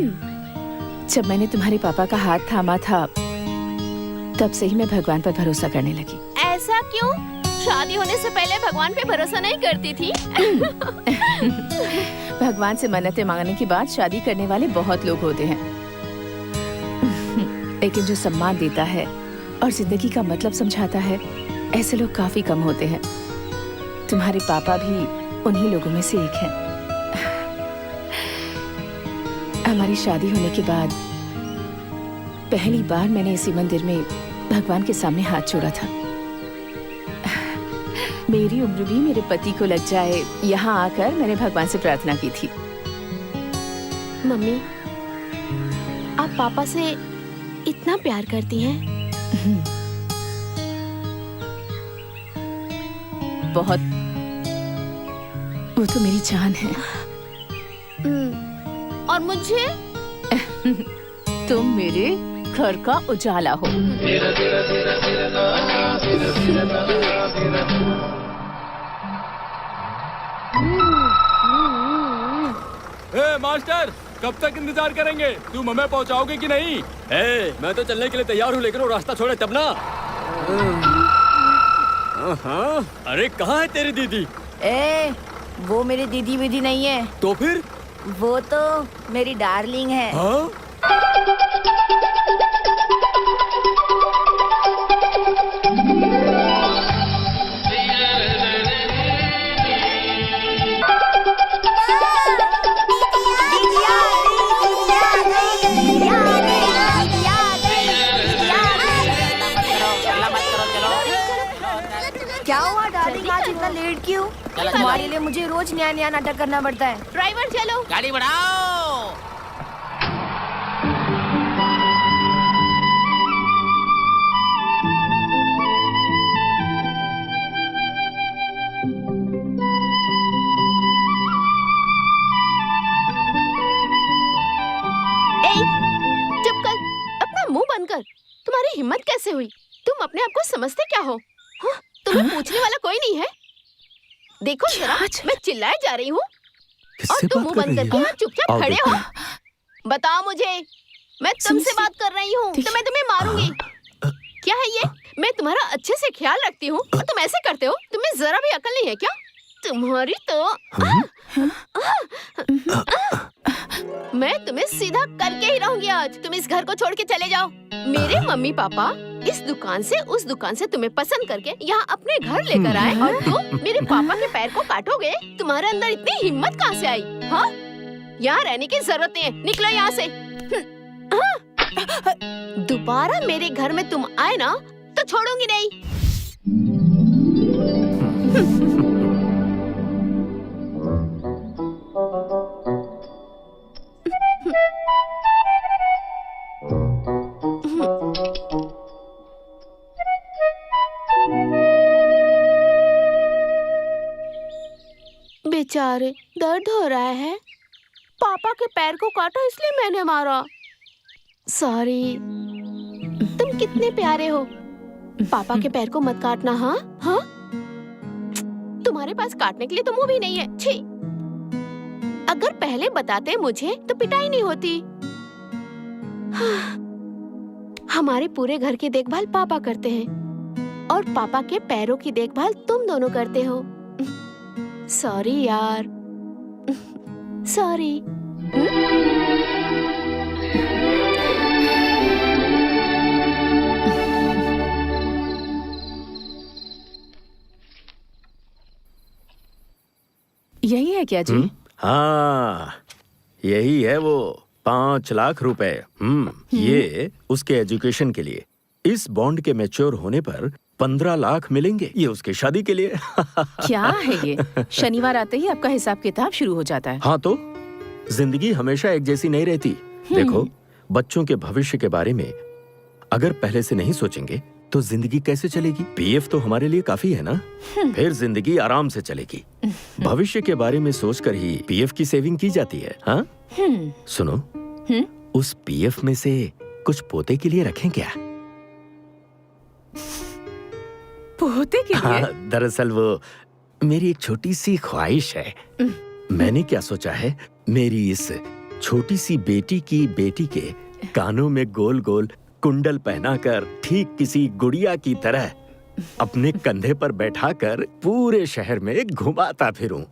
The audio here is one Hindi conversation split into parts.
जब मैंने तुम्हारे पापा का हाथ थामा था तब से ही मैं भगवान पर भरोसा करने लगी। ऐसा क्यों? शादी होने से पहले भगवान पे भरोसा नहीं करती थी? भगवान से मन्नतें मांगने के बाद शादी करने वाले बहुत लोग होते हैं, लेकिन जो सम्मान देता है और जिंदगी का मतलब समझाता है, ऐसे लोग काफी कम होते हैं। तुम्हारे पापा भी उन्हीं लोगों में से एक हैं। हमारी शादी होने के बाद पहली बार मैंने इसी मंदिर में भगवान के सामने हाथ जोड़ा था। मेरी उम्र भी मेरे पति को लग जाए, यहाँ आकर मैंने भगवान से प्रार्थना की थी। मम्मी, आप पापा से इतना प्यार करती हैं? बहुत। वो तो मेरी जान है। और मुझे? तुम मेरे घर का उजाला हो। मास्टर, कब तक इंतजार करेंगे? तुम हमें पहुंचाओगे कि नहीं? मैं तो चलने के लिए तैयार हूँ, लेकिन वो रास्ता छोड़े तब ना। हाँ, अरे कहाँ है तेरी दीदी? वो मेरी दीदी विदी नहीं है। तो फिर? वो तो मेरी डार्लिंग है। हाँ? क्या हुआ डार्लिंग, आज इतना लेट क्यों? तुम्हारे लिए मुझे रोज नया नया नाटक करना पड़ता है। ड्राइवर चलो, गाड़ी बढ़ाओ। चुप कर, अपना मुंह बंद कर। तुम्हारी हिम्मत कैसे हुई? तुम अपने आप को समझते क्या हो? हाँ? तुम्हें पूछने वाला कोई नहीं है? देखो जरा, मैं चिल्लाए जा रही हूँ और तुम मुंह बंद करके यहाँ चुपचाप खड़े हो। बताओ मुझे, मैं तुमसे बात कर रही हूँ तो मैं तुम्हें मारूंगी। क्या है ये? मैं तुम्हारा अच्छे से ख्याल रखती हूँ और तुम ऐसे करते हो? तुम्हें जरा भी अकल नहीं है क्या? तुम्हारी तो मैं तुम्हें सीधा करके ही रहूंगी आज। तुम इस घर को छोड़ के चले जाओ। मेरे मम्मी पापा इस दुकान से उस दुकान से तुम्हें पसंद करके यहाँ अपने घर लेकर आए और तुम मेरे पापा के पैर को काटोगे? तुम्हारे अंदर इतनी हिम्मत कहाँ से आई? हाँ? यहाँ रहने की जरूरत नहीं है, निकलो यहाँ से। दोबारा मेरे घर में तुम आए ना तो छोड़ूंगी नहीं। बेचारे, दर्द हो रहा है। पापा के पैर को काटा इसलिए मैंने मारा। सॉरी। तुम कितने प्यारे हो। पापा के पैर को मत काटना। हाँ हाँ, तुम्हारे पास काटने के लिए तो मुंह भी नहीं है। छी, अगर पहले बताते मुझे तो पिटाई नहीं होती। हाँ, हमारे पूरे घर की देखभाल पापा करते हैं और पापा के पैरों की देखभाल तुम दोनों करते हो। सॉरी यार, सॉरी। यही है क्या जी? हाँ, यही है वो 5 लाख रुपए। ये उसके एजुकेशन के लिए। इस बॉन्ड के मैच्योर होने पर 15 लाख मिलेंगे। ये उसकी शादी के लिए। क्या है ये? शनिवार आते ही आपका हिसाब किताब शुरू हो जाता है। हाँ तो जिंदगी हमेशा एक जैसी नहीं रहती। देखो, बच्चों के भविष्य के बारे में अगर पहले से नहीं सोचेंगे तो जिंदगी कैसे चलेगी? पीएफ तो हमारे लिए काफी है ना, फिर जिंदगी आराम से चलेगी। भविष्य के बारे में सोचकर ही पीएफ की सेविंग की जाती है। हाँ? सुनो, उस पीएफ में से कुछ पोते के लिए रखें क्या? पोते के लिए? हाँ, दरअसल वो मेरी एक छोटी सी ख्वाहिश है। मैंने क्या सोचा है, मेरी इस छोटी सी बेटी की बेटी के कानों में गोल गोल कुंडल पहनाकर ठीक किसी गुड़िया की तरह अपने कंधे पर बैठाकर पूरे शहर में घुमाता फिरूं।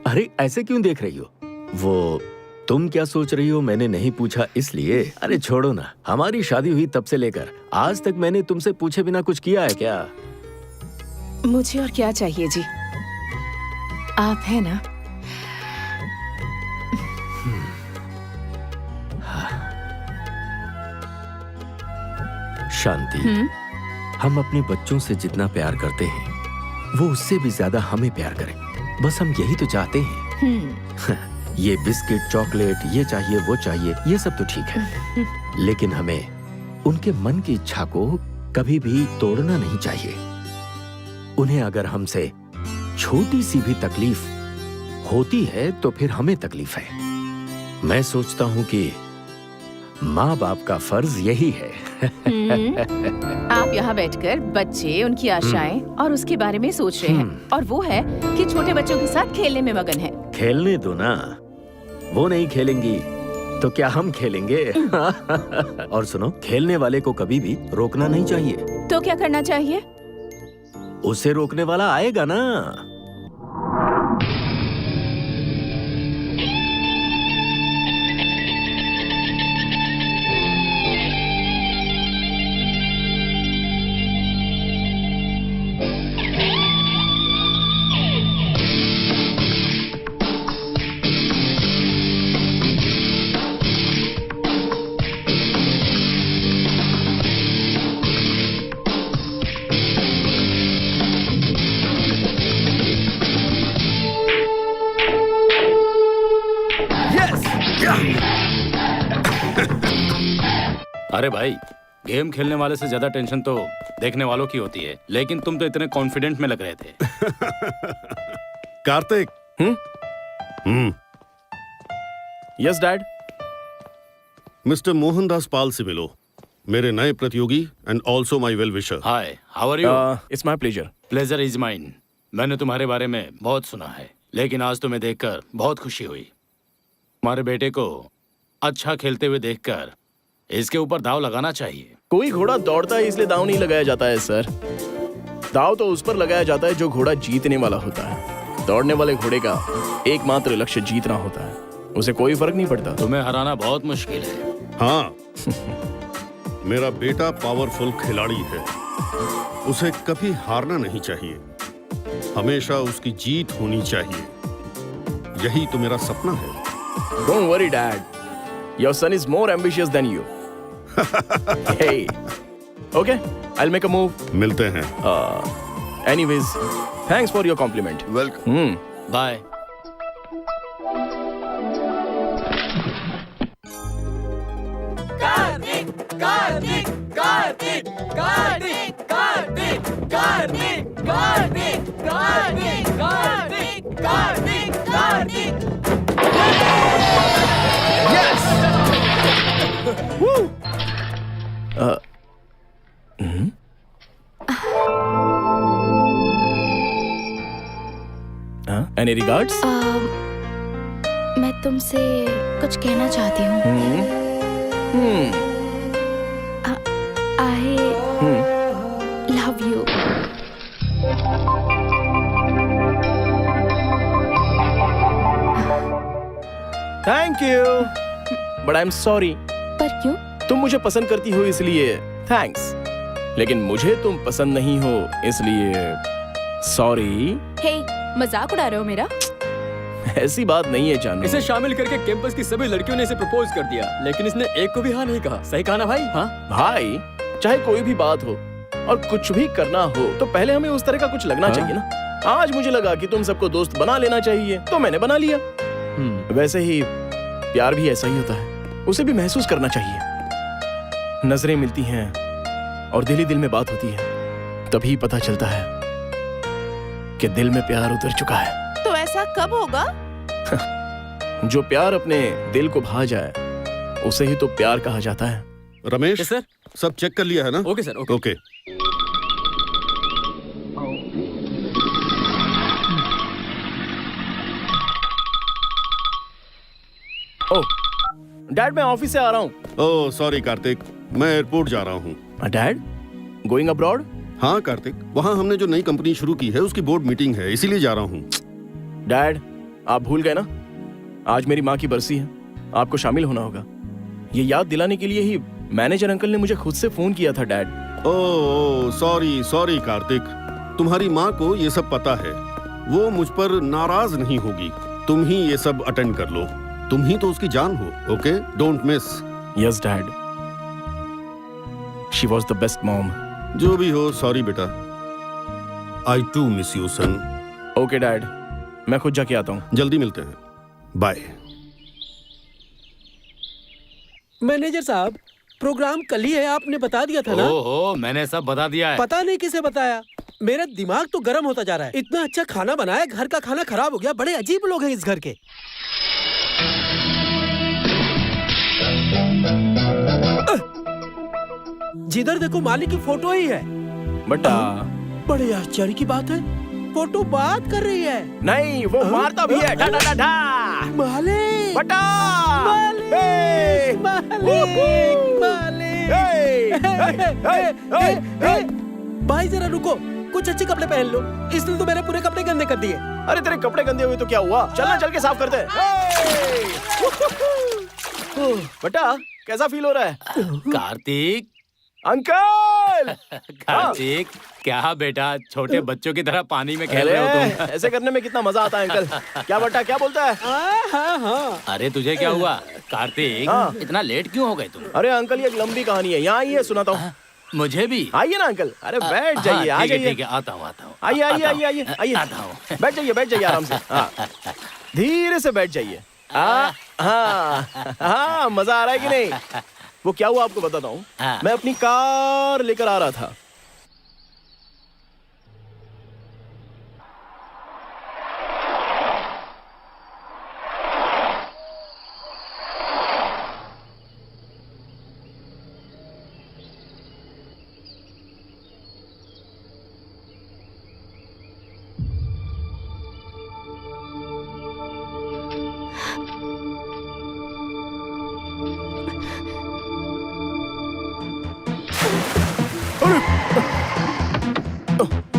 अरे ऐसे क्यों देख रही हो? वो तुम क्या सोच रही हो मैंने नहीं पूछा इसलिए? अरे छोड़ो ना, हमारी शादी हुई तब से लेकर आज तक मैंने तुमसे पूछे बिना कुछ किया है क्या? मुझे और क्या चाहिए जी, आप है ना। शांति, हम अपने बच्चों से जितना प्यार करते हैं वो उससे भी ज्यादा हमें प्यार करें, बस हम यही तो चाहते हैं। ये बिस्किट, चॉकलेट, ये चाहिए वो चाहिए, ये सब तो ठीक है, लेकिन हमें उनके मन की इच्छा को कभी भी तोड़ना नहीं चाहिए। उन्हें अगर हमसे छोटी सी भी तकलीफ होती है तो फिर हमें तकलीफ है। मैं सोचता हूँ कि माँ बाप का फर्ज यही है। आप यहाँ बैठकर बच्चे, उनकी आशाएं और उसके बारे में सोच रहे हैं, और वो है कि छोटे बच्चों के साथ खेलने में मगन है। खेलने दो ना, वो नहीं खेलेंगी तो क्या हम खेलेंगे? और सुनो, खेलने वाले को कभी भी रोकना नहीं चाहिए। तो क्या करना चाहिए? उसे रोकने वाला आएगा ना। अरे भाई, गेम खेलने वाले से ज्यादा टेंशन तो देखने वालों की होती है, लेकिन तुम तो इतने कॉन्फिडेंट में लग रहे थे। Kartik. Yes dad. Mister Mohandas Pal से मिलो, मेरे नए प्रतियोगी and also my well wisher. Hi, how are you? It's my pleasure. Pleasure is mine. मैंने तुम्हारे बारे में बहुत सुना है, लेकिन आज तुम्हें देखकर बहुत खुशी हुई। तुम्हारे बेटे को अच्छा खेलते हुए देखकर इसके ऊपर दाव लगाना चाहिए। कोई घोड़ा दौड़ता है इसलिए दाव नहीं लगाया जाता है सर। दाव तो उस पर लगाया जाता है जो घोड़ा जीतने वाला होता है। दौड़ने वाले घोड़े का एकमात्र लक्ष्य जीतना होता है, उसे कोई फर्क नहीं पड़ता। तुम्हें हराना बहुत मुश्किल है। हाँ। मेरा बेटा पावरफुल खिलाड़ी है, उसे कभी हारना नहीं चाहिए, हमेशा उसकी जीत होनी चाहिए। यही तो मेरा सपना है। Don't worry, Dad. Your son is more ambitious than you. Hey. Okay, I'll make a move. मिलते हैं। Anyways, thanks for your compliment. Welcome. Bye. Woo! Any regards? मैं तुमसे कुछ कहना चाहती हूँ। I love you. Thank you. But I'm sorry. पर क्यों? तुम मुझे पसंद करती हो इसलिए थैंक्स, लेकिन मुझे तुम पसंद नहीं हो इसलिए सॉरी। हे, मजाक उड़ा रहे हो मेरा? ऐसी बात नहीं है जानू। इसे शामिल करके कैंपस की सभी लड़कियों ने इसे प्रपोज कर दिया, लेकिन इसने एक को भी हाँ नहीं कहा। सही कहा ना भाई? हाँ भाई, चाहे कोई भी बात हो और कुछ भी करना हो तो पहले हमें उस तरह का कुछ लगना चाहिए ना। आज मुझे लगा कि तुम सबको दोस्त बना लेना चाहिए तो मैंने बना लिया। वैसे ही प्यार भी ऐसा ही होता है, उसे भी महसूस करना चाहिए। नजरें मिलती हैं और दिल ही दिल में बात होती है, तभी पता चलता है कि दिल में प्यार उतर चुका है। तो ऐसा कब होगा? जो प्यार अपने दिल को भा जाए उसे ही तो प्यार कहा जाता है। Ramesh Yes, sir. सब चेक कर लिया है ना? Okay sir, okay. ओके। ओह डैड, मैं ऑफिस से आ रहा हूँ। ओह सॉरी कार्तिक, मैं एयरपोर्ट जा रहा हूँ। Dad, going abroad? हाँ कार्तिक, वहाँ हमने जो नई कंपनी शुरू की है उसकी बोर्ड मीटिंग है, इसीलिए जा रहा हूँ। डैड, आप भूल गए ना, आज मेरी माँ की बरसी है, आपको शामिल होना होगा। ये याद दिलाने के लिए ही मैनेजर अंकल ने मुझे खुद से फोन किया था dad. Oh sorry sorry Kartik, तुम्हारी माँ को ये सब पता है, वो मुझ पर नाराज नहीं होगी। तुम ही ये सब अटेंड कर लो, तुम ही तो उसकी जान हो। Okay, don't miss. Yes dad, she was the best mom. जो भी हो, सॉरी बेटा। I too miss you son. Okay dad, मैं खुद जाके आता हूँ। जल्दी मिलते हैं, बाय। मैनेजर साहब, प्रोग्राम कल ही है, आपने बता दिया था ना? ओहो, मैंने सब बता दिया है। पता नहीं किसे बताया, मेरा दिमाग तो गर्म होता जा रहा है। इतना अच्छा खाना बनाया, घर का खाना खराब हो गया। बड़े अजीब लोग हैं इस घर के। जिधर देखो मालिक की फोटो ही है। बटा बड़े आश्चर्य की बात है, फोटो बात कर रही है। नहीं, वो मारता भी है। डा डा डा डा। मालिक, बटा मालिक, हे! मालिक, मालिक। भाई जरा रुको, कुछ अच्छे कपड़े पहन लो। इसने तो मेरे पूरे कपड़े गंदे कर दिए। अरे तेरे कपड़े गंदे हुए तो क्या हुआ, चलना चल के साफ कर दे। बटा, कैसा फील हो रहा है? कार्तिक, अंकल! कार्तिक, क्या बेटा छोटे बच्चों की तरह पानी में खेल रहे हो तुम? ऐसे करने में कितना मजा आता है अंकल। क्या बटा, क्या बोलता है? हाँ हाँ। अरे तुझे क्या हुआ कार्तिक? हाँ। इतना लेट क्यों हो गए तुम? अरे अंकल, ये एक लंबी कहानी है, यहाँ आइए सुनाता हूँ। मुझे भी। आइए ना अंकल, अरे बैठ जाइए, आ हाँ, जाइए। ठीक है, आता हूँ। आइए आइए आइए आइए आइए, आता हूँ। बैठ जाइए आराम से। हाँ, धीरे से बैठ जाइए। हाँ हाँ, मजा आ रहा है कि नहीं? वो क्या हुआ आपको बताता हूँ। हाँ। मैं अपनी कार लेकर आ रहा था।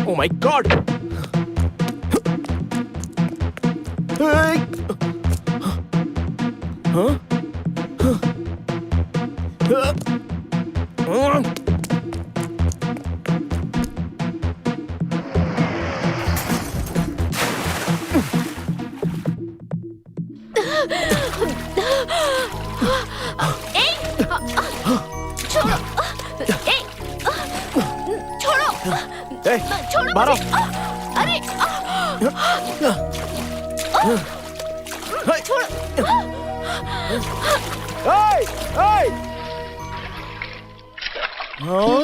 Oh my God! Hey! Huh? Hey, छोड़ो मारो। मुझे। अरे छोड़ो। Hey! Hey! हाँ?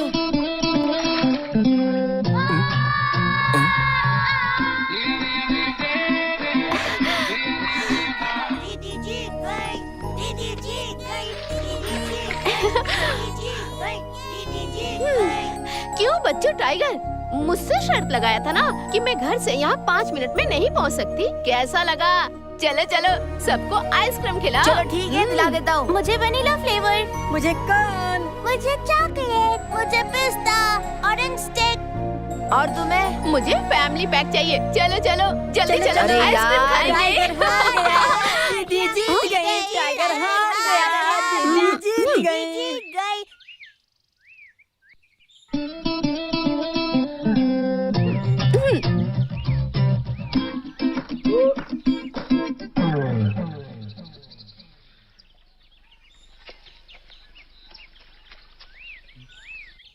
दीदी जी गई, दीदी जी गई, दीदी जी गई, दीदी जी गई। क्यों बच्चों टाइगर, मुझसे शर्त लगाया था ना कि मैं घर से यहाँ 5 मिनट में नहीं पहुँच सकती। कैसा लगा? चलो चलो, सबको आइसक्रीम खिलाओ। चलो ठीक है, दिला देता हूँ। मुझे वनीला फ्लेवर, मुझे कॉर्न, मुझे चॉकलेट, मुझे पिस्ता, ऑरेंज स्टिक। और तुम्हें? मुझे फैमिली पैक चाहिए। चलो चलो जल्दी चलो, अरे आइसक्रीम यार, खाएंगे। टाइगर हार गया। दीदी जीत गई, टाइगर हार गया। दीदी जीत गई।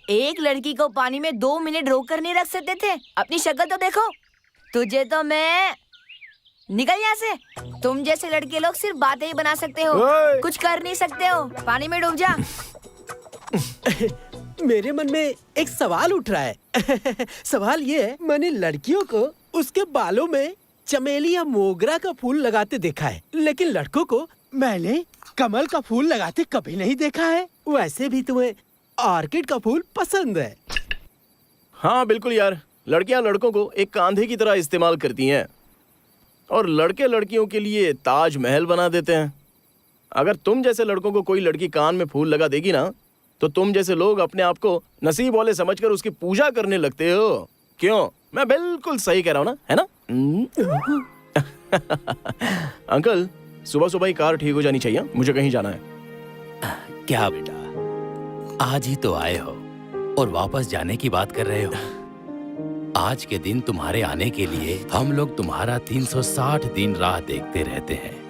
एक लड़की को पानी में 2 मिनट रोक कर नहीं रख सकते थे? अपनी शक्ल तो देखो। तुझे तो मैं निकल यहाँ से। तुम जैसे लड़के लोग सिर्फ बातें ही बना सकते हो, ओए! कुछ कर नहीं सकते हो। पानी में डूब जा। मेरे मन में एक सवाल उठ रहा है। सवाल ये है, मैंने लड़कियों को उसके बालों में चमेली या मोगरा का फूल लगाते देखा है, लेकिन लड़कों को मैंने कमल का फूल लगाते कभी नहीं देखा है। वैसे भी तुम्हें ऑर्किड का फूल पसंद है। हाँ बिल्कुल यार, लड़कियां लड़कों को एक कांधे की तरह इस्तेमाल करती हैं और लड़के लड़कियों के लिए ताजमहल बना देते हैं। अगर तुम जैसे लड़कों को कोई लड़की कान में फूल लगा देगी ना, तो तुम जैसे लोग अपने आप को नसीब वाले समझकर उसकी पूजा करने लगते हो। क्यों? मैं बिल्कुल सही कह रहा हूँ ना, है ना? अंकल, सुबह सुबह ही कार ठीक हो जानी चाहिए, मुझे कहीं जाना है। क्या बेटा, आज ही तो आए हो और वापस जाने की बात कर रहे हो? आज के दिन तुम्हारे आने के लिए हम लोग तुम्हारा 360 दिन राह देखते रहते हैं।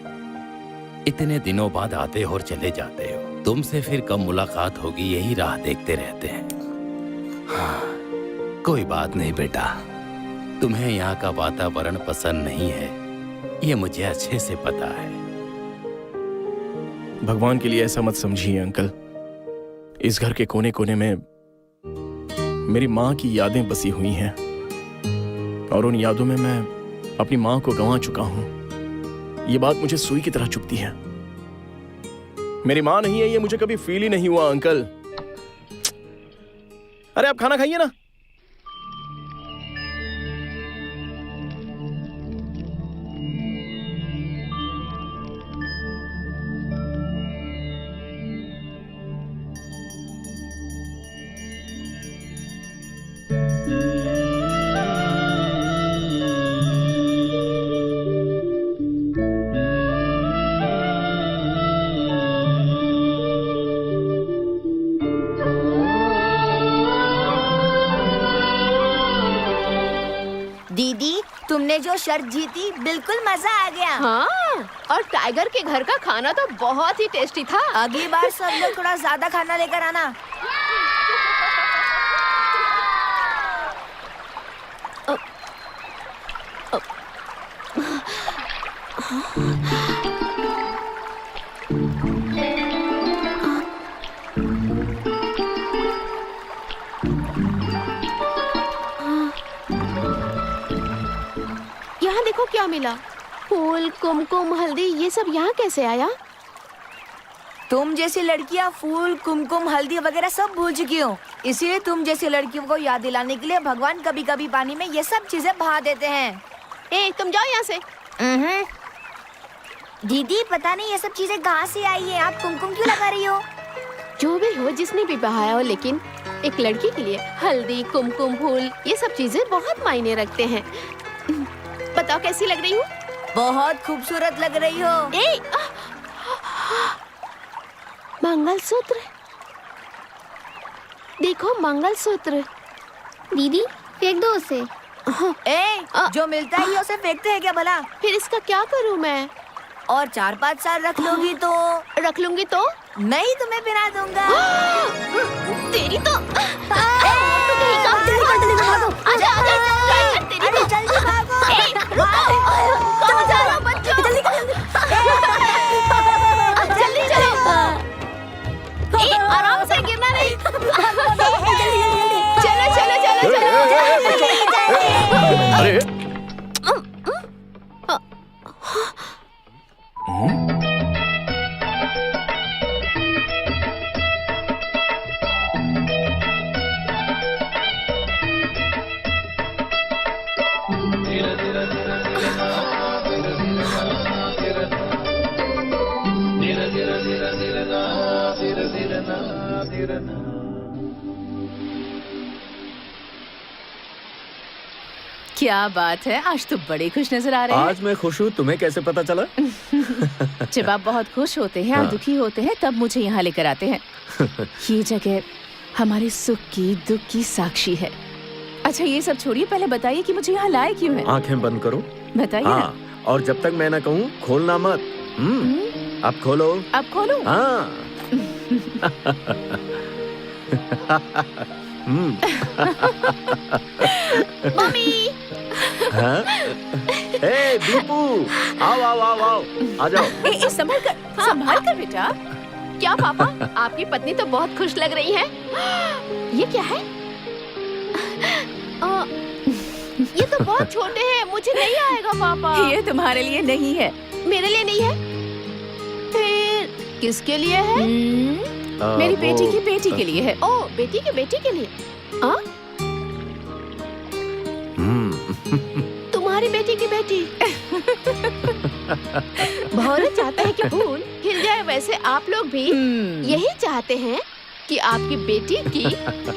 इतने दिनों बाद आते हो और चले जाते हो, तुमसे फिर कब मुलाकात होगी यही राह देखते रहते हैं। हाँ, कोई बात नहीं बेटा, तुम्हें यहाँ का वातावरण पसंद नहीं है, ये मुझे अच्छे से पता है। भगवान के लिए ऐसा मत समझिए अंकल। इस घर के कोने कोने में मेरी माँ की यादें बसी हुई हैं और उन यादों में मैं अपनी माँ को गंवा चुका हूँ। ये बात मुझे सुई की तरह चुभती है। मेरी माँ नहीं है ये मुझे कभी फील ही नहीं हुआ अंकल। अरे आप खाना खाइए ना। दीदी, तुमने जो शर्त जीती, बिल्कुल मजा आ गया। हाँ, और टाइगर के घर का खाना तो बहुत ही टेस्टी था। अगली बार सब लोग थोड़ा ज्यादा खाना लेकर आना। यहाँ देखो क्या मिला। फूल, कुमकुम, हल्दी, ये सब यहाँ कैसे आया? तुम जैसी लड़कियाँ फूल, कुमकुम, हल्दी वगैरह सब भूल चुकी हो, इसीलिए तुम जैसी लड़कियों को याद दिलाने के लिए भगवान कभी कभी पानी में ये सब चीजें बहा देते हैं। ए, तुम जाओ यहाँ से। दीदी, पता नहीं ये सब चीजें कहाँ से आई है, आप कुमकुम क्यों लगा रही हो? जो भी हो, जिसने भी बहाया हो, लेकिन एक लड़की के लिए हल्दी, कुमकुम, फूल, ये सब चीजें बहुत मायने रखते हैं। बताओ कैसी लग रही हूँ? बहुत खूबसूरत लग रही हो। ए, मंगलसूत्र देखो, मंगलसूत्र। दीदी फेंक दो उसे। जो मिलता है उसे फेंकते हैं क्या भला? फिर इसका क्या करूँ मैं? और 4-5 साल रख लोगी तो? रख लूंगी तो? नहीं, तुम्हें पहना दूंगा। तेरी तो आजा, आजा, टाइगर, तेरी तो। जल्दी भागो। कहाँ जा रहे हो बच्चों? जल्दी चलो। आराम से, गिरना नहीं। चलो चलो चलो चलो। अरे क्या बात है, आज तो बड़े खुश नजर आ रहे हैं। आज मैं खुश हूँ, तुम्हें कैसे पता चला? जब आप बहुत खुश होते हैं और हाँ। दुखी होते हैं तब मुझे यहाँ लेकर आते हैं। ये जगह हमारे सुख की, दुख की साक्षी है। अच्छा ये सब छोड़िए, पहले बताइए कि मुझे यहाँ लाए क्यों है? आंखें बंद करो। बताइए हाँ, ना। और जब तक मैं ना कहूँ खोलना मत। अब खोलो। अब खोलूं? हाँ। मम्मी। हाँ? ए दीपू, आओ आओ आओ आओ, आ जाओ। संभाल कर बेटा। क्या पापा, आपकी पत्नी तो बहुत खुश लग रही है। ये क्या है? ये तो बहुत छोटे हैं, मुझे नहीं आएगा पापा। ये तुम्हारे लिए नहीं है। मेरे लिए नहीं है? फिर किसके लिए है? मेरी बेटी की बेटी के लिए है। ओ, बेटी के बेटी के लिए? हाँ? तुम्हारी बेटी की बेटी? भौरे चाहते हैं कि फूल खिल जाए, वैसे आप लोग भी यही चाहते हैं कि आपकी बेटी की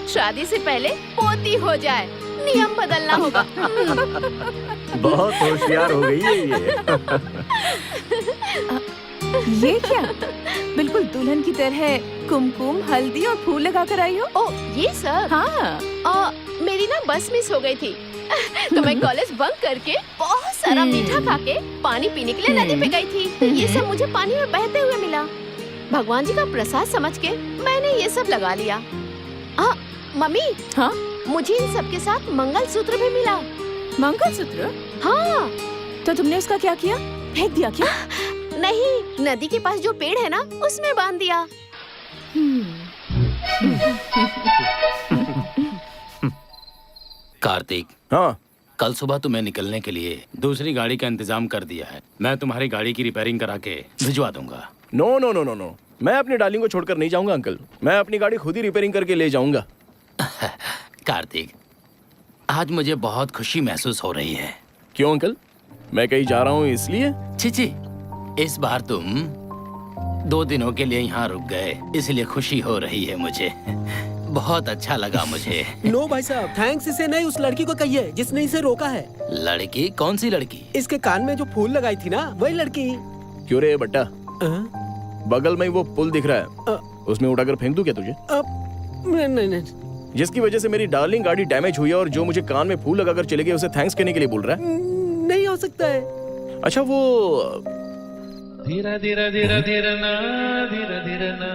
शादी से पहले पोती हो जाए। नियम बदलना होगा। बहुत होशियार हो गई है ये क्या? बिल्कुल दुल्हन की तरह कुमकुम, हल्दी और फूल लगा कर आई हो। ओ ये सब? हाँ। मेरी ना बस मिस हो गई थी तो मैं कॉलेज बंक करके बहुत सारा मीठा खा के पानी पीने के लिए नदी पे गई थी। ये सब मुझे पानी में बहते हुए मिला। भगवान जी का प्रसाद समझ के मैंने ये सब लगा लिया। मम्मी, हाँ? मुझे इन सब के साथ मंगलसूत्र भी मिला। मंगलसूत्र? हाँ। तो तुमने उसका क्या किया? फेंक दिया क्या? नहीं, नदी के पास जो पेड़ है ना, उसमें बांध दिया। कार्तिक, हाँ कल सुबह तुम्हें निकलने के लिए दूसरी गाड़ी का इंतजाम कर दिया है। मैं तुम्हारी गाड़ी की रिपेयरिंग करा के भिजवा दूंगा। No no no no no, मैं अपनी डार्लिंग को छोड़कर नहीं जाऊंगा अंकल। मैं अपनी गाड़ी खुद ही रिपेयरिंग करके ले जाऊंगा। कार्तिक, आज मुझे बहुत खुशी महसूस हो रही है। क्यों अंकल? मैं कहीं जा रहा हूँ इसलिए? चिची, इस बार तुम 2 दिनों के लिए यहाँ रुक गए, इसलिए खुशी हो रही है मुझे। बहुत अच्छा लगा मुझे। नो भाई साहब, थैंक्स इसे नहीं, उस लड़की को कहिए जिसने इसे रोका है। लड़की? कौन सी लड़की? इसके कान में जो फूल लगाई थी ना, वही लड़की। क्यों रे बट्टा, हाँ? बगल में ही वो पुल दिख रहा है, उसमें उठाकर फेंक दूं क्या तुझे? नहीं। जिसकी वजह से मेरी डार्लिंग गाड़ी डैमेज हुई है और जो मुझे कान में फूल लगाकर चले गए, उसे थैंक्स कहने के लिए बोल रहा है? नहीं हो सकता है। अच्छा वो धीरा धीरा धीरा धीरा ना, धीरा धीरा ना,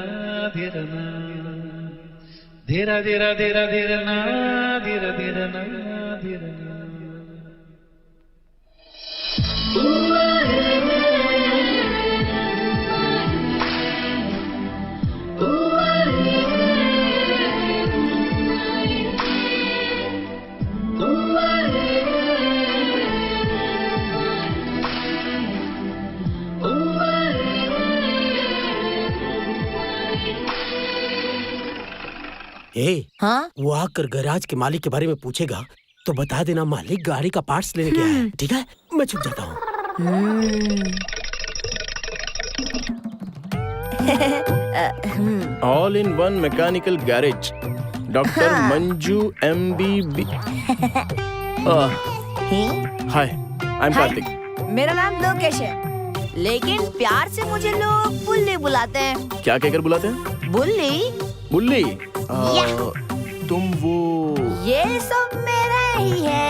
धीरा ना, धीरा धीरा धीरा धीरा ना, धीरा धीरा ना, धीरा ना। हाँ? वो आकर गैराज के मालिक के बारे में पूछेगा तो बता देना मालिक गाड़ी का पार्ट्स लेने गया है, ठीक है? मैं चुप जाता हूँ। All in one mechanical garage, doctor Manju MBB। Hi, I am Kartik. मेरा नाम लोकेश है, लेकिन प्यार से मुझे लोग बुल्ली बुलाते हैं। क्या कहकर बुलाते हैं? बुल्ली? बुल्ली? तुम वो ये सब मेरा ही है।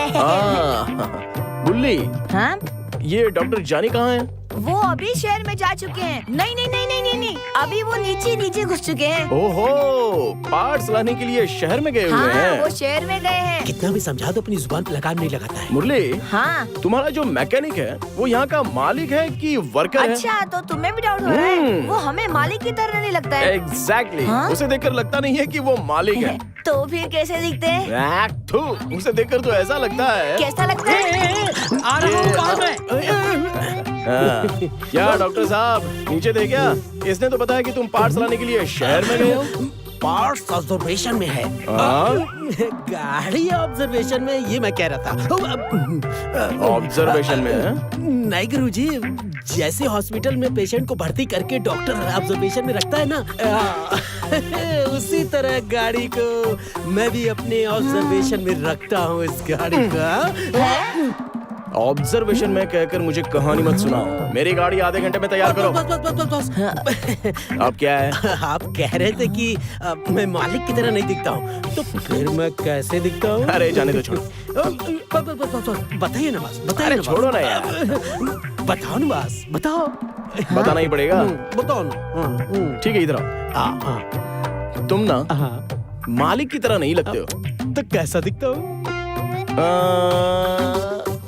बुल्ली, हाँ? ये डॉक्टर जानी कहाँ है? वो अभी शहर में जा चुके हैं। नहीं नहीं नहीं नहीं नहीं नहीं, अभी वो नीचे घुस चुके हैं। ओहो, पार्ट्स लाने के लिए शहर में गए हुए हाँ, हैं। वो शहर में गए हैं। कितना भी समझा दो अपनी जुबान पे लगाम नहीं लगाता है। मुरली, हाँ? तुम्हारा जो मैकेनिक है वो यहाँ का मालिक है कि वर्कर है? अच्छा, तो तुम्हें भी डाउट हो रहा है? वो हमें मालिक की तरह नहीं लगता है। एग्जैक्टली। हाँ? उसे देखकर लगता नहीं है कि वो मालिक है। तो फिर कैसे दिखते हैं? थू, उसे देखकर तो ऐसा लगता है। कैसा लगता है? आ रहा हूँ बाद में। क्या डॉक्टर साहब, नीचे थे क्या? इसने तो बताया कि तुम पार्ट्स लाने के लिए शहर में गए हो। पार्ट्स ऑब्जर्वेशन में है। हाँ? गाड़ी ऑब्जर्वेशन में, ये मैं कह रहा था। ऑब्जर्वेशन में है? नहीं गुरुजी, जैसे हॉस्पिटल में पेशेंट को भर्ती करके डॉक्टर ऑब्जर्वेशन में रखता है ना, उसी तरह गाड़ी को मैं भी अपने ऑब्जर्वेशन में रखता हूँ। इस गाड़ी का ऑब्जर्वेशन में कहकर मुझे कहानी मत सुनाओ। मेरी गाड़ी आधे घंटे में तैयार करो। बस। अब क्या है? आप कह रहे थे कि मैं मालिक की तरह नहीं दिखता हूँ, तो फिर मैं कैसे दिखता हूँ? अरे जाने दो, छोड़ो। बताइए ना बस, बताइए अरे ना छोड़ो ना यार। बताओ ना बस, बताओ। बताना ही पड़ेगा। बताओ ना। ठीक है, इधर आओ। तुम ना मालिक की तरह नहीं लगते हो। तो कैसा दिखता हूँ?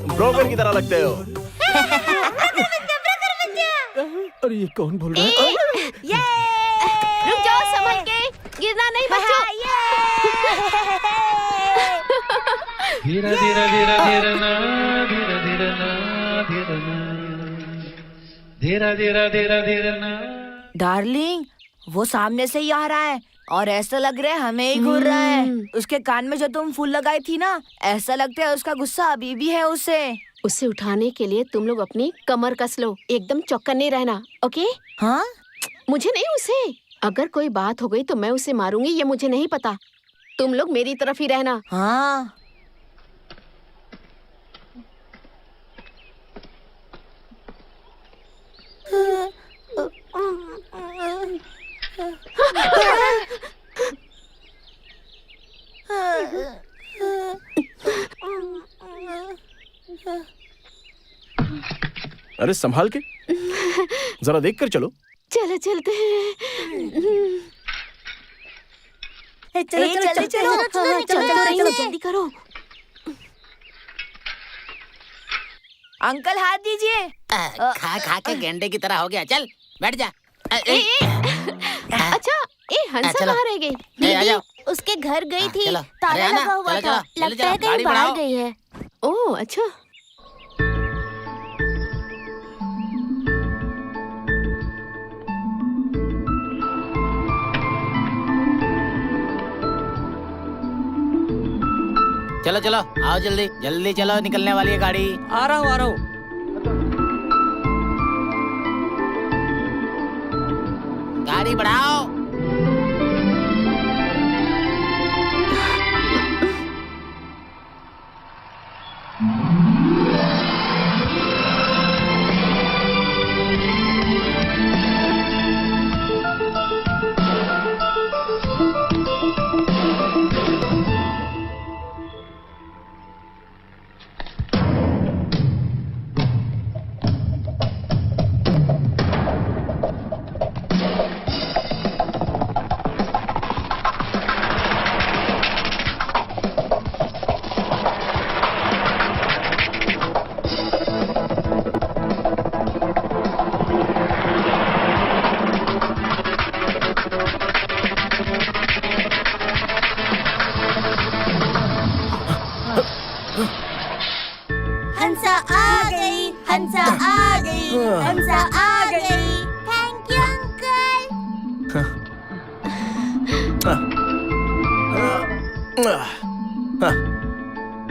ब्रोकर की तरह लगते हो। अरे ये कौन बोल रहा है? रुक जाओ, संभल के, गिरना नहीं बच्चों। धीरा धीरा धीरा धीरा ना, धीरा धीरा ना, धीरा ना, धीरा धीरा धीरा धीरा ना। डार्लिंग, वो सामने से ही आ रहा है। और ऐसा लग रहा है हमें ही घूर रहा है। उसके कान में जो तुम फूल लगाई थी ना, ऐसा लगता है उसका गुस्सा अभी भी है उसे। उसे उठाने के लिए तुम लोग अपनी कमर कस लो, एकदम चौकन्ने नहीं रहना, ओके? हाँ, मुझे नहीं, उसे। अगर कोई बात हो गई तो मैं उसे मारूंगी, ये मुझे नहीं पता। तुम लोग मेरी तरफ ही रहना। हाँ। अरे संभाल के, जरा देख कर चलो। चलो चलते हैं। चलो जल्दी करो। अंकल हाथ दीजिए। खा खा के गेंडे की तरह हो गया, चल बैठ जा। अच्छा, हंसा चलो। कहाँ रह गई? आ जाओ। उसके घर गई थी, चलो, ताला अरे आना, लगा हुआ चलो, था। चलो, लगता है चलो, गाड़ी कहीं बाहर बढ़ाओ। गई है। ओह अच्छा। चलो चलो आओ, जल्दी जल्दी चलो, निकलने वाली है गाड़ी। आ रहा हूँ। गाड़ी बढ़ाओ। हंसा आ गई, हंसा आ गई, हंसा आ गई। Thank you uncle.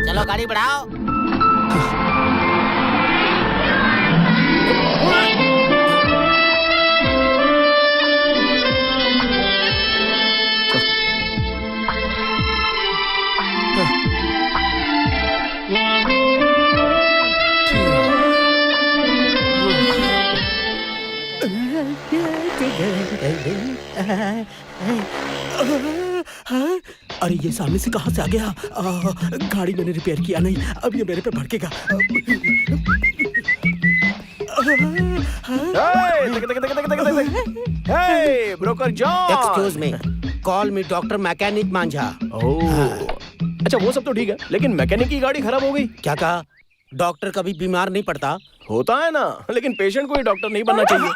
चलो गाड़ी बढ़ाओ। अरे ये सामने से कहाँ से आ गया? गाड़ी मैंने रिपेयर किया नहीं, अब ये मेरे पे भड़केगा। Hey broker John. Excuse me, call me doctor mechanic Manjha. Oh, अच्छा वो सब तो ठीक है, लेकिन मैकेनिक की गाड़ी खराब हो गई। क्या कहा? डॉक्टर कभी बीमार नहीं पड़ता। होता है ना, लेकिन पेशेंट को ही डॉक्टर नहीं बनना चाहिए।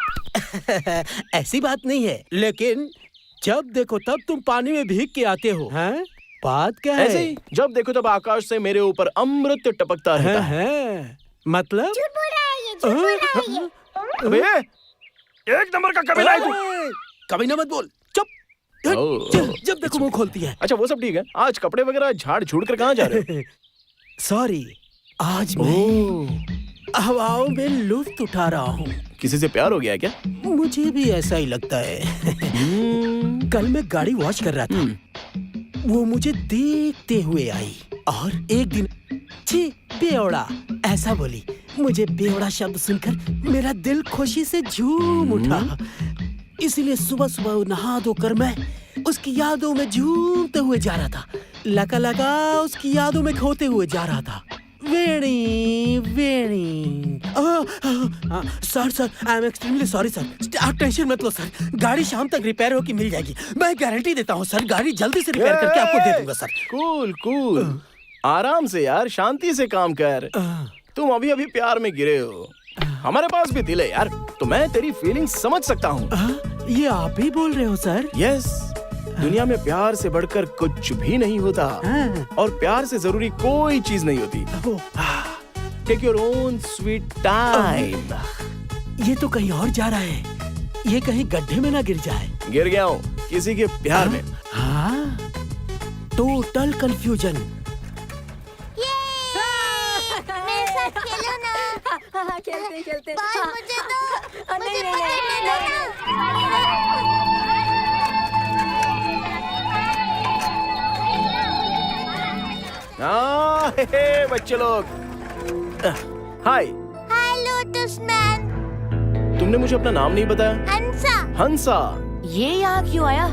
ऐसी बात नहीं है, लेकिन जब देखो तब तुम पानी में भीग के आते हो, हैं? बात क्या है? ऐसे ही जब देखो तब आकाश से मेरे ऊपर अमृत टपकता रहता है। हैं? मतलब? झूठ बोल रहा है ये, झूठ बोल रहा है ये। अबे, एक नंबर का कमीना है तू। कभी ना मत बोल, चुप। ओह। जब देखो मुंह खोलती है। अच्छा वो सब ठीक है, आज कपड़े वगैरह झाड़ झूड़ कर कहाँ जा रहे हो? सॉरी, आज मैं हवाओं में लुत्फ उठा रहा हूँ। किसी से प्यार हो गया है क्या? मुझे भी ऐसा ही लगता है। कल मैं गाड़ी वॉश कर रहा था, वो मुझे देखते हुए आई और एक दिन छी बेवड़ा ऐसा बोली। मुझे बेवड़ा शब्द सुनकर मेरा दिल खुशी से झूम उठा। इसीलिए सुबह सुबह नहा धोकर मैं उसकी यादों में झूमते हुए जा रहा था। लगा उसकी यादों में खोते हुए जा रहा था। Veni Veni. Sir I am extremely sorry sir. आप टेंशन मत लो सर, गाड़ी शाम तक रिपेयर होकर मिल जाएगी। मैं गारंटी देता हूँ सर, गाड़ी जल्दी से रिपेयर करके आपको दे दूंगा सर। कूल कूल, आराम से यार, शांति से काम कर। तुम अभी अभी प्यार में गिरे हो, हमारे पास भी दिल है यार, तो मैं तेरी फीलिंग समझ सकता हूँ। ये आप ही बोल रहे हो सर? यस, दुनिया में प्यार से बढ़कर कुछ भी नहीं होता, और प्यार से जरूरी कोई चीज नहीं होती। Take your own sweet time. ये तो कहीं और जा रहा है, ये कहीं गड्ढे में ना गिर जाए। गिर गया हूँ, किसी के प्यार में। हाँ, टोटल कंफ्यूजन। मेरे साथ खेलो ना। खेलते बॉल मुझे दो। नहीं, मुझे नहीं, पकड़ने नहीं, हाँ, हे, बच्चे लोग। हाय, हाय लोटस मैन। तुमने मुझे अपना नाम नहीं बताया। हंसा। हंसा। ये यहाँ क्यों आया?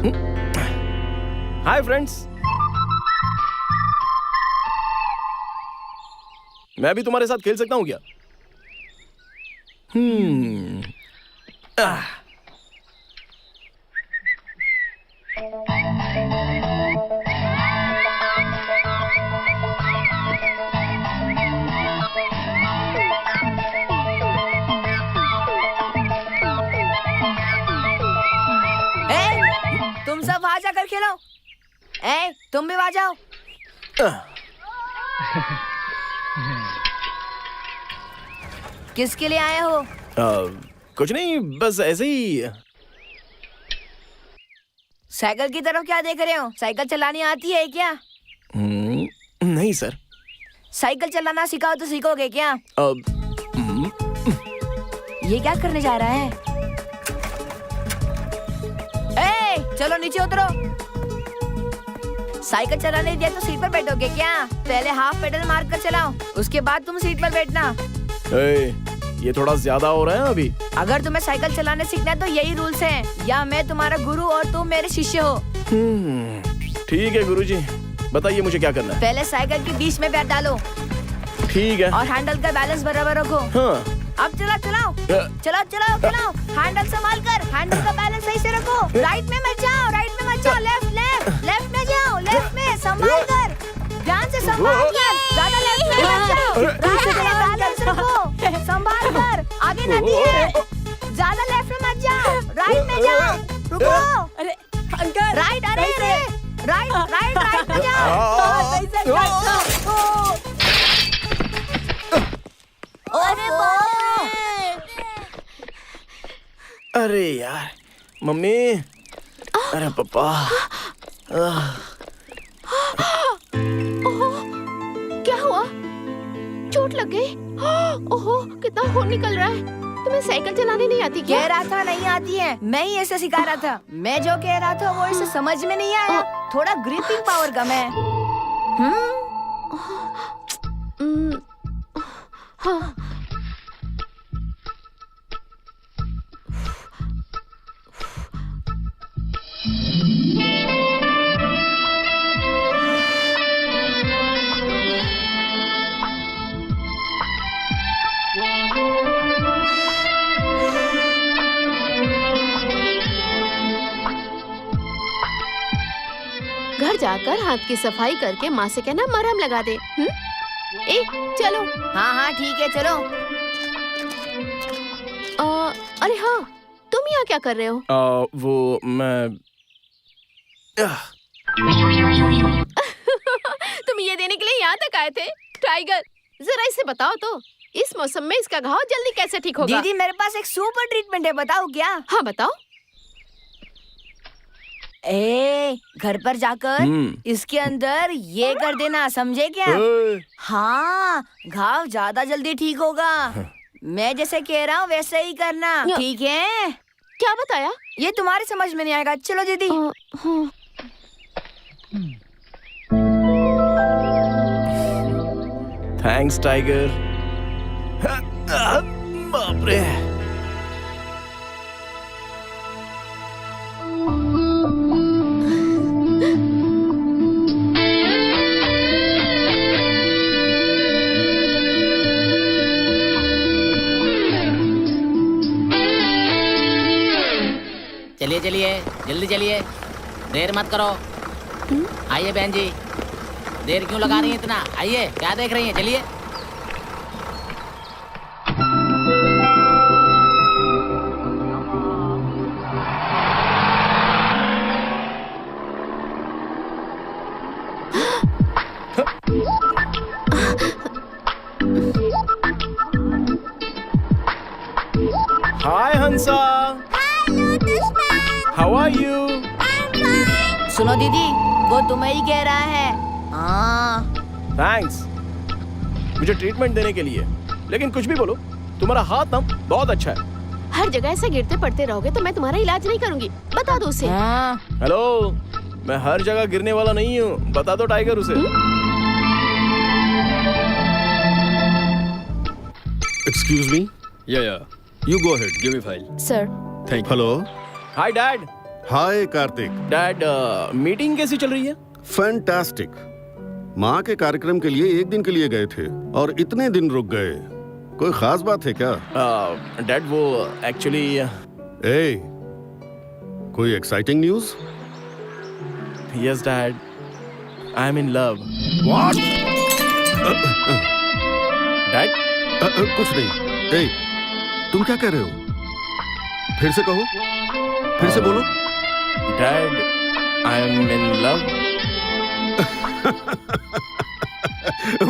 हाय फ्रेंड्स, मैं भी तुम्हारे साथ खेल सकता हूँ क्या? तुम सब वहां जाकर खेलो। तुम भी वहां जाओ। किसके लिए आए हो? कुछ नहीं, बस ऐसे ही। साइकिल की तरफ क्या देख रहे हो? साइकिल चलानी आती है क्या? नहीं सर। साइकिल चलाना सिखाओ तो सीखोगे क्या? ये क्या करने जा रहा है? चलो नीचे उतरो। साइकिल चलाने दिया तो सीट पर बैठोगे क्या? पहले हाफ पेडल मार कर चलाओ, उसके बाद तुम सीट पर बैठना। ये थोड़ा ज्यादा हो रहा है अभी। अगर तुम्हें साइकिल चलाने सीखना है तो यही रूल्स हैं। या मैं तुम्हारा गुरु और तुम मेरे शिष्य हो। ठीक है गुरुजी, बताइए मुझे क्या करना है। पहले साइकिल के बीच में पैर डालो। ठीक है। और हैंडल का बैलेंस बराबर रखो। हाँ। अब चलाओ। हैंडल संभाल कर। हैंडल का बैलेंस सही से रखो। राइट में मत जाओ। लेफ्ट में जाओ। लेफ्ट में संभाल कर। ध्यान से संभाल कर। ज्यादा लेफ्ट में मत जाओ। राइट में बैलेंस रखो। संभाल कर। आगे नदी है। ज्यादा लेफ्ट में मत जाओ। राइट में जाओ। रुको। अरे अंकल। राइट में जाओ। अरे बाप रे। अरे यार, मम्मी। अरे पापा। ओहो, क्या हुआ? चोट लग गई? ओहो, कितना खून निकल रहा है। तुम्हें साइकिल चलाने नहीं आती क्या? कह रहा था नहीं आती है। मैं ही ऐसे सिखा रहा था। मैं जो कह रहा था वो इसे समझ में नहीं आया। थोड़ा ग्रिपिंग पावर कम है। हाँ। घर जाकर हाथ की सफाई करके माँ से कहना मरहम लगा दे। चलो। हाँ ठीक है, चलो। अरे हाँ, तुम यहाँ क्या कर रहे हो? वो मैं तुम ये देने के लिए यहाँ तक आए थे? टाइगर, जरा इसे बताओ तो, इस मौसम में इसका घाव जल्दी कैसे ठीक होगा? दीदी, मेरे पास एक सुपर ट्रीटमेंट है, बताओ क्या? हाँ बताओ। घर पर जाकर इसके अंदर ये कर देना, समझे क्या? हाँ, घाव ज्यादा जल्दी ठीक होगा। मैं जैसे कह रहा हूँ वैसे ही करना, ठीक है? क्या बताया? ये तुम्हारी समझ में नहीं आएगा। चलो दीदी। Thanks tiger. बाप रे। चलिए चलिए, जल्दी चलिए, देर मत करो। आइए बहन जी, देर क्यों लगा रही हैं इतना? आइए, क्या देख रही हैं? चलिए। Hi Hansa. Hi Lotus Man. How are you? I'm सुनो दीदी, वो तुम्हें ही कह रहा है। हाँ। थैंक्स मुझे ट्रीटमेंट देने के लिए, लेकिन कुछ भी बोलो, तुम्हारा हाथ ना बहुत अच्छा है। हर जगह ऐसे गिरते पड़ते रहोगे तो मैं तुम्हारा इलाज नहीं करूंगी, बता दो उसे। हाँ। हेलो, मैं हर जगह गिरने वाला नहीं हूँ, बता दो टाइगर उसे। एक्सक्यूज मी, या you go ahead. Give me file. Sir, thank hello. Hi dad. Hi Kartik. Dad, meeting कैसी चल रही है? फैंटास्टिक। माँ के कार्यक्रम के लिए एक दिन के लिए गए थे और इतने दिन रुक गए, कोई खास बात है क्या? डैड वो एक्चुअली ए, कोई exciting news? Yes dad, I am in love. What? Dad कुछ नहीं। ए, तुम क्या कह रहे हो? फिर से कहो, फिर से बोलो। Dad, I am in love.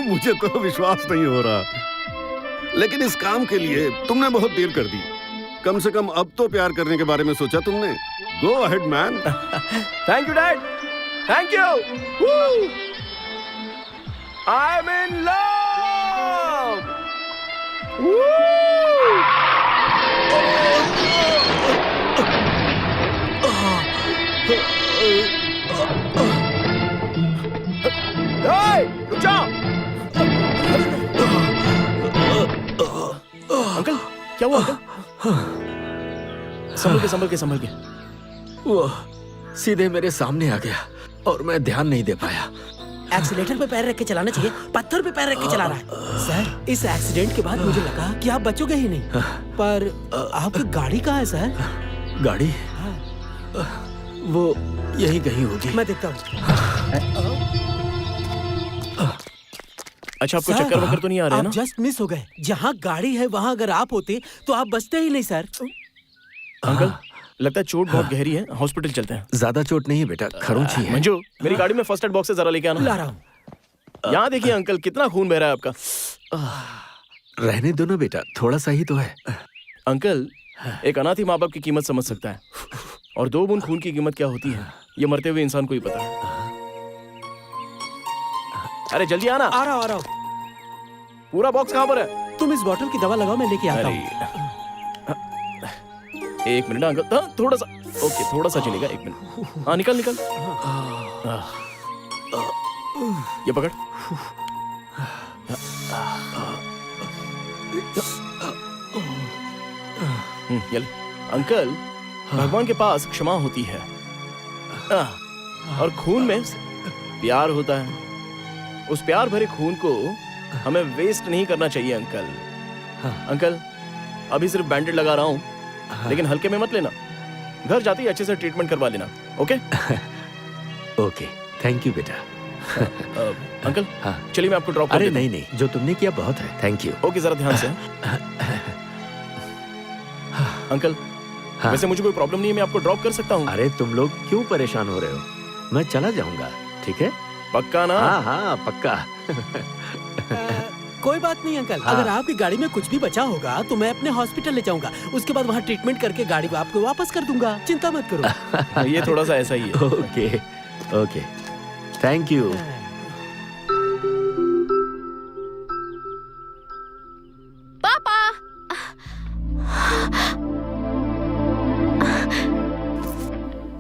मुझे तो विश्वास नहीं हो रहा, लेकिन इस काम के लिए तुमने बहुत देर कर दी। कम से कम अब तो प्यार करने के बारे में सोचा तुमने। Go ahead man. Thank you dad, thank you. I am in love. रुक जाओ। अंकल, क्या हुआ अंकल? संभल के। वो सीधे मेरे सामने आ गया और मैं ध्यान नहीं दे पाया। एक्सीलेटर पे पैर रख के चलाना चाहिए, पत्थर पे पैर रख के चला रहा है। सर, इस एक्सीडेंट के बाद मुझे लगा कि आप बचोगे ही नहीं, पर आपकी गाड़ी कहाँ है सर? गाड़ी वो यहीं कहीं होगी। मैं देखता हूँ। अच्छा, आपको चक्कर वक्कर तो नहीं आ रहे आप ना? जस्ट मिस हो गए। जहाँ गाड़ी है वहाँ अगर आप होते तो आप बचते ही नहीं सर। अंकल, लगता है चोट बहुत गहरी है, हॉस्पिटल चलते हैं। ज्यादा चोट नहीं है बेटा, खरोंच ही है। मंजू, मेरी गाड़ी में फर्स्ट एड बॉक्स से जरा लेके आना। ला रहा हूँ। यहाँ देखिए अंकल, कितना खून बह रहा है आपका। रहने दो ना बेटा, थोड़ा सा ही तो है। अंकल, एक अनाथ ही माँ बाप की कीमत समझ सकता है, और 2 बूंद खून की कीमत क्या होती है ये मरते हुए इंसान को ही पता है। अरे जल्दी आना। आ रहा हूँ। पूरा बॉक्स कहाँ पर है? तुम इस बोतल की दवा लगाओ, मैं लेके आता हूँ। एक मिनट अंकल, हाँ, थोड़ा सा। ओके, थोड़ा सा चलेगा, 1 मिनट। हाँ, निकल। ये पकड़। ये ले। अंकल, भगवान के पास क्षमा होती है, और खून में प्यार होता है। उस प्यार भरे खून को हमें वेस्ट नहीं करना चाहिए अंकल। अंकल, अभी सिर्फ बैंडेड लगा रहा हूँ, लेकिन हल्के में मत लेना। घर जाते ही अच्छे से ट्रीटमेंट करवा लेना, ओके? ओके, थैंक यू बेटा। अंकल, हाँ। चलिए मैं आपको ड्रॉप कर अरे देता हूँ। नहीं, जो तुमने किया बहुत है, थैंक यू। ओके, जरा ध्यान से। अंकल, हाँ। वैसे मुझे कोई प्रॉब्लम नहीं है, मैं आपको ड्रॉप कर सकता हूँ। अरे तुम लोग क्यों परेशान हो रहे हो? मैं चला जाऊंगा, ठीक है? पक्का ना? हाँ, पक्का। कोई बात नहीं अंकल, हाँ। अगर आपकी गाड़ी में कुछ भी बचा होगा तो मैं अपने हॉस्पिटल ले जाऊंगा। उसके बाद वहाँ ट्रीटमेंट करके गाड़ी को आपको वापस कर दूंगा, चिंता मत करो। ये थोड़ा सा ऐसा ही है। Okay, thank you. पापा।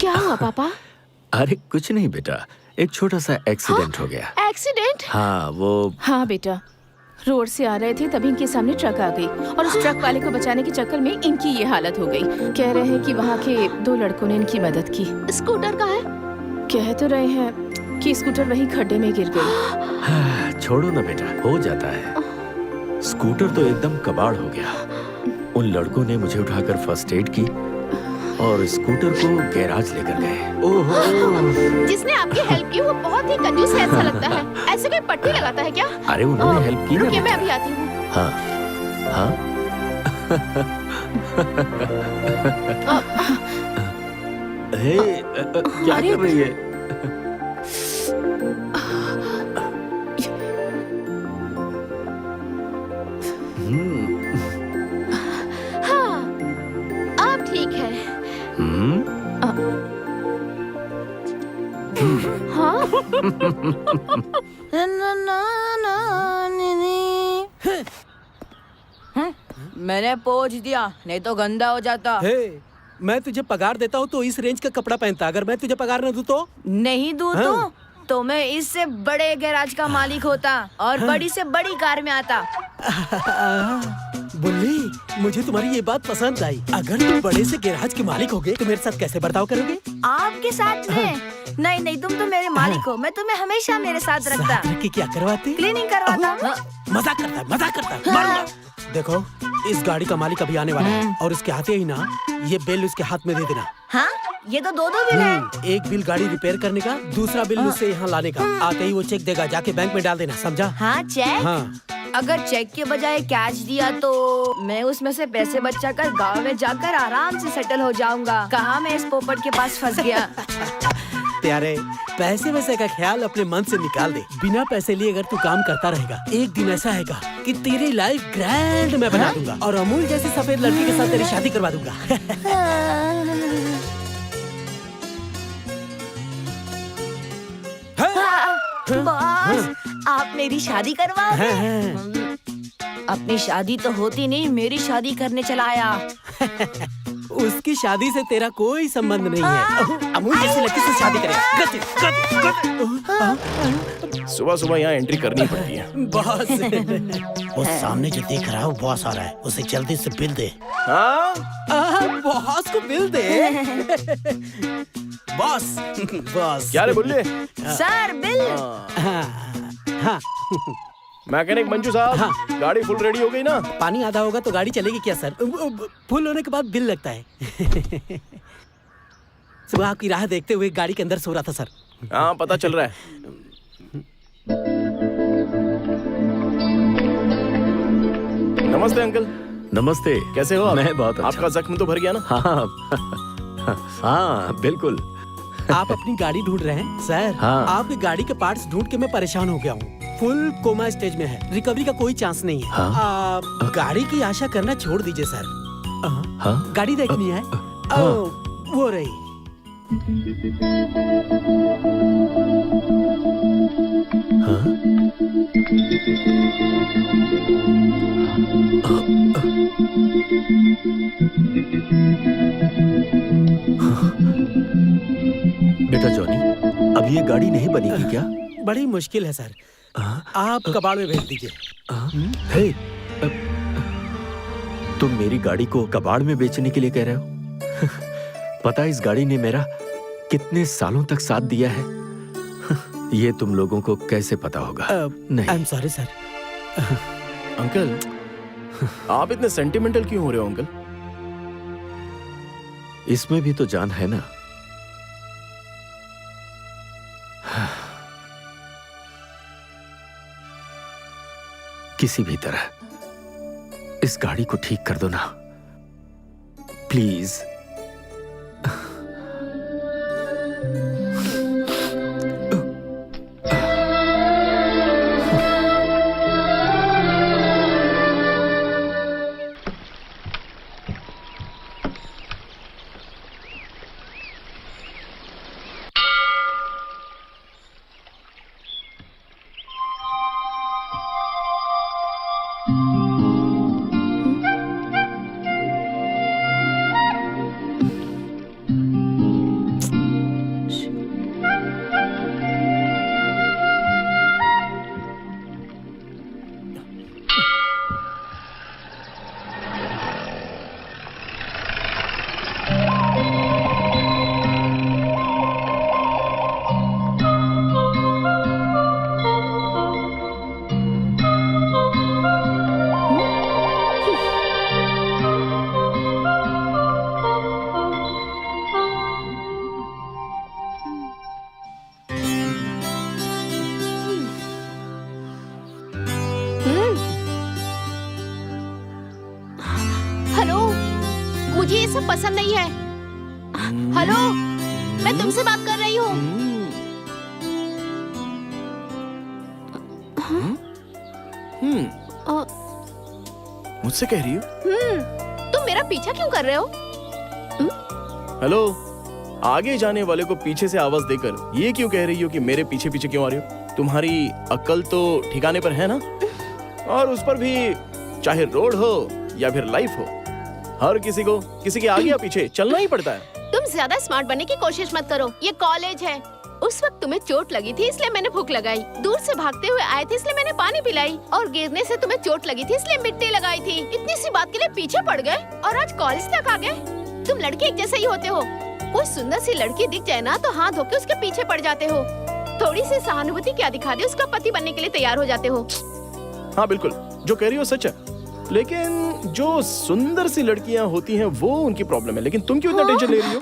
क्या हुआ पापा? अरे कुछ नहीं बेटा, एक छोटा सा एक्सीडेंट हो गया। एक्सीडेंट? हाँ, वो हाँ बेटा, रोड से आ रहे थे तभी इनके सामने ट्रक आ गई और उस ट्रक वाले को बचाने के चक्कर में इनकी ये हालत हो गई। कह रहे हैं कि वहाँ के 2 लड़कों ने इनकी मदद की। स्कूटर कहाँ है? कह तो रहे हैं कि स्कूटर वहीं खड्डे में गिर गई। छोड़ो ना बेटा, हो जाता है। स्कूटर तो एकदम कबाड़ हो गया। उन लड़कों ने मुझे उठाकर फर्स्ट एड की और स्कूटर को गैराज लेकर गए। ओहो! जिसने आपकी हेल्प की वो बहुत ही कंजूस है, ऐसा लगता है। ऐसे कोई पट्टी लगाता है क्या? अरे उन्होंने हेल्प की ना रुकिए, मैं बेटा। अभी आती हूँ। हाँ, हाँ। क्या कर रही है? हाँ, अब ठीक है। मैंने पोंछ दिया, नहीं तो गंदा हो जाता। हे, मैं तुझे पगार देता हूँ तो इस रेंज का कपड़ा पहनता। अगर मैं तुझे पगार न दूँ तो? नहीं दूँ तो मैं इससे बड़े गैराज का मालिक होता और बड़ी से बड़ी कार में आता। बुल्ली, मुझे तुम्हारी ये बात पसंद आई। अगर तुम बड़े से गैराज के मालिक होगे तो मेरे साथ कैसे बर्ताव करोगे? आपके साथ में? नहीं नहीं, तुम तो मेरे मालिक हो, मैं तुम्हें हमेशा मेरे साथ रखता। साथ रख के क्या करवाते? क्लीनिंग करवाता। मजाक करता है, मजाक करता है। मारूंगा। देखो, इस गाड़ी का मालिक अभी आने वाला है और उसके आते ही ना ये बिल उसके हाथ में दे देना। हाँ, ये तो दो बिल है। एक बिल गाड़ी रिपेयर करने का, दूसरा बिल उससे यहाँ लाने का। आते ही वो चेक देगा, जाके बैंक में डाल देना, समझा? हाँ, चेक? हाँ। अगर चेक के बजाय कैश दिया तो मैं उसमें से पैसे बचाकर गांव में जाकर आराम से सेटल हो जाऊंगा। कहाँ मैं इस पोपट के पास फंस गया। प्यारे, पैसे वैसे का ख्याल अपने मन से निकाल दे। बिना पैसे लिए अगर तू काम करता रहेगा, एक दिन ऐसा आएगा कि तेरी लाइफ ग्रैंड मैं बना दूंगा और अमूल जैसी सफेद लड़की के साथ तेरी शादी करवा दूंगा। बॉस, आप मेरी शादी करवाओगे? अपनी शादी तो होती नहीं, मेरी शादी करने चला आया। उसकी शादी से तेरा कोई संबंध नहीं है। अमूल जैसी लड़की से शादी करेगा। सुबह सुबह यहाँ एंट्री करनी पड़ती है। बॉस, वो सामने जो देख रहा है वो बॉस आ रहा है, उसे जल्दी से बिल दे। हाँ? बॉस को बिल दे। Boss, boss. क्या रे बुल्ले? Sir, bill. हाँ। मैकेनिक मंजू साहब, गाड़ी फुल रेडी हो गई ना? पानी आधा होगा तो गाड़ी चलेगी क्या सर? फुल होने के बाद बिल लगता है। सुबह आपकी राह देखते हुए गाड़ी के अंदर सो रहा था सर। हाँ, पता चल रहा है। नमस्ते अंकल। नमस्ते। कैसे हो आप? मैं बहुत अच्छा। आपका जख्म तो भर गया ना? हाँ, बिल्कुल। आप अपनी गाड़ी ढूंढ रहे हैं सर? हाँ। आपकी गाड़ी के पार्ट्स ढूंढ के मैं परेशान हो गया हूँ। फुल कोमा स्टेज में है, रिकवरी का कोई चांस नहीं है। हाँ? गाड़ी की आशा करना छोड़ दीजिए सर। हाँ? गाड़ी देखनी है? वो रही। बेटा जॉनी, अब ये गाड़ी नहीं बनेगी क्या? बड़ी मुश्किल है सर। आप कबाड़ में भेज दीजिए। हे, तुम मेरी गाड़ी को कबाड़ में बेचने के लिए कह रहे हो? पता है इस गाड़ी ने मेरा कितने सालों तक साथ दिया है? ये तुम लोगों को कैसे पता होगा? नहीं। I am sorry sir. Uncle, आप इतने सेंटिमेंटल क्यों हो रहे हो अंकल? इसमें भी तो जान है ना। किसी भी तरह इस गाड़ी को ठीक कर दो ना, प्लीज। हेलो, मुझे ये सब पसंद नहीं है। हेलो, मैं तुमसे बात कर रही हूँ। मुझसे कह रही हो? तुम मेरा पीछा क्यों कर रहे हो? हेलो, आगे जाने वाले को पीछे से आवाज देकर ये क्यों कह रही हो कि मेरे पीछे पीछे क्यों आ रही हो? तुम्हारी अक्ल तो ठिकाने पर है ना? और उस पर भी चाहे रोड हो या फिर लाइफ हो, हर किसी को किसी के आगे या पीछे चलना ही पड़ता है। तुम ज्यादा स्मार्ट बनने की कोशिश मत करो, ये कॉलेज है। उस वक्त तुम्हें चोट लगी थी इसलिए मैंने भूख लगाई, दूर से भागते हुए आए थे इसलिए मैंने पानी पिलाई, और गिरने से तुम्हें चोट लगी थी इसलिए मिट्टी लगाई थी। इतनी सी बात के लिए पीछे पड़ गए और आज कॉलेज तक आ गए। तुम लड़के एक जैसे ही होते हो। कोई सुंदर सी लड़की दिख जाए ना तो हाथ धो के उसके पीछे पड़ जाते हो। थोड़ी सी सहानुभूति क्या दिखा दे, उसका पति बनने के लिए तैयार हो जाते हो। हाँ बिल्कुल, जो कह रही हो सच है, लेकिन जो सुंदर सी लड़कियां होती हैं वो उनकी प्रॉब्लम है। लेकिन तुम क्यों इतना टेंशन ले रही हो?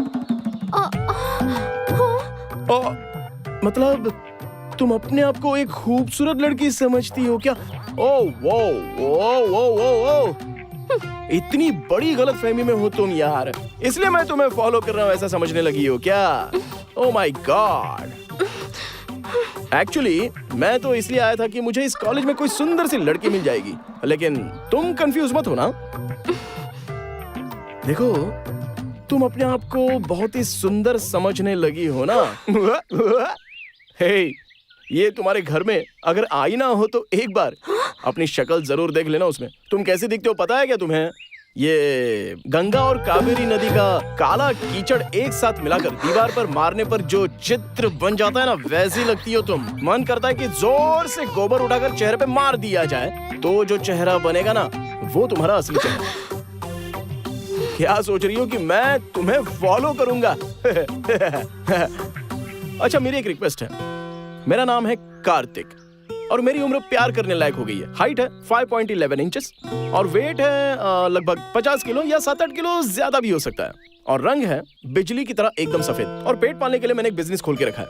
मतलब तुम अपने आप को एक खूबसूरत लड़की समझती हो क्या? ओह वो इतनी बड़ी गलतफहमी में हो तुम यार, इसलिए मैं तुम्हें फॉलो कर रहा हूँ ऐसा समझने लगी हो क्या? ओह माय गॉड, एक्चुअली मैं तो इसलिए आया था कि मुझे इस कॉलेज में कोई सुंदर सी लड़की मिल जाएगी, लेकिन तुम कंफ्यूज मत हो ना। देखो तुम अपने आप को बहुत ही सुंदर समझने लगी हो ना। हे, ये तुम्हारे घर में अगर आईना हो तो एक बार अपनी शक्ल जरूर देख लेना उसमें। तुम कैसे दिखते हो पता है क्या तुम्हें? ये गंगा और कावेरी नदी का काला कीचड़ एक साथ मिलाकर दीवार पर मारने पर जो चित्र बन जाता है ना, वैसी लगती हो तुम। मन करता है कि जोर से गोबर उठाकर चेहरे पे मार दिया जाए, तो जो चेहरा बनेगा ना वो तुम्हारा असली चेहरा। क्या सोच रही हो कि मैं तुम्हें फॉलो करूंगा? अच्छा मेरी एक रिक्वेस्ट है, मेरा नाम है कार्तिक और मेरी उम्र प्यार करने लायक हो गई है। हाइट है 5.11 इंचेस और वेट है लगभग 50 किलो या 7-8 किलो ज्यादा भी हो सकता है, और रंग है बिजली की तरह एकदम सफेद, और पेट पालने के लिए मैंने एक बिजनेस खोल के रखा है।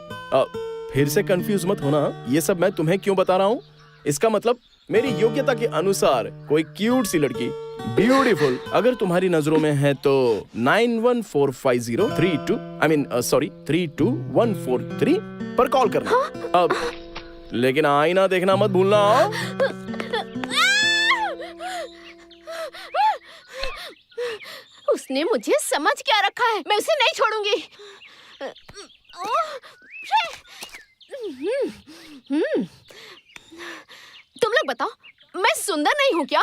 फिर से कंफ्यूज मत होना, ये सब मैं तुम्हें क्यों बता रहा हूँ। इसका मतलब मेरी योग्यता के अनुसार कोई क्यूट सी लड़की, ब्यूटीफुल, अगर तुम्हारी नजरों में है तो 9145032143 पर कॉल करना। अब लेकिन आईना देखना मत भूलना। उसने मुझे समझ क्या रखा है, मैं उसे नहीं छोड़ूंगी। तुम लोग बताओ, मैं सुंदर नहीं हूँ क्या?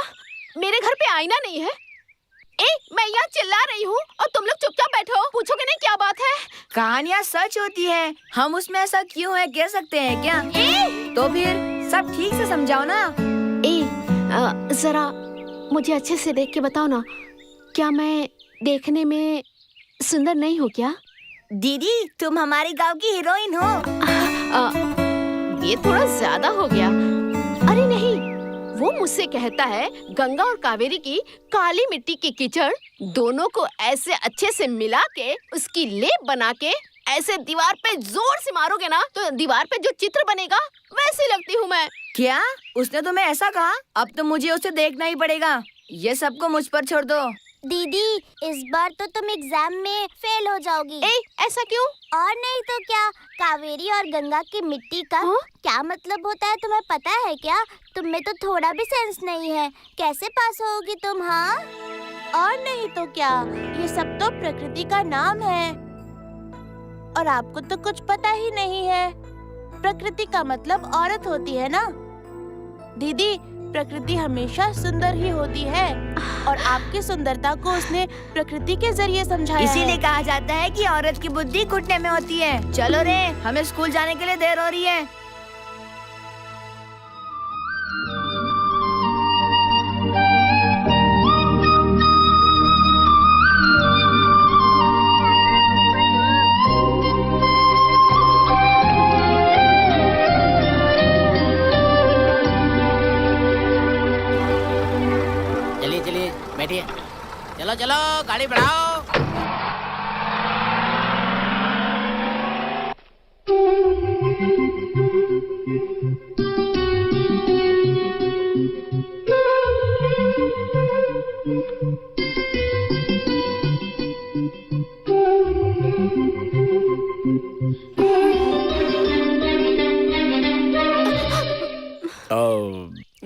मेरे घर पे आईना नहीं है? मैं यहाँ चिल्ला रही हूँ और तुम लोग चुपचाप बैठो, पूछोगे नहीं क्या बात है? कहानियाँ सच होती है, हम उसमें ऐसा क्यों है कह सकते हैं क्या? तो फिर सब ठीक से समझाओ ना। जरा मुझे अच्छे से देख के बताओ ना, क्या मैं देखने में सुंदर नहीं हूँ क्या? दीदी तुम हमारे गांव की हीरोइन हो। ये थोड़ा ज्यादा हो गया। अरे नहीं, वो मुझसे कहता है गंगा और कावेरी की काली मिट्टी की कीचड़ दोनों को ऐसे अच्छे से मिला के उसकी लेप बना के ऐसे दीवार पे जोर से मारोगे ना तो दीवार पे जो चित्र बनेगा वैसी लगती हूँ मैं। क्या उसने तुम्हें ऐसा कहा? अब तो मुझे उसे देखना ही पड़ेगा। ये सबको मुझ पर छोड़ दो। दीदी इस बार तो तुम एग्जाम में फेल हो जाओगी। ऐसा क्यों? और नहीं तो क्या, कावेरी और गंगा की मिट्टी का क्या मतलब होता है तुम्हें पता है क्या? तुम में तो थोड़ा भी सेंस नहीं है, कैसे पास होगी तुम? हाँ, और नहीं तो क्या, ये सब तो प्रकृति का नाम है और आपको तो कुछ पता ही नहीं है। प्रकृति का मतलब औरत होती है ना दीदी। प्रकृति हमेशा सुंदर ही होती है और आपकी सुंदरता को उसने प्रकृति के जरिए समझाया। इसीलिए कहा जाता है कि औरत की बुद्धि घुटने में होती है। चलो रे, हमें स्कूल जाने के लिए देर हो रही है। बैठिए, चलो चलो गाड़ी बढ़ाओ।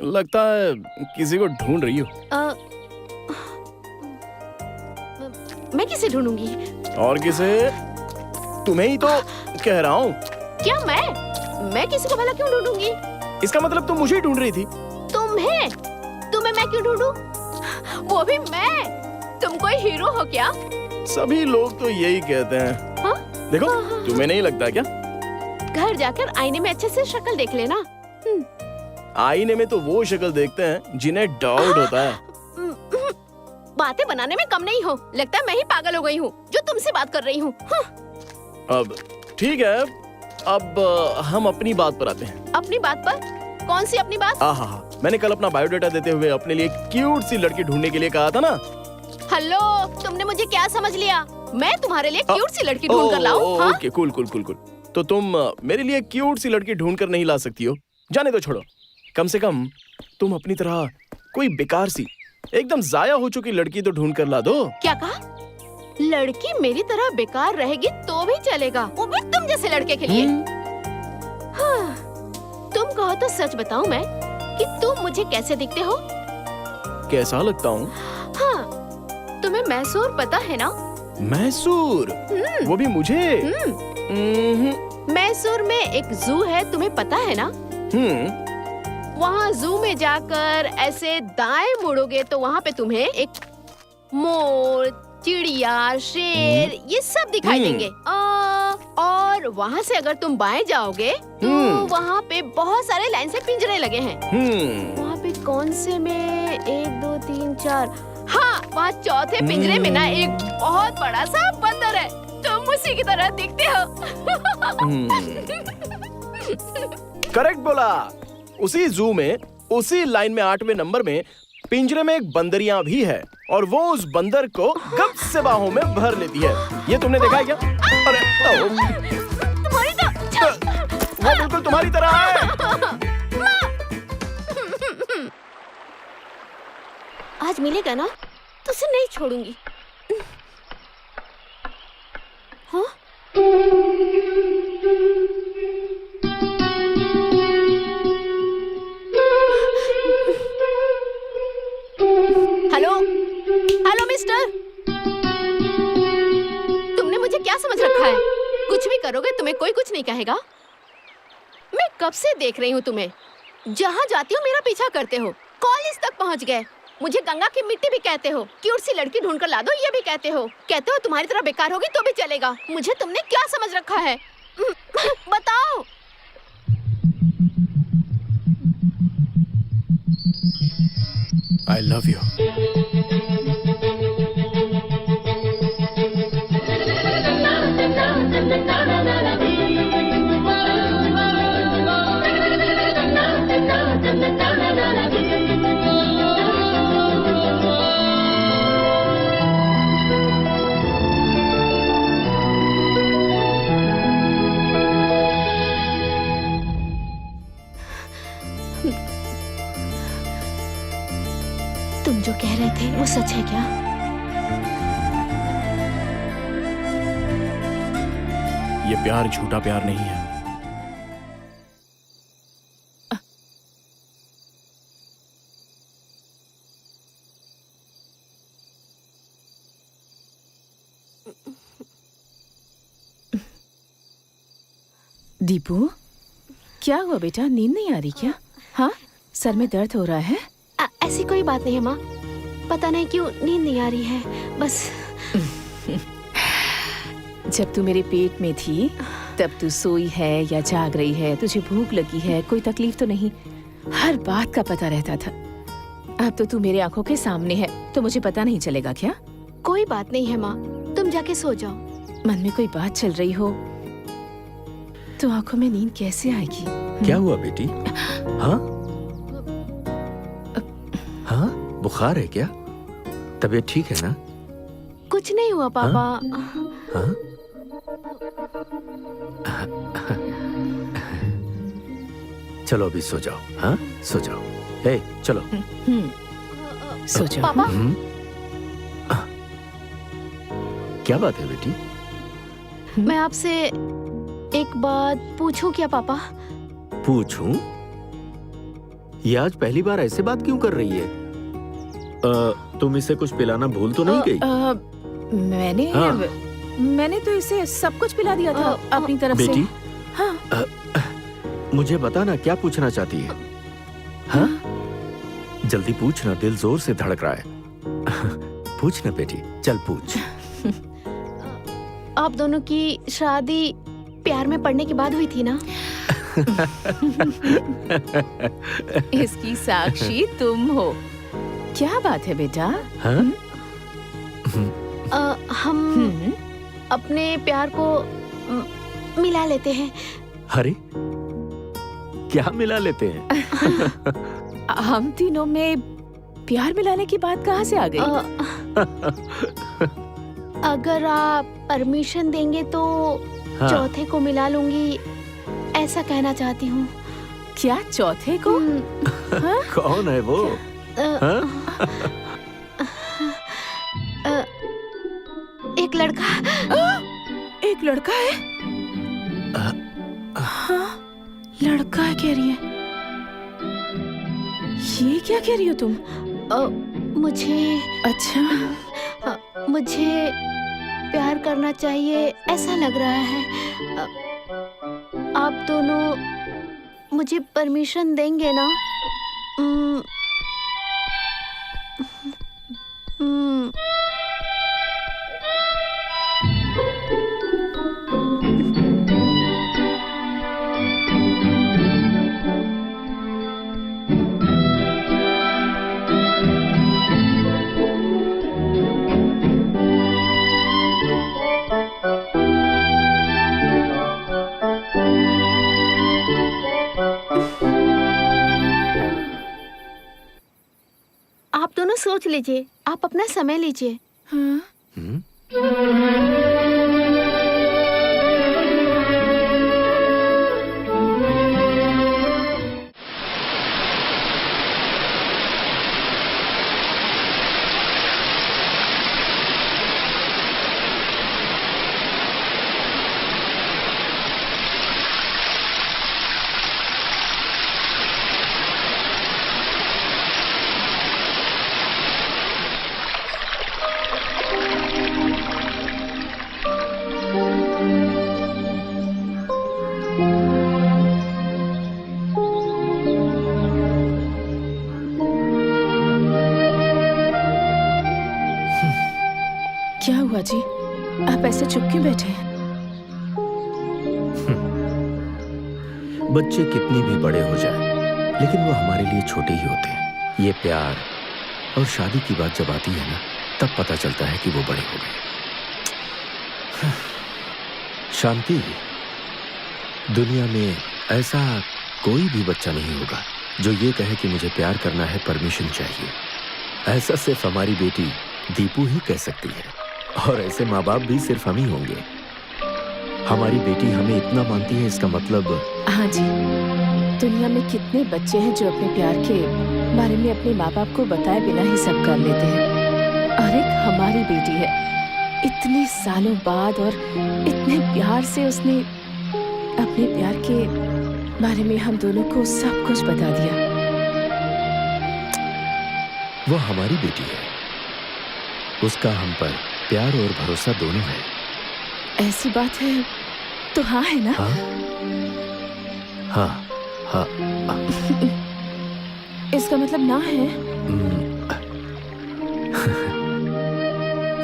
लगता है किसी को ढूंढ रही हो। मैं किसे ढूंढूंगी? और किसे? तुम्हें ही तो कह रहा हूँ। क्या मैं किसी को भला क्यों ढूंढूंगी? इसका मतलब तुम मुझे ही ढूंढ रही थी। तुम्हें मैं क्यों ढूंढूं? वो भी मैं? तुम कोई हीरो हो क्या? सभी लोग तो यही कहते हैं। हाँ? देखो, तुम्हें नहीं लगता क्या? घर जाकर आईने में अच्छे से शक्ल देख लेना। आईने में तो वो शक्ल देखते हैं जिन्हें डाउट होता है। बातें बनाने में कम नहीं हो। लगता है मैं ही पागल हो गई हूँ जो तुमसे बात कर रही हूँ। अब ठीक है, अब हम अपनी बात पर आते हैं। अपनी बात पर? कौन सी अपनी बात? हाँ, मैंने कल अपना बायोडाटा देते हुए अपने लिए क्यूट सी लड़की ढूंढने के लिए कहा था ना। हेलो, तुमने मुझे क्या समझ लिया? मैं तुम्हारे लिए क्यूट सी लड़की ढूंढ कर लाऊं? हाँ? Okay, cool. तो तुम मेरे लिए क्यूट सी लड़की ढूंढ कर नहीं ला सकती हो? जाने दो, छोड़ो। कम से कम तुम अपनी तरह कोई बेकार सी, एकदम जाया हो चुकी लड़की तो ढूंढ कर ला दो। क्या कहा? लड़की मेरी तरह बेकार रहेगी तो भी चलेगा, वो भी तुम जैसे लड़के के लिए। हाँ, तुम कहो तो सच बताऊं मैं कि तुम मुझे कैसे दिखते हो? कैसा लगता हूँ? हाँ, तुम्हें मैसूर पता है ना? मैसूर? वो भी मुझे? मैसूर में एक जू है, तुम्हें पता है ना? वहाँ जू में जाकर ऐसे दाएं मुड़ोगे तो वहाँ पे तुम्हें एक मोर, चिड़िया, शेर ये सब दिखाई देंगे। और वहाँ से अगर तुम बाएं जाओगे तो वहाँ पे बहुत सारे लाइन से पिंजरे लगे हैं। वहाँ पे कौन से में 1, 2, 3, 4, हाँ, वहाँ चौथे पिंजरे में ना एक बहुत बड़ा सा बंदर है। तुम उसी की तरह दिखते हो। करेक्ट बोला। उसी जू में, उसी लाइन में 8वें नंबर में पिंजरे में एक बंदरियां भी है और वो उस बंदर को गप से बाहों में भर लेती है। ये तुमने देखा है क्या? अरे तुम्हारी तो वो बिल्कुल तुम्हारी तरह है। आज मिलेगा ना तो उसे नहीं छोड़ूंगी। हाँ? हेलो मिस्टर, तुमने मुझे क्या समझ रखा है? कुछ भी करोगे तुम्हें कोई कुछ नहीं कहेगा। मैं कब से देख रही हूँ तुम्हें, जहाँ जाती हो मेरा पीछा करते हो। कॉलेज तक पहुँच गए, मुझे गंगा की मिट्टी भी कहते हो, क्यूट सी लड़की ढूंढ कर ला दो ये भी कहते हो तुम्हारी तरह बेकार होगी तो भी चलेगा। मुझे तुमने क्या समझ रखा है? बताओ। I love you. तुम जो कह रहे थे वो सच है क्या? ये प्यार झूठा प्यार नहीं है। दीपू, क्या हुआ बेटा? नींद नहीं आ रही क्या? हाँ, सर में दर्द हो रहा है? ऐसी कोई बात नहीं है माँ, पता नहीं क्यों नींद नहीं आ रही है बस। जब तू मेरे पेट में थी तब तू सोई है या जाग रही है, तुझे भूख लगी है, कोई तकलीफ तो नहीं, हर बात का पता रहता था। अब तो तू मेरे आंखों के सामने है तो मुझे पता नहीं चलेगा क्या? कोई बात नहीं है माँ, तुम जाके सो जाओ। मन में कोई बात चल रही हो तो आंखों में नींद कैसे आएगी? क्या हुआ बेटी? हाँ हाँ, बुखार है क्या? तबीयत ठीक है ना? कुछ नहीं हुआ पापा। हाँ? चलो अभी सो जाओ। हाँ, सो जाओ। हे, चलो। सो जाओ। पापा, क्या बात है बेटी? मैं आपसे एक बात पूछूं क्या पापा? पूछूं? ये आज पहली बार ऐसे बात क्यों कर रही है? तुम इसे कुछ पिलाना भूल तो नहीं गई? मैंने मैंने तो इसे सब कुछ पिला दिया था अपनी तरफ बेटी से। हाँ। मुझे बता ना, क्या पूछना चाहती है? हाँ? जल्दी पूछ ना, दिल जोर से धड़क रहा है। पूछ ना बेटी, चल पूछ। आप दोनों की शादी प्यार में पड़ने के बाद हुई थी ना? इसकी साक्षी तुम हो। क्या बात है बेटा? हाँ? हम अपने प्यार को मिला लेते हैं। अरे क्या मिला लेते हैं? हम तीनों में प्यार मिलाने की बात कहाँ से आ गई? अगर आप परमिशन देंगे तो हाँ। चौथे को मिला लूंगी, ऐसा कहना चाहती हूँ। क्या चौथे को? हाँ? कौन है वो? हाँ? एक लड़का। एक लड़का है? हाँ, लड़का है कह रही है। ये क्या कह रही हो तुम? मुझे प्यार करना चाहिए ऐसा लग रहा है। आप दोनों मुझे परमिशन देंगे ना? आप दोनों सोच लीजिए, आप अपना समय लीजिए। हाँ? क्या हुआ जी? आप ऐसे चुप क्यों बैठे हैं? बच्चे कितने भी बड़े हो जाएं, लेकिन वो हमारे लिए छोटे ही होते हैं। ये प्यार और शादी की बात जब आती है ना, तब पता चलता है कि वो बड़े हो गए। शांति, दुनिया में ऐसा कोई भी बच्चा नहीं होगा जो ये कहे कि मुझे प्यार करना है, परमिशन चाहिए। ऐसा सिर्फ हमारी बेटी दीपू ही कह सकती है, और ऐसे माँ बाप भी सिर्फ हम ही होंगे। हमारी बेटी हमें इतना मानती है, इसका मतलब। हाँ जी, दुनिया में कितने बच्चे हैं जो अपने प्यार के बारे में अपने माँ बाप को बताए बिना ही सब कर लेते हैं, और एक हमारी बेटी है। इतने सालों बाद और इतने प्यार से उसने अपने प्यार के बारे में हम दोनों को सब कुछ बता दिया। वो हमारी बेटी है, उसका हम पर प्यार और भरोसा दोनों है। ऐसी बात है तो हाँ है ना? हाँ, हाँ, हाँ। इसका मतलब ना है?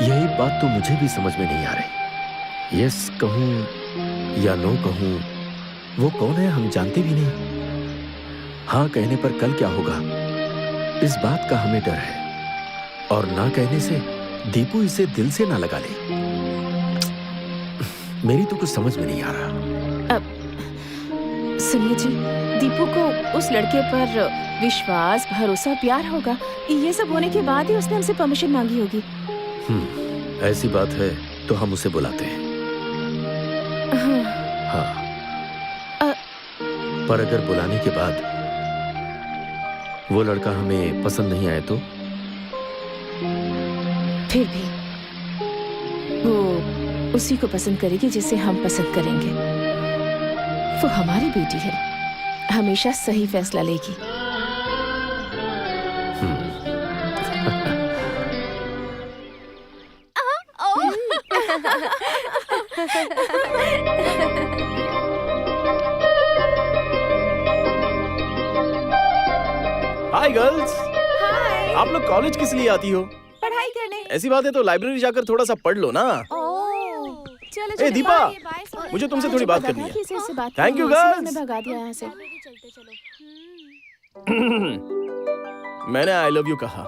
यही बात तो मुझे भी समझ में नहीं आ रही। यस कहूं या नो कहूं, वो कौन है हम जानते भी नहीं। हाँ कहने पर कल क्या होगा, इस बात का हमें डर है, और ना कहने से दीपू इसे दिल से ना लगा ले। मेरी तो कुछ समझ में नहीं आ रहा। सुनिए जी, दीपू को उस लड़के पर विश्वास, भरोसा, प्यार होगा। ये सब होने के बाद ही उसने हमसे परमिशन मांगी होगी। ऐसी बात है तो हम उसे बुलाते हैं। हाँ। पर अगर बुलाने के बाद वो लड़का हमें पसंद नहीं आए तो? फिर भी वो उसी को पसंद करेगी जिसे हम पसंद करेंगे। वो हमारी बेटी है, हमेशा सही फैसला लेगी। Hi girls. आप लोग कॉलेज किस लिए आती हो? पढ़ाई करने। ऐसी बात है तो लाइब्रेरी जाकर थोड़ा सा पढ़ लो ना। चलो ए दीपा, बाय। मुझे तुमसे थोड़ी बात करनी है। किसी से बात Thank you, करनी है, girls. इसलिए मैं भगा दिया यहाँ से। मैंने आई लव यू कहा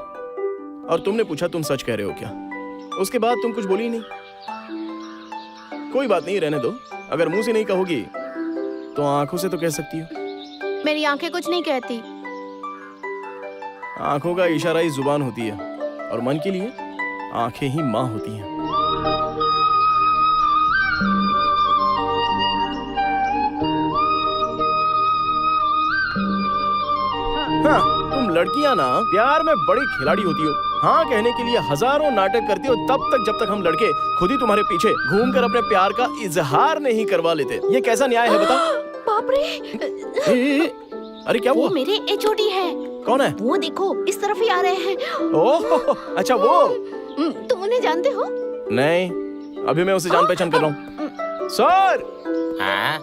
और तुमने पूछा तुम सच कह रहे हो क्या? उसके बाद तुम कुछ बोली नहीं। कोई बात नहीं, रहने दो। अगर मुंह से नहीं कहोगी तो आंखों से तो कह सकती हो। मेरी आंखें कुछ नहीं कहती। आंखों का इशारा ही जुबान होती है और मन के लिए आंखें ही माँ होती हैं। हाँ, तुम लड़कियां ना प्यार में बड़ी खिलाड़ी होती हो। हाँ कहने के लिए हजारों नाटक करती हो तब तक जब तक हम लड़के खुद ही तुम्हारे पीछे घूमकर अपने प्यार का इजहार नहीं करवा लेते। ये कैसा न्याय है बता? बाप रे, ए, अरे क्या वो हुआ? मेरे एचओडी है। कौन है? वो देखो इस तरफ ही आ रहे हैं। ओह अच्छा वो। तुम उन्हें जानते हो? नहीं, अभी मैं उसे जान पहचान कर रहा हूँ। सर हाँ?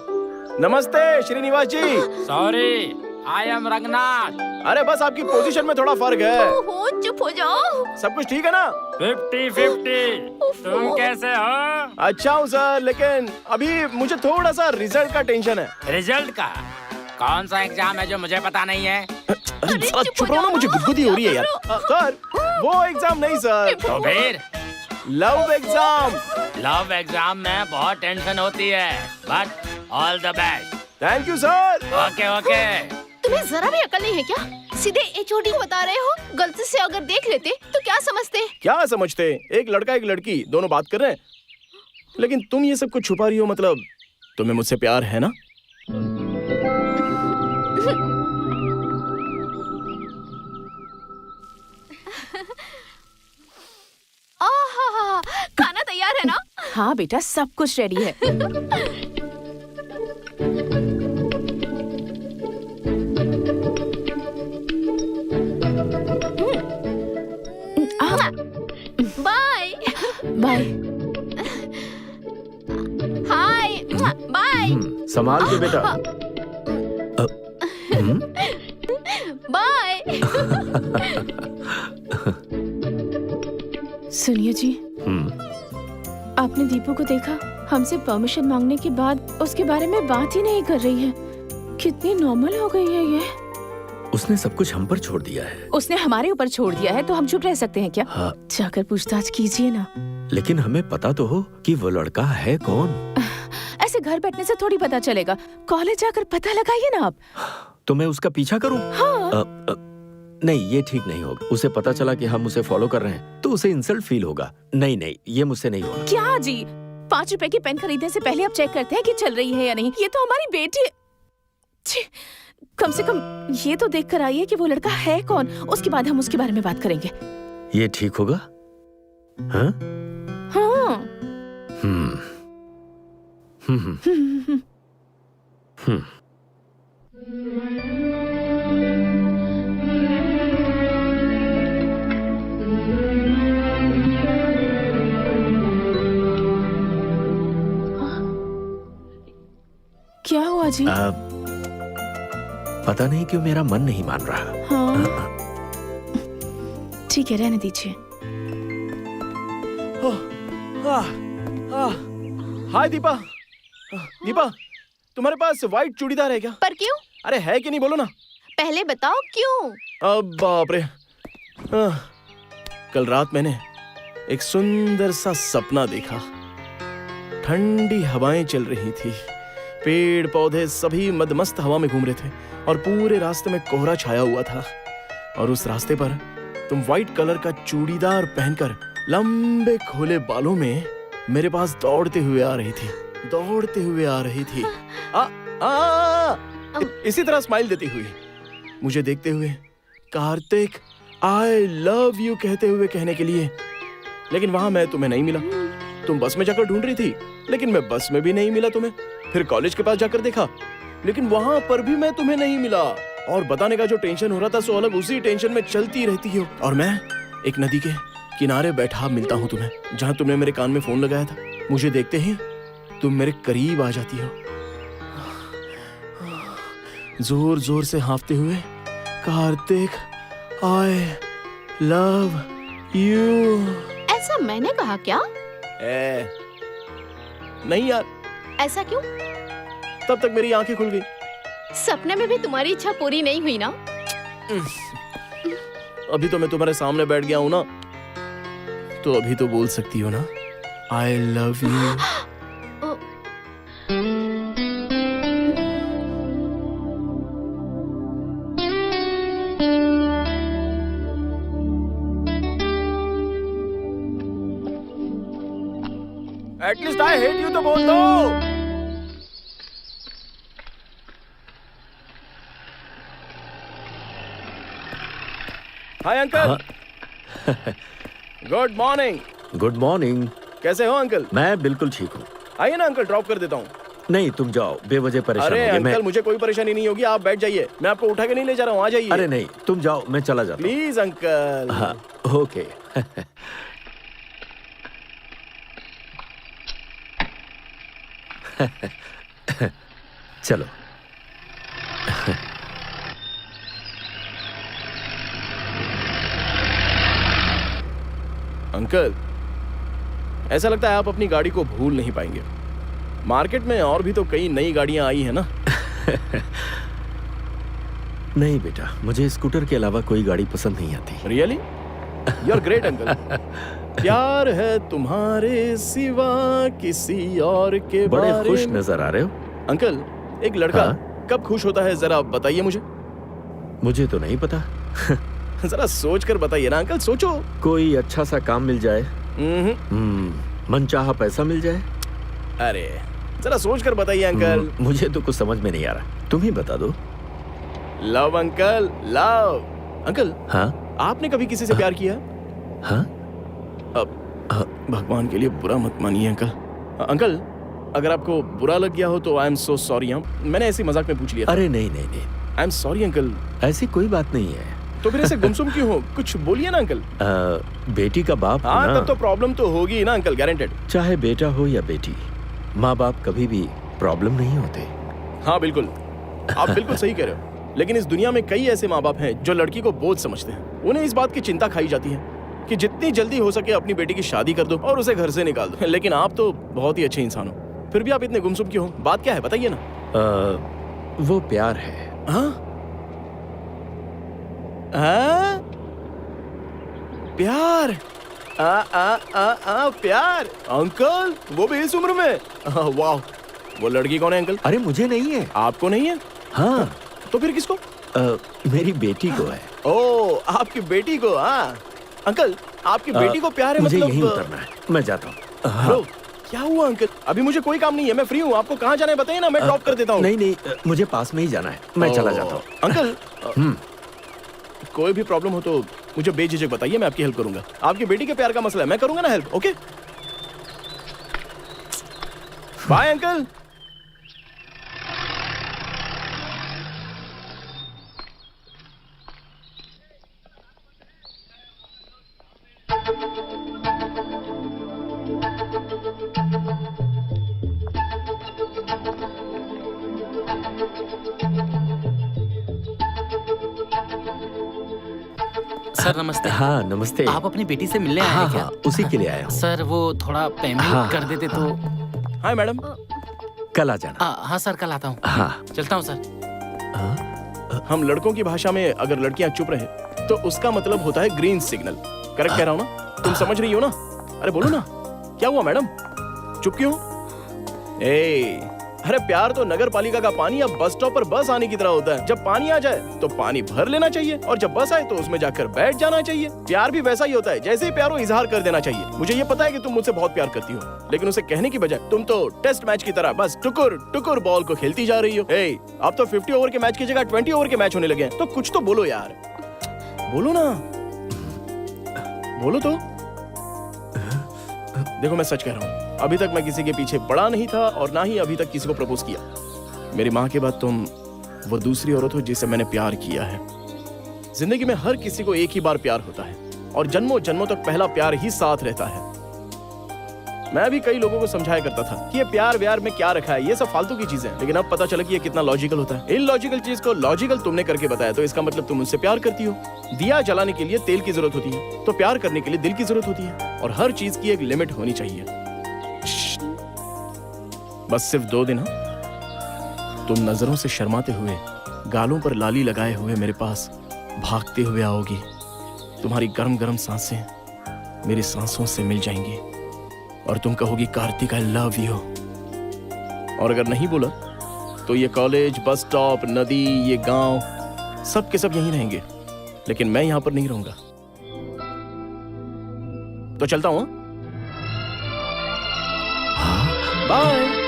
नमस्ते Srinivas ji. Sorry, I am Ranganath. अरे बस आपकी पोजीशन में थोड़ा फर्क है। ओहो, चुप हो जाओ। सब कुछ ठीक है ना? 50-50। तुम कैसे हो? अच्छा हूँ सर, लेकिन अभी मुझे थोड़ा सा रिजल्ट का टेंशन है। रिजल्ट का? कौन सा एग्जाम है जो मुझे पता नहीं है? अरे साला चुप रहो ना, मुझे गुदगुदी हो रही है यार। सर वो एग्जाम नहीं सर, तो फिर लव एग्जाम। लव एग्जाम में बहुत टेंशन होती है, but all the best. Thank you sir. Okay okay. तुम्हें जरा भी अकल नहीं है क्या? सीधे एचओडी बता रहे हो। गलती से अगर देख लेते तो क्या समझते? क्या समझते? एक लड़का एक लड़की दोनों बात कर रहे हैं, लेकिन तुम ये सब कुछ छुपा रही हो। मतलब तुम्हें मुझसे प्यार है ना? आहा, खाना तैयार है ना? हाँ बेटा, सब कुछ रेडी है। Bye bye. हाय बाय संभाल के बेटा। बाय। सुनिए जी, आपने दीपू को देखा? हमसे परमिशन मांगने के बाद उसके बारे में बात ही नहीं कर रही है। कितनी नॉर्मल हो गई है ये। उसने सब कुछ हम पर छोड़ दिया है। उसने हमारे ऊपर छोड़ दिया है तो हम चुप रह सकते हैं क्या? हाँ। जाकर पूछताछ कीजिए ना। लेकिन हमें पता तो हो कि वो लड़का है कौन। ऐसे घर बैठने से थोड़ी पता चलेगा। कॉलेज जाकर पता लगाइए ना आप। तो मैं उसका पीछा करूं? हाँ। नहीं, ये ठीक नहीं होगा। उसे पता चला कि हम उसे फॉलो कर रहे हैं तो उसे इंसल्ट फील होगा। नहीं नहीं, ये मुझसे नहीं होगा। क्या जी, 5 रुपए की पेन खरीदने से पहले आप चेक करते हैं कि चल रही है या नहीं। ये तो हमारी बेटी है। छी, कम से कम ये तो देख कर आइए कि वो लड़का है कौन। उसके बाद हम उसके बारे में बात करेंगे। ये ठीक होगा? हाँ? हाँ। क्या हुआ जी? पता नहीं क्यों मेरा मन नहीं मान रहा। हाँ। ठीक है, रहने दीजिए। हाय दीपा। दीपा, तुम्हारे पास व्हाइट चूड़ीदार है क्या? पर क्यों? अरे है कि नहीं बोलो ना। पहले बताओ क्यों? अब बाप रे। कल रात मैंने एक सुंदर सा सपना देखा। ठंडी हवाएं चल रही थी, पेड़ पौधे सभी मदमस्त हवा में घूम रहे थे और पूरे रास्ते में कोहरा छाया हुआ था। और उस रास्ते पर तुम व्हाइट कलर का चूड़ीदार पहनकर लंबे खोले बालों में मेरे पास दौड़ते हुए आ रही थी। दौड़ते हुए आ रही थी। इसी तरह स्माइल देती हुई मुझे देखते हुए, कार्तिक आई लव यू कहते हुए कहने के लिए। लेकिन वहां मैं तुम्हें नहीं मिला। तुम बस में जाकर ढूंढ रही थी, लेकिन मैं बस में भी नहीं मिला तुम्हें। फिर कॉलेज के पास जाकर देखा, लेकिन वहां पर भी मैं तुम्हें नहीं मिला। और बताने का जो टेंशन हो रहा था सो अलग उसी टेंशन में चलती रहती हो। और मैं एक नदी के किनारे बैठा मिलता हूँ तुम्हें, जहाँ तुमने मेरे कान में फोन लगाया था। मुझे देखते ही तुम मेरे करीब आ जाती हो, जोर जोर से हाँफते हुए, कार्तिक आई लव यू। ऐसा मैंने कहा क्या? नहीं यार, ऐसा क्यों? तब तक मेरी आंखें खुल गई। सपने में भी तुम्हारी इच्छा पूरी नहीं हुई ना? अभी तो मैं तुम्हारे सामने बैठ गया हूं ना, तो अभी तो बोल सकती हो ना, I love you. At least I hate you तो बोल दो। Hi uncle. Good morning. Good morning. कैसे हो अंकल? मैं बिल्कुल ठीक हूँ। आइए ना अंकल, ड्रॉप कर देता हूँ। नहीं, तुम जाओ, बेवजह परेशान अरे होगे। अंकल, मुझे कोई परेशानी नहीं होगी, आप बैठ जाइए, मैं आपको उठा के नहीं ले जा रहा हूँ, आ जाइए। अरे नहीं, तुम जाओ, मैं चला जाता हूँ। Please uncle. हाँ, ओके। चलो। अंकल, ऐसा लगता है आप अपनी गाड़ी को भूल नहीं पाएंगे। मार्केट में और भी तो कई नई गाड़ियां आई हैं ना। नहीं बेटा, मुझे स्कूटर के अलावा कोई गाड़ी पसंद नहीं आती। Really? You are great uncle. प्यार है तुम्हारे सिवा किसी और के बड़े बारे खुश में। नजर आ रहे हो। अंकल, एक लड़का हाँ? कब खुश होता है, जरा बताइए मुझे। मुझे तो नहीं पता। जरा सोच कर बताइए ना अंकल, सोचो। कोई अच्छा सा काम मिल जाए, हम्म। मनचाहा पैसा मिल जाए। अरे जरा सोच कर बताइए अंकल। मुझे तो कुछ समझ में नहीं आ रहा, तुम ही बता दो। Love uncle, love. अंकल, हाँ आपने कभी किसी से प्यार किया? हाँ। अब भगवान के लिए बुरा मत मानिए अंकल। अंकल, अगर आपको बुरा लग गया हो तो आई एम सो सॉरी। मैंने ऐसी मजाक में पूछ लिया था। अरे नहीं नहीं नहीं, आई एम सॉरी अंकल। ऐसी कोई बात नहीं है। तो फिर ऐसे गुमसुम क्यों हो? कुछ बोलिए ना अंकल। बेटी का बाप हाँ, ना, तब तो प्रॉब्लम तो होगी ही ना अंकल, गारंटेड। चाहे बेटा हो या बेटी, माँ बाप कभी भी प्रॉब्लम नहीं होते। हाँ बिल्कुल, आप बिल्कुल सही कह रहे हो। लेकिन इस दुनिया में कई ऐसे माँ बाप हैं जो लड़की को बोझ समझते हैं। उन्हें इस बात की चिंता खाई जाती है कि जितनी जल्दी हो सके अपनी बेटी की शादी कर दो और उसे घर से निकाल दो। लेकिन आप तो बहुत ही अच्छे इंसान हो, फिर भी आप इतने गुमसुम क्यों हो? बात क्या है, बताइए ना। वो प्यार है। हाँ? हाँ? प्यार? प्यार? अंकल, वो भी इस उम्र में? वाह, वो लड़की कौन है अंकल? अरे मुझे नहीं है। आपको नहीं है? हाँ। तो फिर किसको? मेरी बेटी को है। ओ, आपकी बेटी को? हाँ अंकल, आपकी बेटी को प्यार है? मुझे मतलब यहीं उतरना है, मैं जाता हूँ। हेलो, क्या हुआ अंकल? अभी मुझे कोई काम नहीं है, मैं फ्री हूँ। आपको कहाँ जाना है बताइए ना, मैं ड्रॉप कर देता हूँ। नहीं नहीं, मुझे पास में ही जाना है, मैं चला जाता हूँ। अंकल, कोई भी प्रॉब्लम हो तो मुझे बेझिझक बताइए, मैं आपकी हेल्प करूंगा। आपकी बेटी के प्यार का मसला है, मैं करूंगा ना help. Okay, bye uncle. Sir नमस्ते। हाँ नमस्ते। आप अपनी बेटी से मिलने आए हाँ हैं क्या? हाँ, उसी के लिए आया हूँ। सर वो थोड़ा पेमेंट हाँ, कर देते तो। Hi madam. कल आ जाना। हाँ सर, कल आता हूँ। हाँ। चलता हूँ सर। हम लड़कों की भाषा में अगर लड़कियां चुप रहे तो उसका मतलब होता है ग्रीन सिग्नल। करेक्ट कह रहा हूँ ना? तुम समझ रही हो ना? अरे बोलो ना, क्या हुआ मैडम, चुप क्यों? अरे प्यार तो नगर पालिका का पानी या बस स्टॉप पर बस आने की तरह होता है। जब पानी आ जाए तो पानी भर लेना चाहिए और जब बस आए तो उसमें जाकर बैठ जाना चाहिए। प्यार भी वैसा ही होता है, जैसे ही प्यार हो इजहार कर देना चाहिए। मुझे ये पता है कि तुम मुझसे बहुत प्यार करती हो, लेकिन उसे कहने की बजाय तुम तो टेस्ट मैच की तरह बस टुकुर टुकुर बॉल को खेलती जा रही हो। अब तो 50 ओवर के मैच की जगह 20 ओवर के मैच होने लगे हैं, तो कुछ तो बोलो यार, बोलो ना, बोलो तो। देखो मैं सच कह रहा हूँ, अभी तक मैं किसी के पीछे पड़ा नहीं था और ना ही अभी तक किसी को प्रपोज किया। मेरी माँ के बाद तुम वो दूसरी औरत हो जिससे मैंने प्यार किया है। जिंदगी में हर किसी को एक ही बार प्यार होता है और जन्मों जन्मों तक पहला प्यार ही साथ रहता है। मैं भी कई लोगों को समझाया करता था कि ये प्यार व्यार में क्या रखा है, ये सब फालतू की चीजें हैं। लेकिन अब पता चला कि ये कितना लॉजिकल होता है। इलॉजिकल चीज को लॉजिकल तुमने करके बताया, तो इसका मतलब तुम मुझसे प्यार करती हो। दिया जलाने के लिए तेल की जरूरत होती है, तो प्यार करने के लिए दिल की जरूरत होती है। और हर चीज की एक लिमिट होनी चाहिए। बस सिर्फ 2 दिन। तुम नजरों से शर्माते हुए, गालों पर लाली लगाए हुए मेरे पास भागते हुए आओगी। तुम्हारी गरम गरम सांसें मेरी सांसों से मिल जाएंगी और तुम कहोगी कार्तिक आई लव यू। और अगर नहीं बोला तो ये कॉलेज, बस स्टॉप, नदी, ये गांव, सब के सब यहीं रहेंगे, लेकिन मैं यहां पर नहीं रहूंगा। तो चलता हूं। बाय।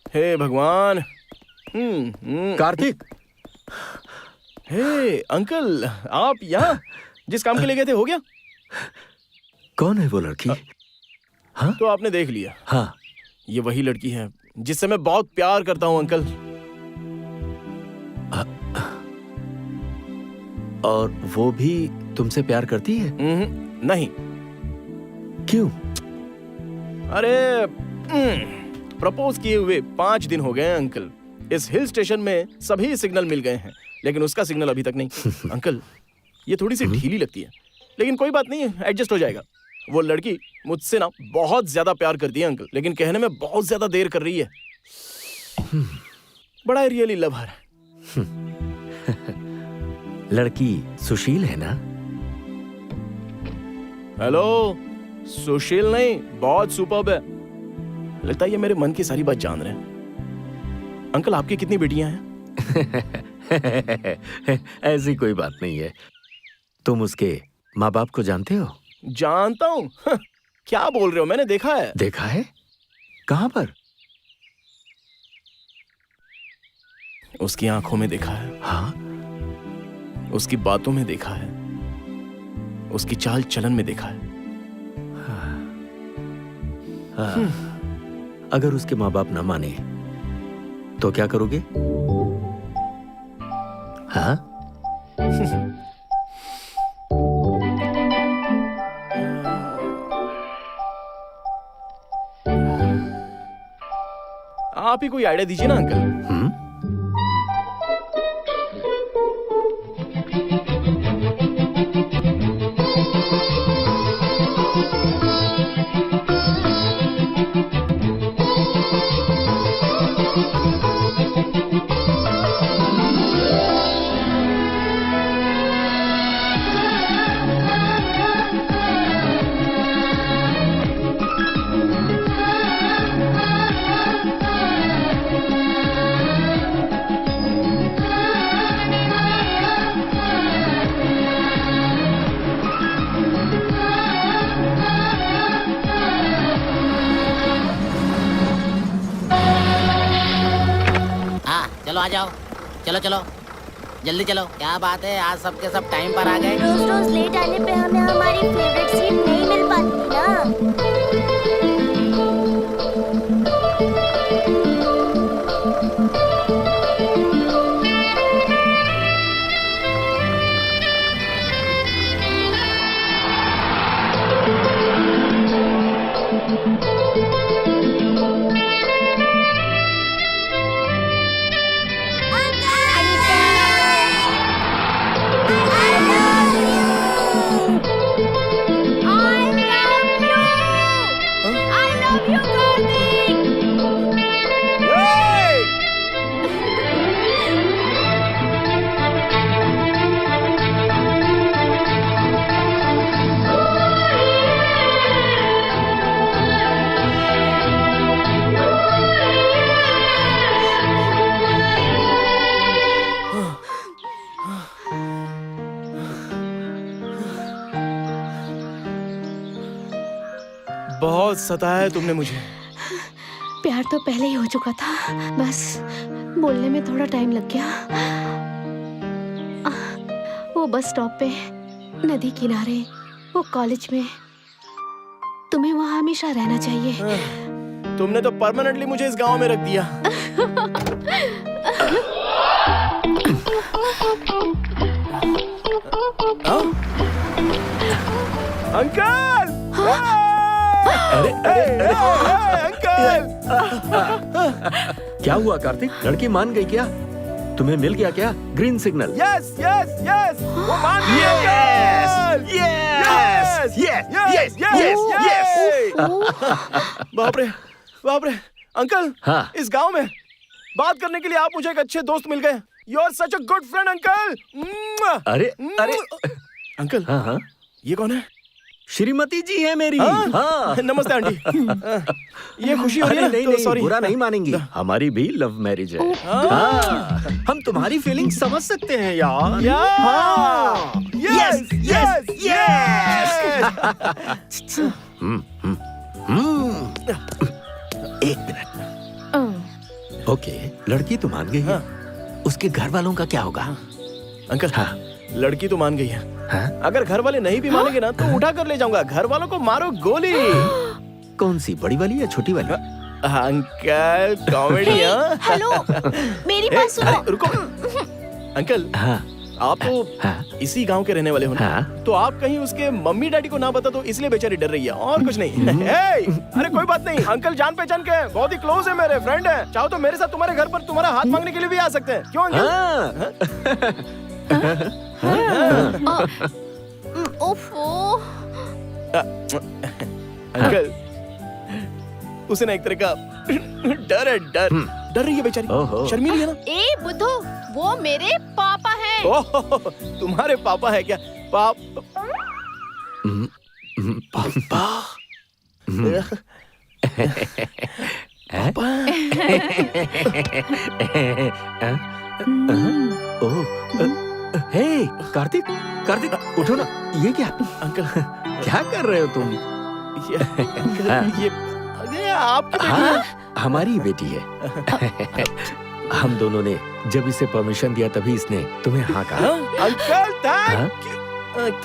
हे भगवान। कार्तिक, हे अंकल, आप यहाँ जिस काम के लिए गए थे हो गया? कौन है वो लड़की? हाँ तो आपने देख लिया। हाँ, ये वही लड़की है जिससे मैं बहुत प्यार करता हूँ अंकल। और वो भी तुमसे प्यार करती है? नहीं। क्यों? अरे प्रपोज किए हुए 5 दिन हो गए हैं अंकल। इस हिल स्टेशन में सभी सिग्नल मिल गए हैं, लेकिन उसका सिग्नल अभी तक नहीं। अंकल, ये थोड़ी सी ढीली लगती है, लेकिन कोई बात नहीं है, एडजस्ट हो जाएगा। वो लड़की मुझसे ना बहुत ज्यादा प्यार करती है अंकल, लेकिन कहने में बहुत ज्यादा देर कर रही है। बड़ा रियली लव हर। लड़की सुशील है ना? हेलो, सुशील नहीं, बहुत सुपर्ब है। लगता है ये मेरे मन की सारी बात जान रहे हैं। अंकल, आपकी कितनी बेटियां हैं? ऐसी कोई बात नहीं है। तुम उसके माँ बाप को जानते हो? जानता हूँ। क्या बोल रहे हो, मैंने देखा है। देखा है? कहाँ पर? उसकी आंखों में देखा है। हाँ? उसकी बातों में देखा है, उसकी चाल चलन में देखा है। अगर उसके माँ बाप न माने तो क्या करोगे? हाँ? आप ही कोई आइडिया दीजिए ना अंकल। चलो आ जाओ, चलो चलो जल्दी चलो। क्या बात है, आज सबके सब टाइम पर आ गए। रोज रोज लेट आने पे हमें हमारी फेवरेट सीट नहीं मिल पाती ना। बहुत सताया तुमने मुझे। प्यार तो पहले ही हो चुका था, बस बोलने में थोड़ा टाइम लग गया। वो बस स्टॉप पे, नदी किनारे, वो कॉलेज में, तुम्हें वहां हमेशा रहना चाहिए। तुमने तो परमानेंटली मुझे इस गांव में रख दिया। अंकल! अरे अंकल! क्या हुआ कार्तिक? लड़की मान गई क्या? तुम्हें मिल गया क्या green signal? Yes yes yes, वो मान गई uncle! Yes yes yes yes! बाप रे बाप रे अंकल! हाँ। इस गांव में बात करने के लिए आप मुझे एक अच्छे दोस्त मिल गए। You are such a good friend uncle. अरे अरे अंकल, हाँ हाँ, ये कौन है? श्रीमती जी है मेरी। हाँ? हाँ। नमस्ते आंटी। ये खुशी हो रही अरे है नहीं तो नहीं, सॉरी। बुरा नहीं मानेंगी। हमारी भी लव मैरिज है। हाँ, हम तुम्हारी फीलिंग समझ सकते हैं यार। हाँ। Yes yes yes! एक मिनट। ओके, लड़की तो मान गई है। उसके घर वालों का क्या होगा? अंकल, हाँ। लड़की तो मान गई है। हाँ? अगर घर वाले नहीं भी मानेंगे ना तो उठा कर ले जाऊंगा। घर वालों को मारो गोली। कौन सी, बड़ी वाली या छोटी वाली? Uncle comedy. हेलो, मेरी बात सुनो। अरे रुको अंकल, हाँ आप तो हाँ इसी गांव के रहने वाले हो ना? हाँ। तो आप कहीं उसके मम्मी डैडी को ना बता तो इसलिए बेचारी डर रही है, और कुछ नहीं। अरे कोई बात नहीं, अंकल जान पहचान के बहुत ही क्लोज है, मेरे फ्रेंड है। चाहो तो मेरे साथ तुम्हारे घर पर तुम्हारा हाथ मांगने के लिए भी आ सकते हैं। क्यों अंकल? ओफो, अंकल, उसे ना एक तरह का डर है, डर रही है बेचारी, ओहो। शर्मीली है ना? ए बुद्धू, वो मेरे पापा हैं। ओह, तुम्हारे पापा है क्या? पापा? ओह, हे कार्तिक, कार्तिक उठो ना। ये क्या? अंकल, क्या कर रहे हो तुम? ये आपकी बेटी है? हाँ, हमारी बेटी है। हम दोनों ने जब इसे परमिशन दिया तभी इसने तुम्हें हाँ कहा। Uncle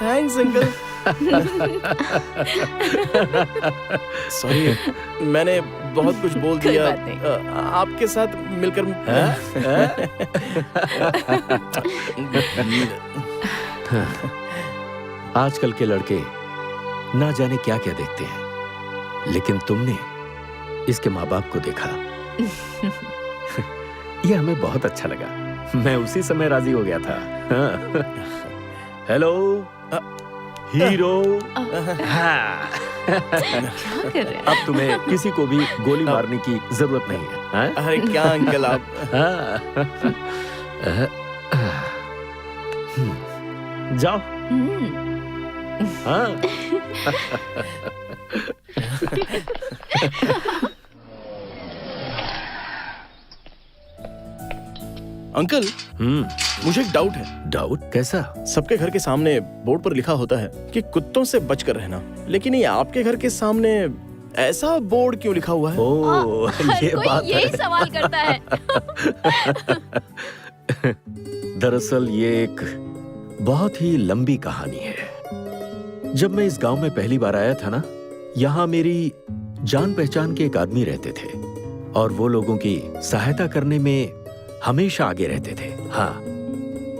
thanks uncle. सॉरी, मैंने बहुत कुछ बोल कोई दिया। बात नहीं। आपके साथ मिलकर आजकल के लड़के ना जाने क्या क्या देखते हैं, लेकिन तुमने इसके माँ बाप को देखा। ये हमें बहुत अच्छा लगा। मैं उसी समय राजी हो गया था। Hello hero. हाँ। क्या कर रहे हैं? अब तुम्हें किसी को भी गोली मारने की जरूरत नहीं है। हाँ? अरे क्या अंकल आप? जाओ। हाँ। अंकल, मुझे एक डाउट है। डाउट? कैसा? सबके घर के सामने बोर्ड पर लिखा होता है कि कुत्तों से बचकर रहना, लेकिन ये आपके घर के सामने ऐसा बोर्ड क्यों लिखा हुआ है? ओह, हर ये कोई बात यही है। सवाल करता है। दरअसल ये एक बहुत ही लंबी कहानी है। जब मैं इस गांव में पहली बार आया था ना, यहाँ मेरी जान पहचान के एक आदमी रहते थे और वो लोगों की सहायता करने में हमेशा आगे रहते थे। हाँ,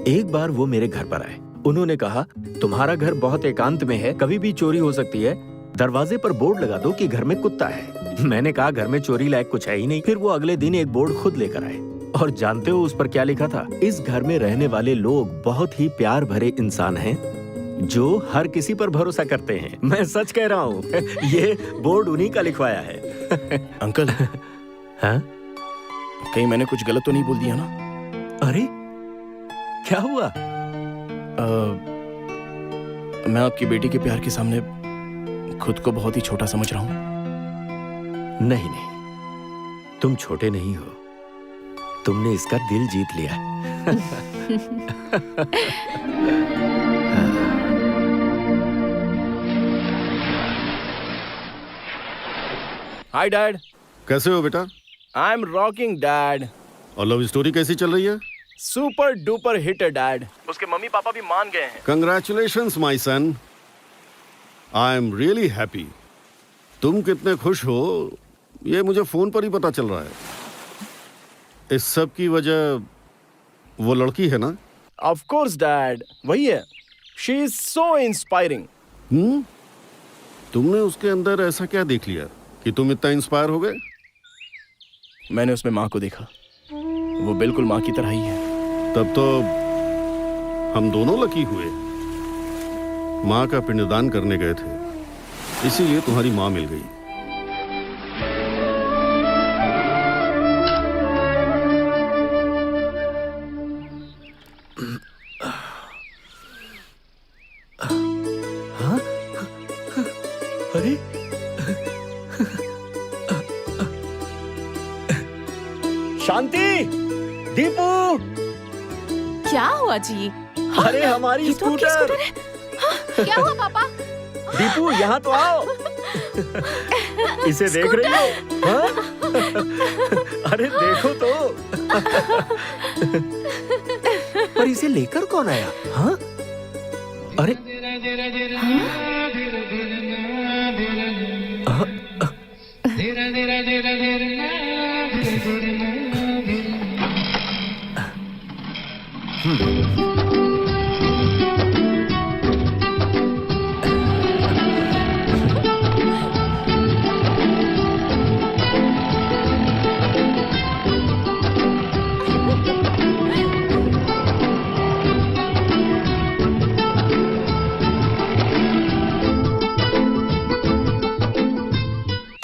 एक बार वो मेरे घर पर आए। उन्होंने कहा, तुम्हारा घर बहुत एकांत में है, कभी भी चोरी हो सकती है, दरवाजे पर बोर्ड लगा दो कि घर में कुत्ता है। मैंने कहा, घर में चोरी लायक कुछ है ही नहीं। फिर वो अगले दिन एक बोर्ड खुद लेकर आए और जानते हो उस पर क्या लिखा था? इस घर में रहने वाले लोग बहुत ही प्यार भरे इंसान हैं जो हर किसी पर भरोसा करते हैं। मैं सच कह रहा हूँ। ये बोर्ड उन्हीं का लिखवाया है। अंकल, हाँ? कहीं मैंने कुछ गलत तो नहीं बोल दिया ना? अरे क्या हुआ? मैं आपकी बेटी के प्यार के सामने खुद को बहुत ही छोटा समझ रहा हूँ। नहीं नहीं, तुम छोटे नहीं हो, तुमने इसका दिल जीत लिया। Hi dad. कैसे हो बेटा? I am rocking dad. और लव स्टोरी कैसी चल रही है? सुपर डुपर हिट है डैड। उसके मम्मी पापा भी मान गए हैं। Congratulations my son, I am really happy. तुम कितने खुश हो ये मुझे फोन पर ही पता चल रहा है। इस सब की वजह वो लड़की है ना? ऑफ कोर्स डैड, वही है। She is so inspiring. तुमने उसके अंदर ऐसा क्या देख लिया कि तुम इतना इंस्पायर हो गए? मैंने उसमें माँ को देखा, वो बिल्कुल माँ की तरह ही है। तब तो हम दोनों लकी हुए। माँ का पिंडदान करने गए थे, इसीलिए तुम्हारी माँ मिल गई। अरे शांति, दीपू, क्या हुआ जी? अरे हमारी ये तो आपकी स्कूटर। स्कूटर है। हाँ, क्या हुआ पापा? दीपू यहाँ तो आओ। इसे देख रही हो? हाँ? अरे देखो तो। पर इसे लेकर कौन आया? हाँ? अरे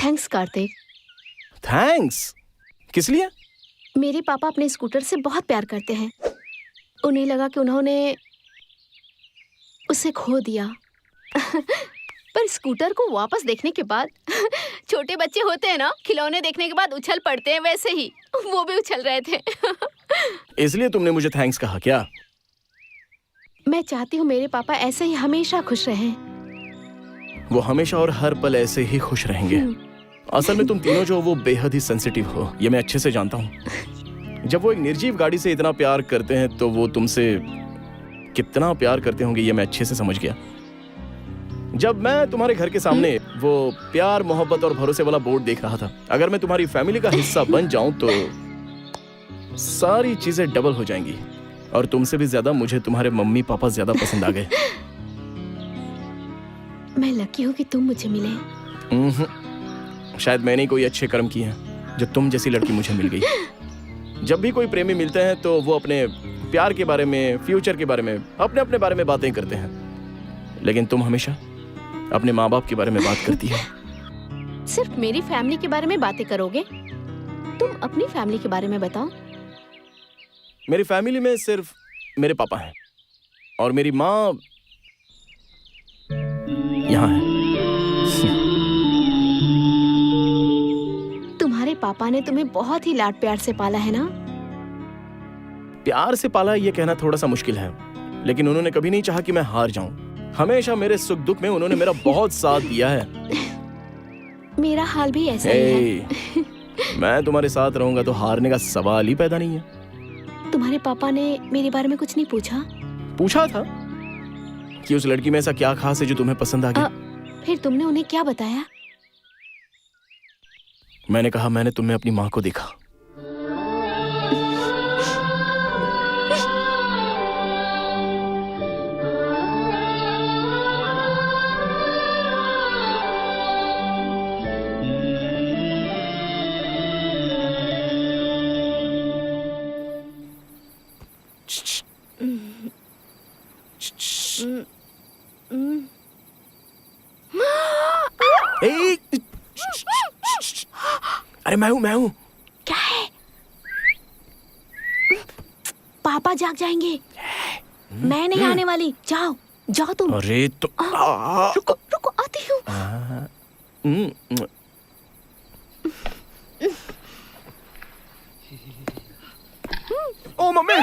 थैंक्स कार्तिक। थैंक्स? किस लिए? मेरे पापा अपने स्कूटर से बहुत प्यार करते हैं। उन्हें लगा कि उन्होंने उसे खो दिया। पर स्कूटर को वापस देखने के बाद छोटे बच्चे होते हैं ना, खिलौने देखने के बाद उछल पड़ते हैं, वैसे ही वो भी उछल रहे थे। इसलिए तुमने मुझे थैंक्स कहा क्या? मैं चाहती हूँ मेरे पापा ऐसे ही हमेशा खुश रहें। वो हमेशा और हर पल ऐसे ही खुश रहेंगे। असल में तुम तीनों जो वो बेहद ही सेंसिटिव हो, ये मैं अच्छे से जानता हूँ। जब वो एक निर्जीव गाड़ी से इतना प्यार करते हैं तो वो तुमसे कितना प्यार करते होंगे, ये मैं अच्छे से समझ गया। जब मैं तुम्हारे घर के सामने वो प्यार, मोहब्बत और भरोसे वाला बोर्ड देख रहा था, अगर मैं तुम्हारी फैमिली का हिस्सा बन जाऊं तो सारी चीजें डबल हो जाएंगी। और तुमसे भी ज्यादा मुझे तुम्हारे मम्मी पापा ज्यादा पसंद आ गए। मैं लकी हूँ कि तुम मुझे मिले। शायद मैंने कोई अच्छे कर्म किए हैं जो तुम जैसी लड़की मुझे मिल गई। जब भी कोई प्रेमी मिलते हैं तो वो अपने प्यार के बारे में, फ्यूचर के बारे में, अपने अपने बारे में बातें करते हैं, लेकिन तुम हमेशा अपने माँ बाप के बारे में बात करती है। सिर्फ मेरी फैमिली के बारे में बातें करोगे? तुम अपनी फैमिली के बारे में बताओ। मेरी फैमिली में सिर्फ मेरे पापा हैं और मेरी माँ यहाँ है। तुम्हारे पापा ने तुम्हें बहुत ही लाड प्यार से पाला है ना? प्यार से पाला ये कहना थोड़ा सा मुश्किल है, लेकिन उन्होंने कभी नहीं चाहा कि मैं हार जाऊं। हमेशा मेरे सुख दुख में उन्होंने मेरा बहुत साथ दिया है। मेरा हाल भी ऐसा ही है। मैं तुम्हारे साथ रहूंगा तो हारने का सवाल ही पैदा नहीं है। तुम्हारे पापा ने मेरे बारे में कुछ नहीं पूछा? पूछा था कि उस लड़की में ऐसा क्या खास है जो तुम्हें पसंद आ गया। फिर तुमने उन्हें क्या बताया? मैंने कहा मैंने तुम्हें अपनी माँ को देखा। अरे मैं हूँ। क्या है? पापा जाग जाएंगे। मैं नहीं आने वाली। जाओ जाओ तुम। अरे तो रुको रुको, आती हूँ। ओ मम्मी,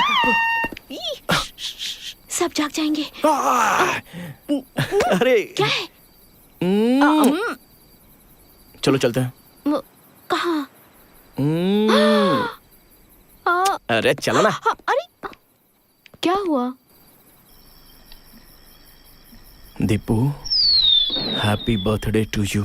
सब जाग जाएंगे। अरे क्या है? चलो चलते हैं। कहाँ? अरे चलो ना। अरे क्या हुआ? Deepu, happy birthday to you.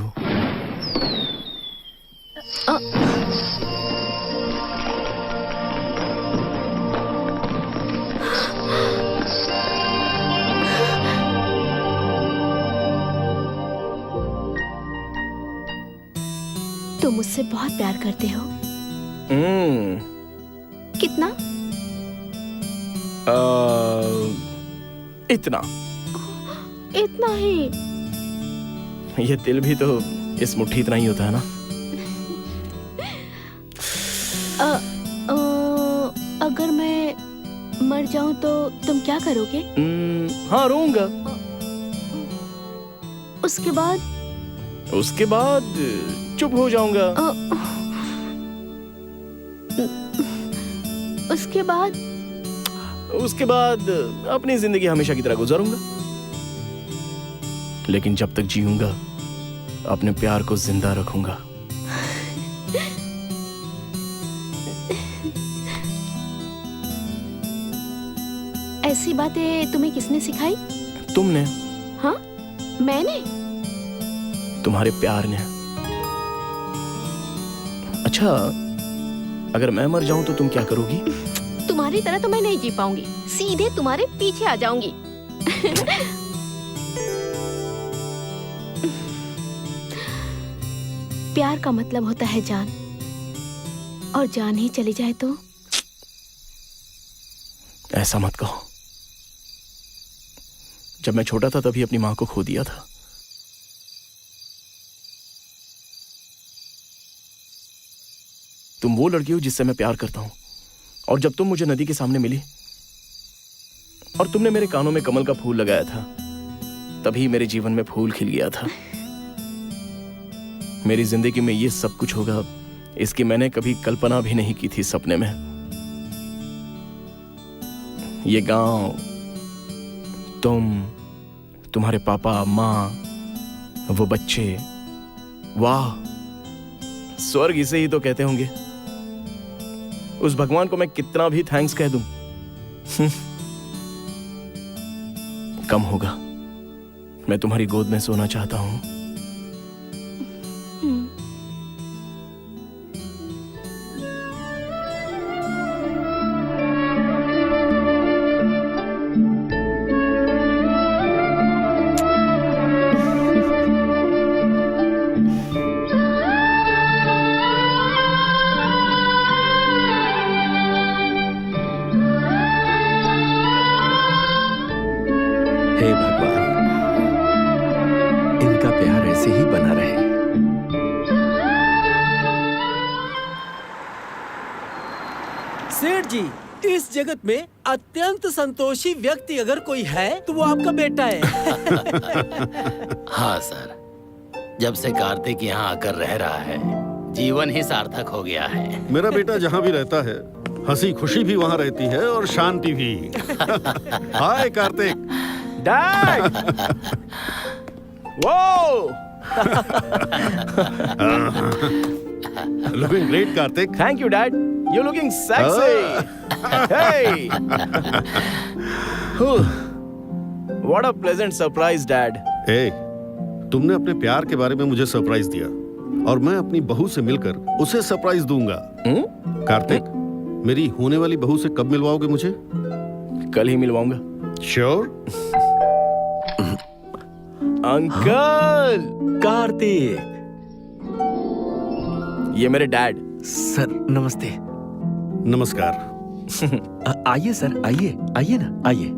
तुम मुझसे बहुत प्यार करते हो। कितना? इतना। इतना ही? ये दिल भी तो इस मुट्ठी इतना ही होता है ना। अगर मैं मर जाऊं तो तुम क्या करोगे? हाँ, रोऊंगा। उसके बाद? उसके बाद चुप हो जाऊंगा। उसके बाद? उसके बाद अपनी जिंदगी हमेशा की तरह गुजारूंगा। लेकिन जब तक जीऊंगा अपने प्यार को जिंदा रखूंगा। ऐसी बातें तुम्हें किसने सिखाई? तुमने। हाँ, मैंने? तुम्हारे प्यार ने। अच्छा, अगर मैं मर जाऊं तो तुम क्या करोगी? तुम्हारी तरह तो मैं नहीं जी पाऊंगी, सीधे तुम्हारे पीछे आ जाऊंगी। प्यार का मतलब होता है जान, और जान ही चली जाए तो? ऐसा मत कहो। जब मैं छोटा था तभी अपनी मां को खो दिया था। तुम वो लड़की हो जिससे मैं प्यार करता हूं, और जब तुम मुझे नदी के सामने मिली और तुमने मेरे कानों में कमल का फूल लगाया था, तभी मेरे जीवन में फूल खिल गया था। मेरी जिंदगी में ये सब कुछ होगा, इसकी मैंने कभी कल्पना भी नहीं की थी सपने में। ये गांव, तुम्हारे पापा, माँ, वो बच्चे, वाह, स्वर्ग इसे ही तो कहते होंगे। उस भगवान को मैं कितना भी थैंक्स कह दूं, कम होगा। मैं तुम्हारी गोद में सोना चाहता हूं। हे भगवान, इनका प्यार ऐसे ही बना रहे। सेठ जी, इस जगत में अत्यंत संतोषी व्यक्ति अगर कोई है तो वो आपका बेटा है। हाँ सर, जब से कार्तिक यहाँ आकर रह रहा है, जीवन ही सार्थक हो गया है। मेरा बेटा जहाँ भी रहता है, हंसी खुशी भी वहाँ रहती है और शांति भी। हाय कार्तिक। डैड! वो! Looking great Kartik. Thank you dad, you looking sexy. Hey! What a pleasant surprise dad. ए, तुमने अपने प्यार के बारे में मुझे सरप्राइज दिया, और मैं अपनी बहू से मिलकर उसे सरप्राइज दूंगा। कार्तिक, मेरी होने वाली बहू से कब मिलवाओगे मुझे? कल ही मिलवाऊंगा। श्योर? अंकल! कार्तिक! ये मेरे डैड। सर नमस्ते। नमस्कार। आइए सर, आइए, आइए ना, आइए।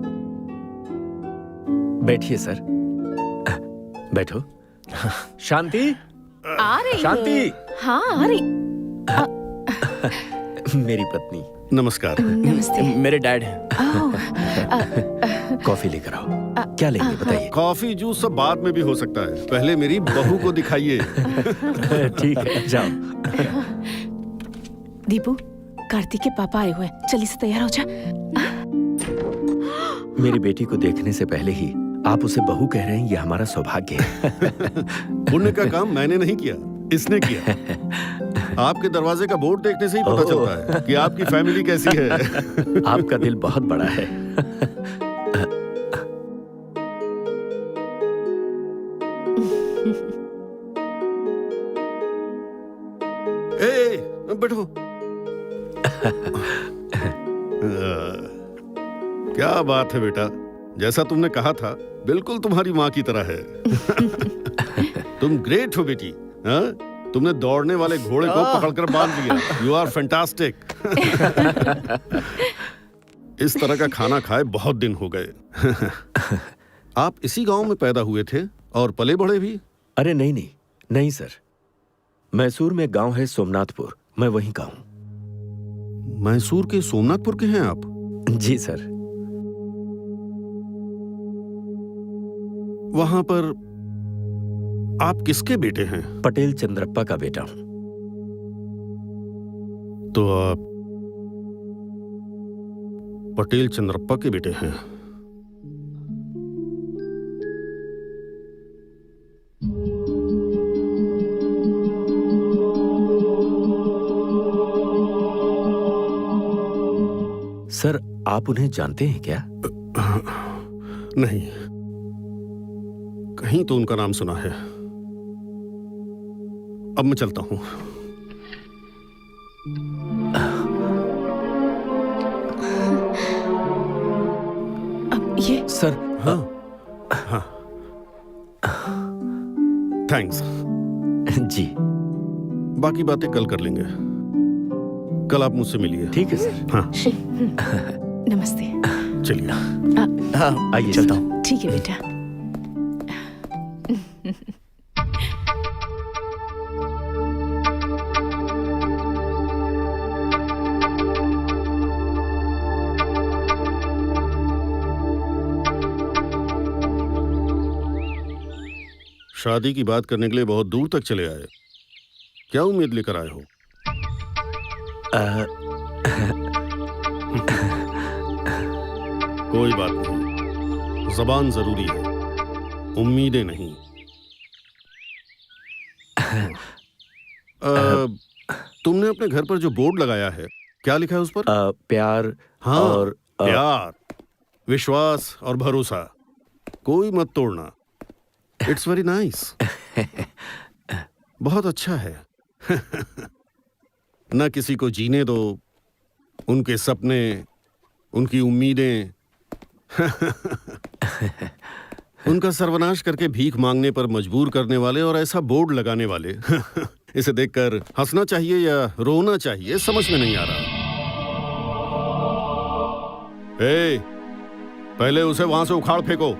बैठिए सर। बैठो। शांति, आ रही शांति। हूँ। हाँ, आ रही। मेरी पत्नी। नमस्कार। नमस्ते। मेरे डैड हैं। कॉफी लेकर आओ। क्या लेंगे बताइए? कॉफी जूस सब बाद में भी हो सकता है, पहले मेरी बहू को दिखाइए। ठीक है, जाओ। दीपू, कार्तिक के पापा आए हुए हैं, जल्दी से तैयार हो जा। मेरी बेटी को देखने से पहले ही आप उसे बहू कह रहे हैं, ये हमारा सौभाग्य है। पुण्य का काम मैंने नहीं किया, इसने किया। आपके दरवाजे का बोर्ड देखने से ही पता चलता है कि आपकी फैमिली कैसी है। आपका दिल बहुत बड़ा है। बैठो। क्या बात है बेटा, जैसा तुमने कहा था बिल्कुल तुम्हारी माँ की तरह है। तुम ग्रेट हो बेटी। हाँ? तुमने दौड़ने वाले घोड़े को पकड़कर बांध लिया। You are fantastic. इस तरह का खाना खाए बहुत दिन हो गए। आप इसी गांव में पैदा हुए थे और पले बढ़े भी? अरे नहीं नहीं नहीं सर, मैसूर में गांव है सोमनाथपुर, मैं वहीं का हूं। मैसूर के सोमनाथपुर के हैं आप? जी सर। वहां पर आप किसके बेटे हैं? पटेल चंद्रप्पा का बेटा हूं। तो आप पटेल चंद्रप्पा के बेटे हैं। सर आप उन्हें जानते हैं क्या? नहीं, कहीं तो उनका नाम सुना है। अब मैं चलता हूं। अब ये सर हाँ हाँ, थैंक्स। जी बाकी बातें कल कर लेंगे। कल आप मुझसे मिलिए। ठीक है सर। हाँ नमस्ते। चलिए। हाँ आइए चलता सर। हूँ। ठीक है बेटा। शादी की बात करने के लिए बहुत दूर तक चले आए। क्या उम्मीद लेकर आए हो? कोई बात नहीं, जबान जरूरी है, उम्मीदें नहीं। तुमने अपने घर पर जो बोर्ड लगाया है, क्या लिखा है उस पर? प्यार हाँ, और प्यार, विश्वास और भरोसा कोई मत तोड़ना। It's very nice. बहुत अच्छा है। न किसी को जीने दो, उनके सपने, उनकी उम्मीदें उनका सर्वनाश करके भीख मांगने पर मजबूर करने वाले और ऐसा बोर्ड लगाने वाले। इसे देखकर हंसना चाहिए या रोना चाहिए समझ में नहीं आ रहा। ए, पहले उसे वहां से उखाड़ फेंको।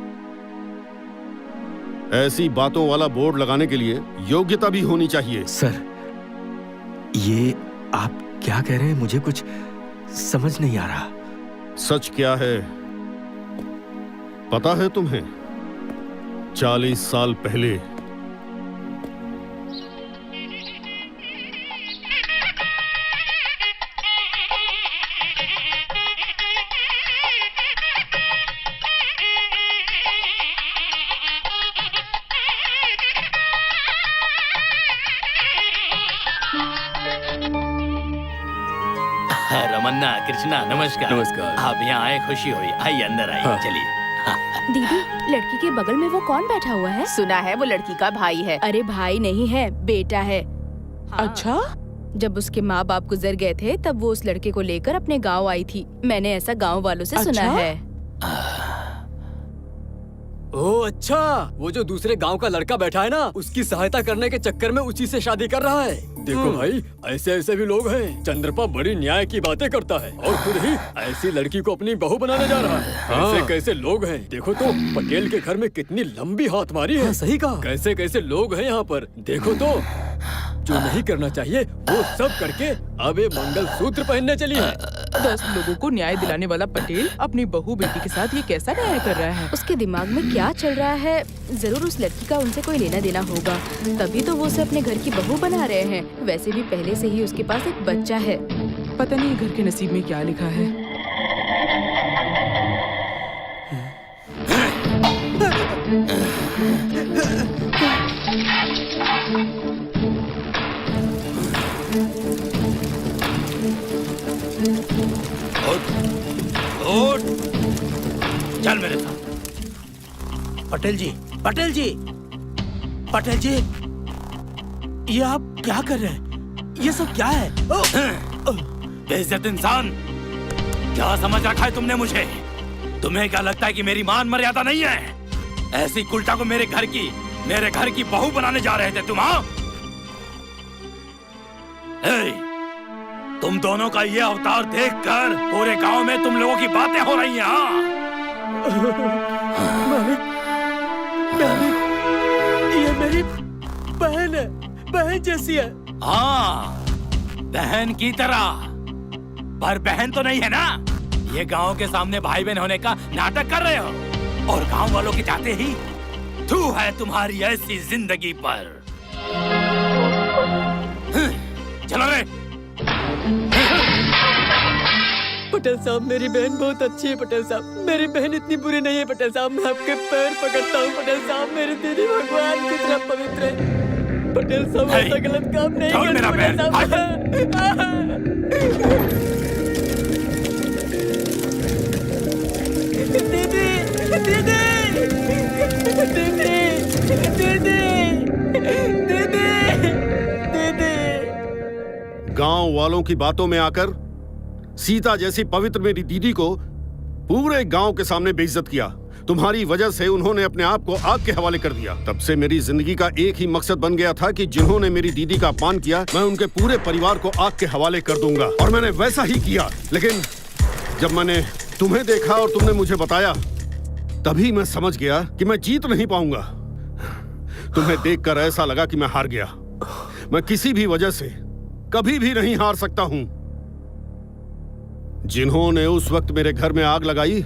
ऐसी बातों वाला बोर्ड लगाने के लिए योग्यता भी होनी चाहिए। सर ये आप क्या कह रहे हैं, मुझे कुछ समझ नहीं आ रहा। सच क्या है पता है तुम्हें? 40 साल पहले रमन्ना, कृष्णा, नमस्कार। नमस्कार। आप यहाँ आए, खुशी हुई। आइए अंदर आइए। हाँ। चलिए। दीदी, लड़की के बगल में वो कौन बैठा हुआ है? सुना है वो लड़की का भाई है। अरे भाई नहीं है, बेटा है। अच्छा? जब उसके माँ बाप गुजर गए थे तब वो उस लड़के को लेकर अपने गांव आई थी। मैंने ऐसा गांव वालों से सुना है। ओह अच्छा, वो जो दूसरे गांव का लड़का बैठा है ना, उसकी सहायता करने के चक्कर में उसी से शादी कर रहा है। देखो भाई, ऐसे ऐसे भी लोग हैं। चंद्रप्पा बड़ी न्याय की बातें करता है और खुद ही ऐसी लड़की को अपनी बहू बनाने जा रहा है। कैसे कैसे लोग हैं, देखो तो पटेल के घर में कितनी लंबी हाथ मारी है। सही कहा। कैसे कैसे लोग हैं यहाँ पर, देखो तो। जो नहीं करना चाहिए वो सब करके अब ये मंगलसूत्र पहनने चली है। 10 लोगों को न्याय दिलाने वाला पटेल अपनी बहू बेटी के साथ ये कैसा न्याय कर रहा है? उसके दिमाग में क्या चल रहा है? जरूर उस लड़की का उनसे कोई लेना देना होगा, तभी तो वो उसे अपने घर की बहू बना रहे हैं। वैसे भी पहले से ही उसके पास एक बच्चा है। पता नहीं घर के नसीब में क्या लिखा है। चल मेरे साथ। पटेल जी, पटेल जी, पटेल जी, ये आप क्या कर रहे हैं? ये सब क्या है? बेइज्जत इंसान, क्या समझ रखा है तुमने मुझे? तुम्हें क्या लगता है कि मेरी मान मर्यादा नहीं है? ऐसी कुल्टा को मेरे घर की बहू बनाने जा रहे थे तुम? हाँ, तुम दोनों का ये अवतार देखकर पूरे गांव में तुम लोगों की बातें हो रही हैं। हाँ? मालिक, ये मेरी बहन है, बहन जैसी है। हाँ, बहन की तरह, पर बहन तो नहीं है ना। ये गांव के सामने भाई बहन होने का नाटक कर रहे हो और गांव वालों के जाते ही थू है तुम्हारी ऐसी जिंदगी पर। चलो रे। पटेल साहब, मेरी बहन बहुत अच्छी है पटेल साहब, मेरी बहन इतनी बुरी नहीं है पटेल साहब। मैं आपके पैर पकड़ता हूँ पटेल साहब, मेरी दीदी भगवान की तरह पवित्र है पटेल साहब। ऐसा गलत काम नहीं करना पटेल साहब। दीदी, दीदी, दीदी। गांव वालों की बातों में आकर सीता जैसी पवित्र मेरी दीदी को पूरे गांव के सामने बेइज्जत किया। तुम्हारी वजह से उन्होंने अपने आप को आग के हवाले कर दिया। तब से मेरी जिंदगी का एक ही मकसद बन गया था कि जिन्होंने मेरी दीदी का अपमान किया, मैं उनके पूरे परिवार को आग के हवाले कर दूंगा। और मैंने वैसा ही किया। लेकिन जब मैंने तुम्हें देखा और तुमने मुझे बताया, तभी मैं समझ गया कि मैं जीत नहीं पाऊंगा। तुम्हें देखकर ऐसा लगा कि मैं हार गया। मैं किसी भी वजह से कभी भी नहीं हार सकता हूं। जिन्होंने उस वक्त मेरे घर में आग लगाई,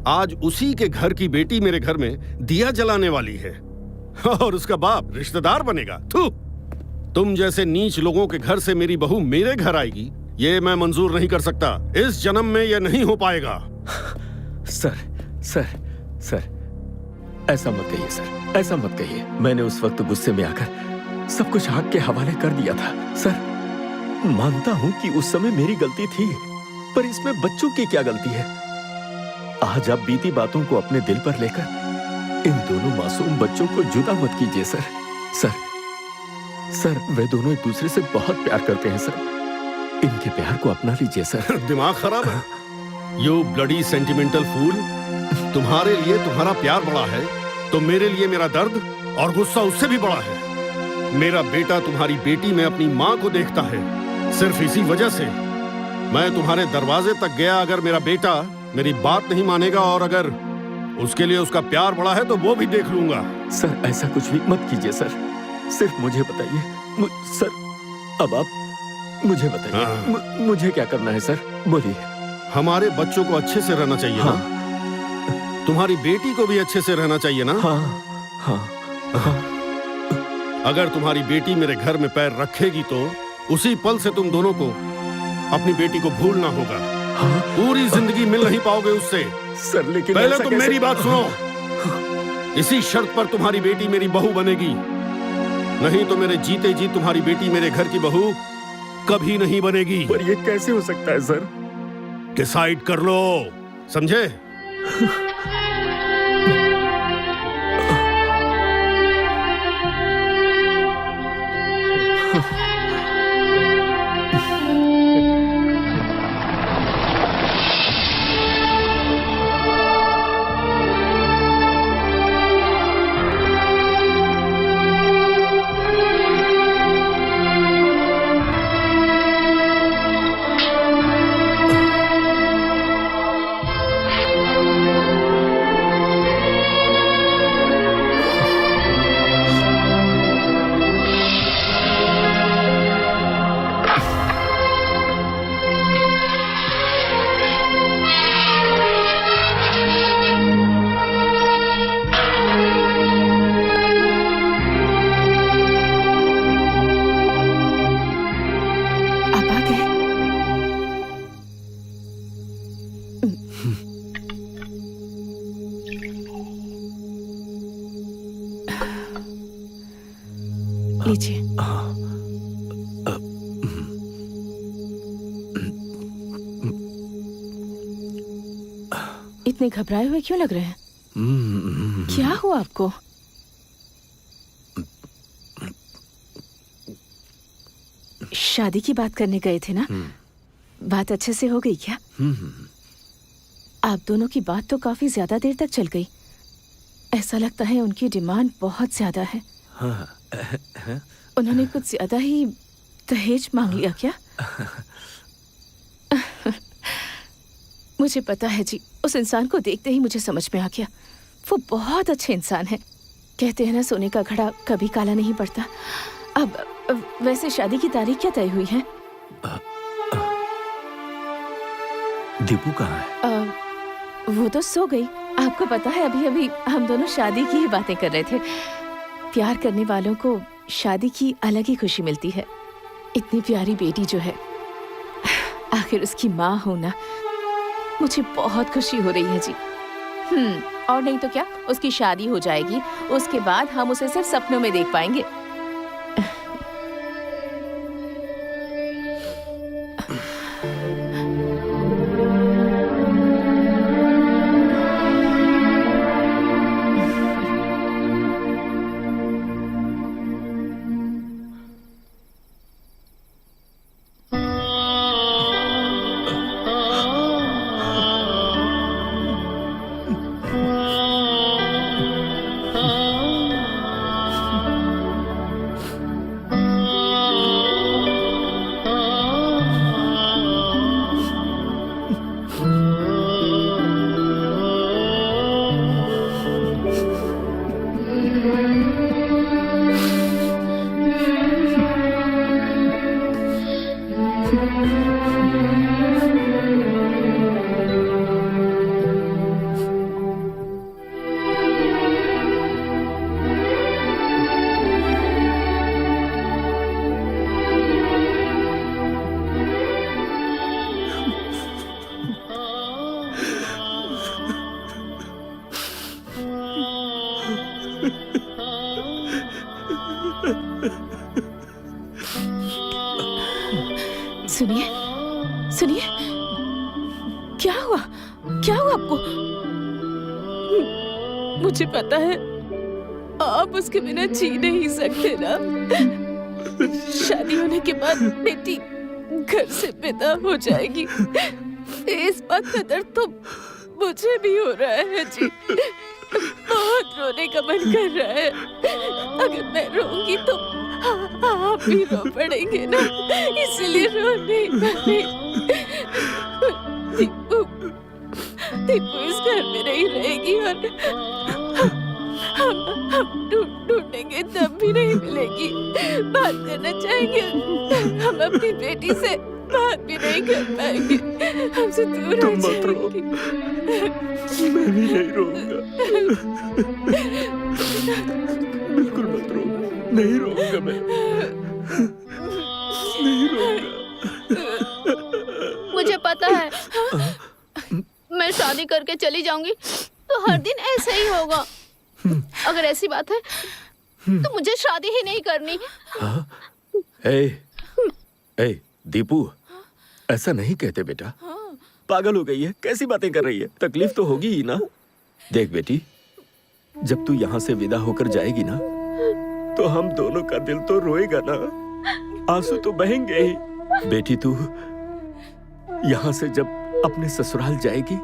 आज उसी के घर की बेटी मेरे घर में दिया जलाने वाली है और उसका बाप रिश्तेदार बनेगा। थू! तुम जैसे नीच लोगों के घर से मेरी बहू मेरे घर आएगी, ये मैं मंजूर नहीं कर सकता। इस जन्म में यह नहीं हो पाएगा। सर, सर, सर, ऐसा मत कहिए सर, ऐसा मत कहिए। मैंने उस वक्त गुस्से में आकर सब कुछ आग के हवाले कर दिया था। सर, मानता हूं कि उस समय मेरी गलती थी, पर इसमें बच्चों की क्या गलती है? आज आप बीती बातों को अपने दिल पर लेकर इन दोनों मासूम बच्चों को जुदा मत कीजिए सर। सर, सर, वे दोनों एक दूसरे से बहुत प्यार करते हैं सर। इनके प्यार को अपना लीजिए सर। दिमाग खराब है? यू ब्लडी सेंटिमेंटल फूल। तुम्हारे लिए तुम्हारा प्यार बड़ा है तो मेरे लिए मेरा दर्द और गुस्सा उससे भी बड़ा है। मेरा बेटा तुम्हारी बेटी में अपनी माँ को देखता है। सिर्फ इसी वजह से मैं तुम्हारे दरवाजे तक गया। अगर मेरा बेटा मेरी बात नहीं मानेगा और अगर उसके लिए उसका प्यार बड़ा है तो वो भी देख लूंगा। सर, ऐसा कुछ भी मत कीजिए सर। सिर्फ मुझे बताइए सर, अब आप मुझे बताइए मुझे क्या करना है सर? बोलिए। हमारे बच्चों को अच्छे से रहना चाहिए ना? तुम्हारी बेटी को भी अच्छे से रहना चाहिए ना? हाँ। अगर तुम्हारी बेटी मेरे घर में पैर रखेगी तो उसी पल से तुम दोनों को अपनी बेटी को भूलना होगा। पूरी जिंदगी मिल नहीं पाओगे उससे। सर, लेकिन पहले तुम मेरी बात सुनो। इसी शर्त पर तुम्हारी बेटी मेरी बहू बनेगी, नहीं तो मेरे जीते जी तुम्हारी बेटी मेरे घर की बहू कभी नहीं बनेगी। पर ये कैसे हो सकता है सर? डिसाइड कर लो, समझे? लीजिए। इतने घबराए हुए क्यों लग रहे हैं? क्या हुआ आपको? शादी की बात करने गए थे ना? बात अच्छे से हो गई क्या? आप दोनों की बात तो काफी ज्यादा देर तक चल गई। ऐसा लगता है उनकी डिमांड बहुत ज्यादा है। उन्होंने कुछ ज्यादा ही दहेज मांग लिया क्या? मुझे पता है जी, उस इंसान को देखते ही मुझे समझ में आ गया। वो बहुत अच्छे इंसान है। कहते हैं ना, सोने का घड़ा कभी काला नहीं पड़ता। अब वैसे शादी की तारीख क्या तय हुई है? दीपू कहाँ है? वो तो सो गई। आपको पता है, अभी अभी हम दोनों शादी की ही बातें कर रहे थे। प्यार करने वालों को शादी की अलग ही खुशी मिलती है। इतनी प्यारी बेटी जो है, आखिर उसकी माँ होना, मुझे बहुत खुशी हो रही है जी। और नहीं तो क्या, उसकी शादी हो जाएगी, उसके बाद हम उसे सिर्फ सपनों में देख पाएंगे। सुनिए, सुनिए, क्या हुआ? क्या हुआ आपको? मुझे पता है आप उसके बिना जी नहीं सकते ना। शादी होने के बाद बेटी घर से विदा हो जाएगी। इस बात का दर्द तो मुझे भी हो रहा है जी। बहुत रोने का मन कर रहा है। अगर मैं रोऊंगी तो आप भी रो पड़ेंगे ना, इसलिए रो नहीं पाए। दीपू इस घर में नहीं रहेगी और हम ढूंढेंगे तब भी नहीं मिलेगी। बात करना चाहेंगे, हम अपनी बेटी से बात भी नहीं कर पाएंगे। हमसे दूर हो जाएगी। मैं भी नहीं रोऊंगा। बिल्कुल मत रो। नहीं रोऊंगा मैं। नहीं रोऊंगा। मुझे पता है, मैं शादी करके चली जाऊंगी तो हर दिन ऐसे ही होगा। अगर ऐसी बात है तो मुझे शादी ही नहीं करनी। ए, दीपू, ऐसा नहीं कहते बेटा। पागल हो गई है, कैसी बातें कर रही है? तकलीफ तो होगी ही ना। देख बेटी, जब तू यहाँ से विदा होकर जाएगी ना, तो हम दोनों का दिल तो रोएगा ना, आंसू तो बहेंगे ही। बेटी, तू यहाँ से जब अपने ससुराल जाएगी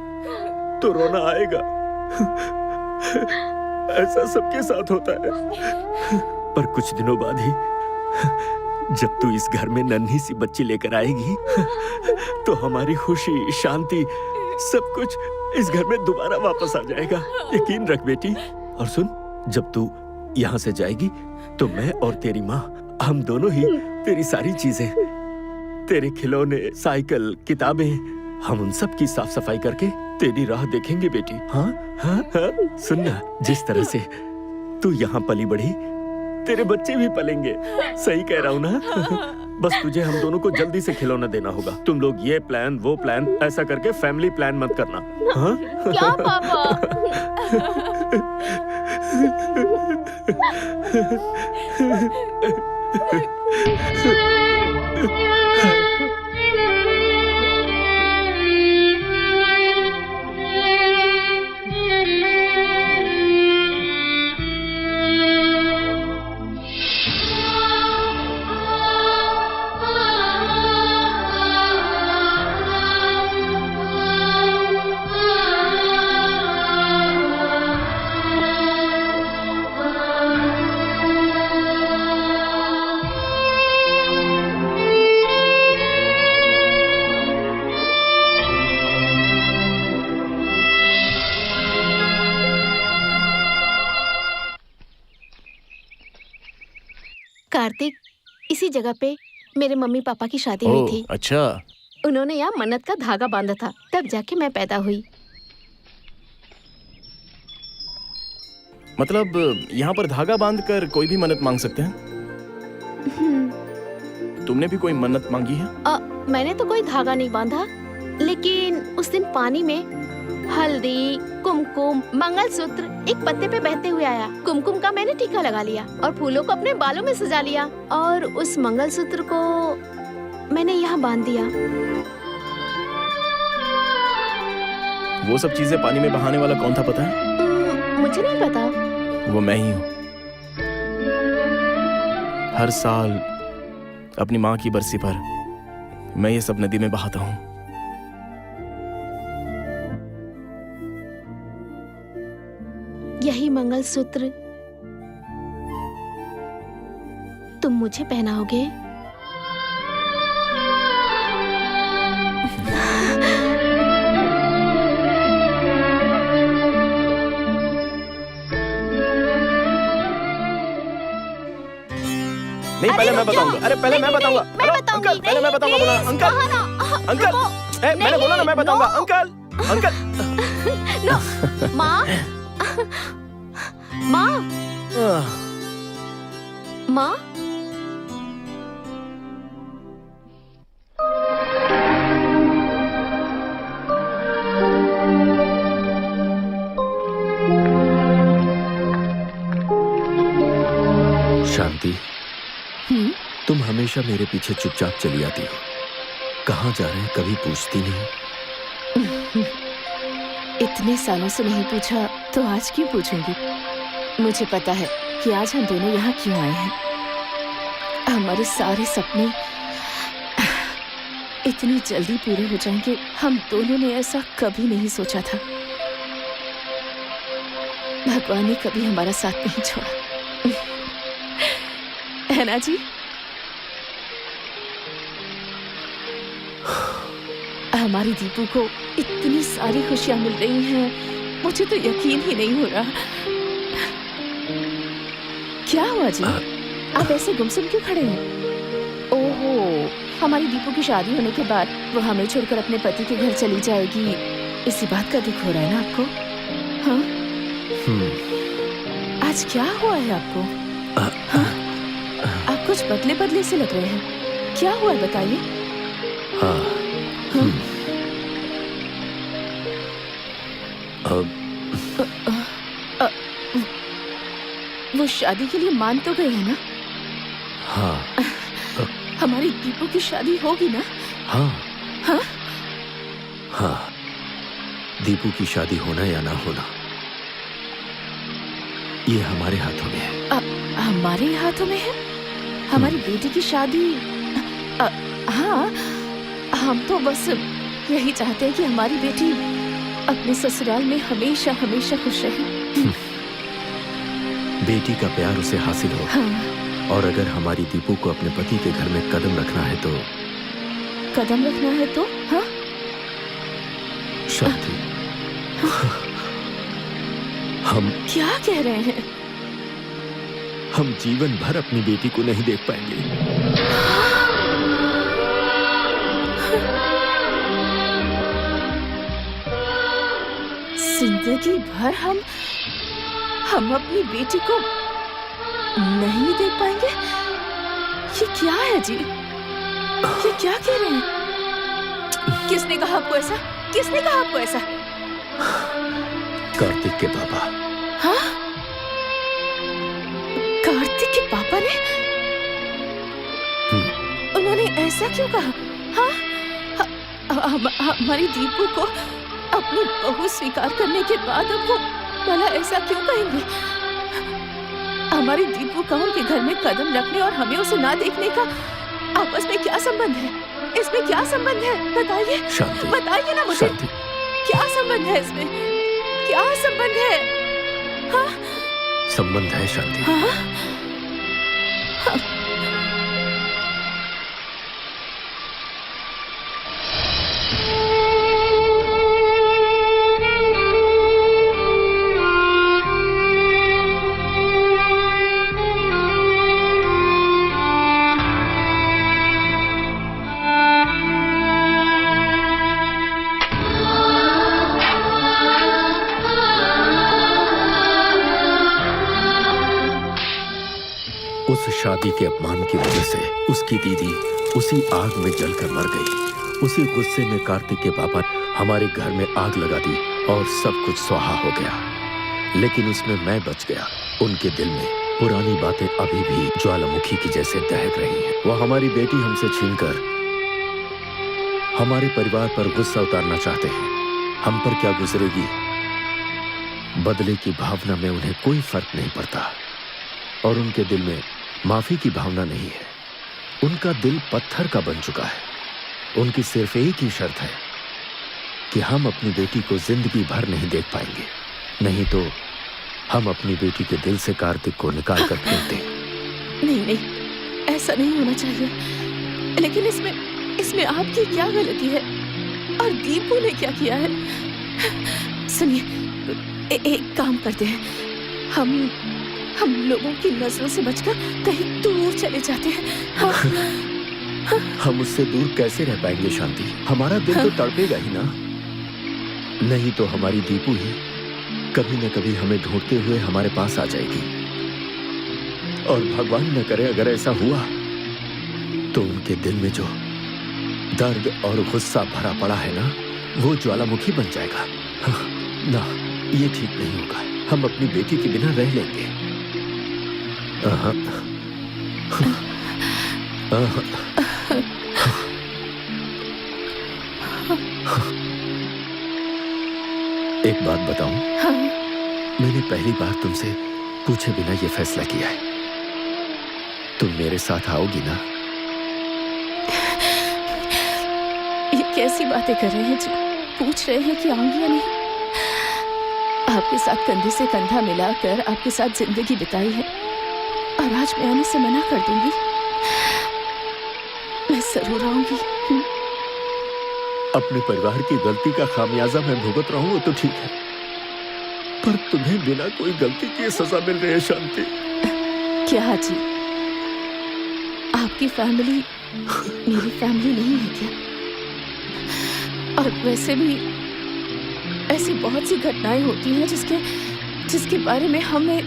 तो रोना आएगा। ऐसा सबके साथ होता है। पर कुछ दिनों बाद ही जब तू इस घर में नन्ही सी बच्ची लेकर आएगी तो हमारी खुशी, शांति, सब कुछ इस घर में दोबारा वापस आ जाएगा। यकीन रख बेटी। और सुन, जब तू यहाँ से जाएगी तो मैं और तेरी माँ, हम दोनों ही तेरी सारी चीजें, तेरे खिलौने, साइकिल, किताबें, हम उन सब की साफ सफाई करके तेरी राह देखेंगे बेटी। हाँ हाँ हाँ, सुनना, जिस तरह से तू यहाँ पली बढ़ी, तेरे बच्चे भी पलेंगे। सही कह रहा हूँ ना? बस तुझे हम दोनों को जल्दी से खिलौना देना होगा। तुम लोग ये प्लान, वो प्लान, ऐसा करके फैमिली प्लान मत करना। हाँ? क्या पापा? कार्तिक, इसी जगह पे मेरे मम्मी पापा की शादी हुई थी। अच्छा। उन्होंने यहाँ मन्नत का धागा बांधा था, तब जाके मैं पैदा हुई। मतलब यहाँ पर धागा बांधकर कोई भी मन्नत मांग सकते हैं? तुमने भी कोई मन्नत मांगी है? मैंने तो कोई धागा नहीं बांधा, लेकिन उस दिन पानी में हल्दी, कुमकुम, मंगलसूत्र एक पत्ते पे बहते हुए आया। कुमकुम का मैंने टीका लगा लिया और फूलों को अपने बालों में सजा लिया, और उस मंगलसूत्र को मैंने यहाँ बांध दिया। वो सब चीजें पानी में बहाने वाला कौन था पता है? मुझे नहीं पता। वो मैं ही हूँ। हर साल अपनी माँ की बरसी पर मैं ये सब नदी में बहाता हूँ। यही मंगलसूत्र तुम मुझे पहनाओगे? नहीं, पहले मैं बताऊंगा। अरे पहले मैं बताऊंगा। अंकल, पहले मैं बताऊंगा। बोला अंकल, अंकल, मैंने बोला ना मैं बताऊंगा। Uncle, uncle. माँ, माँ, माँ। शांति, तुम हमेशा मेरे पीछे चुपचाप चली आती हो। कहाँ जा रहे हैं कभी पूछती नहीं। इतने सालों से नहीं पूछा तो आज क्यों पूछूंगी? मुझे पता है कि आज हम दोनों यहाँ क्यों आए हैं। हमारे सारे सपने इतनी जल्दी पूरे हो जाएंगे, हम दोनों ने ऐसा कभी नहीं सोचा था। भगवान ने कभी हमारा साथ नहीं छोड़ा, है ना जी? हमारी दीपू को इतनी सारी खुशियां मिल रही हैं, मुझे तो यकीन ही नहीं हो रहा। क्या हुआ जी? आप ऐसे गुमसुम क्यों खड़े हैं? ओहो, हमारी दीपू की शादी होने के बाद वो हमें छोड़कर अपने पति के घर चली जाएगी, इसी बात का दुख हो रहा है ना आपको? हाँ? आज क्या हुआ है आपको? हाँ? आप कुछ बदले बदले से लग रहे हैं, क्या हुआ है बताइए? हाँ। वो शादी के लिए मान तो गए हैं ना? हाँ। हमारी दीपू की शादी होगी ना? हाँ। हाँ? हाँ, दीपू की शादी होना या ना होना ये हमारे हाथों में है। हमारे हाथों में है? हमारी बेटी की शादी? हाँ, हम तो बस यही चाहते हैं कि हमारी बेटी अपने ससुराल में हमेशा हमेशा खुश रहे। बेटी का प्यार उसे हासिल हो। हाँ। और अगर हमारी दीपू को अपने पति के घर में कदम रखना है तो कदम रखना है तो? हाँ? शांति, हम क्या कह रहे हैं? हम जीवन भर अपनी बेटी को नहीं देख पाएंगे। जिंदगी भर हम अपनी बेटी को नहीं देख पाएंगे? ये क्या है जी? ये क्या कह रहे हैं? किसने कहा आपको ऐसा? किसने कहा आपको ऐसा? कार्तिक के पापा। हाँ? कार्तिक के पापा ने? उन्होंने ऐसा क्यों कहा? हाँ? हमारी दीपू को अपनी बहू स्वीकार करने के बाद अब वो भला ऐसा क्यों कहेंगे? हमारी दीपू का उनके घर में कदम रखने और हमें उसे ना देखने का आपस में क्या संबंध है? इसमें क्या संबंध है? बताइए, बताइए ना मुझे। क्या संबंध है इसमें? क्या संबंध है? हाँ? संबंध है शांति। हाँ? हाँ? शादी के अपमान की वजह से उसकी दीदी उसी आग में जलकर मर गई। उसी गुस्से में कार्तिक के पापा हमारे घर में आग लगा दी और सब कुछ स्वाहा हो गया। लेकिन उसमें मैं बच गया। उनके दिल में पुरानी बातें अभी भी ज्वालामुखी की जैसे दहक रही हैं। वो हमारी बेटी हमसे छीनकर हमारे परिवार पर गुस्सा उतारना चाहते हैं। हम पर क्या गुजरेगी, बदले की भावना में उन्हें कोई फर्क नहीं पड़ता और उनके दिल में माफी की भावना नहीं है। उनका दिल पत्थर का बन चुका है। उनकी सिर्फ एक ही शर्त है कि हम अपनी बेटी को जिंदगी भर नहीं देख पाएंगे, नहीं तो हम अपनी बेटी के दिल से कार्तिक को निकाल कर फेंक दें। नहीं नहीं, ऐसा नहीं होना चाहिए। लेकिन इसमें आपकी क्या गलती है और दीपू ने क्या किया है? सुनिए, एक काम करते हैं, हम लोगों की नजरों से बचकर कहीं दूर चले जाते हैं। हाँ? हम उससे दूर कैसे रह पाएंगे शांति? हमारा दिल तो तड़पेगा ही ना। नहीं तो हमारी दीपू ही कभी न कभी हमें ढूंढते हुए हमारे पास आ जाएगी। और भगवान न करे अगर ऐसा हुआ तो उनके दिल में जो दर्द और गुस्सा भरा पड़ा है ना, वो ज्वालामुखी बन जाएगा। ना, ये ठीक नहीं होगा। हम अपनी बेटी के बिना रह लेंगे। एक बात बताऊं? हाँ? मैंने पहली बार तुमसे पूछे बिना ये फैसला किया है। तुम मेरे साथ आओगी ना? ये कैसी बातें कर रहे हैं जी? पूछ रहे हैं कि आऊंगी या नहीं? आपके साथ कंधे से कंधा मिलाकर आपके साथ जिंदगी बिताई है और आज मैं आने से मना कर दूंगी? मैं जरूर आऊंगी। अपने परिवार की गलती का खामियाजा मैं भुगत रहा हूं, वो तो ठीक है, पर तुम्हें बिना कोई गलती के सजा मिल रही है शांति। क्या जी, आपकी फैमिली मेरी फैमिली नहीं है क्या? और वैसे भी ऐसी बहुत सी घटनाएं होती हैं जिसके बारे में हमें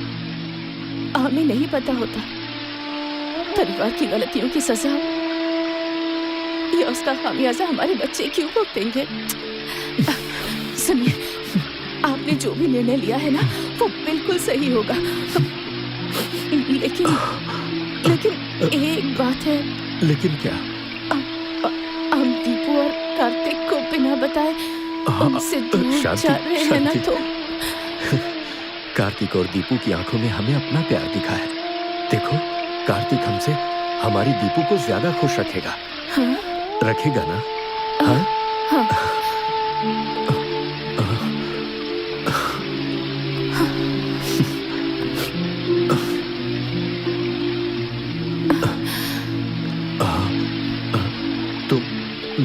नहीं पता होता। परिवार की गलतियों की सजा या उसका खामियाजा हमारे बच्चे क्यों भुगतेंगे? सुनिए, आपने जो भी निर्णय लिया है ना, वो बिल्कुल सही होगा। लेकिन एक बात है। लेकिन क्या? हम दीपू और कार्तिक को बिना बताए उनसे दूर जा रहे हैं ना, तो कार्तिक और दीपू की आंखों में हमें अपना प्यार दिखा है। देखो, कार्तिक हमसे हमारी दीपू को ज्यादा खुश रखेगा। हाँ? रखेगा ना? हाँ? हाँ। तुम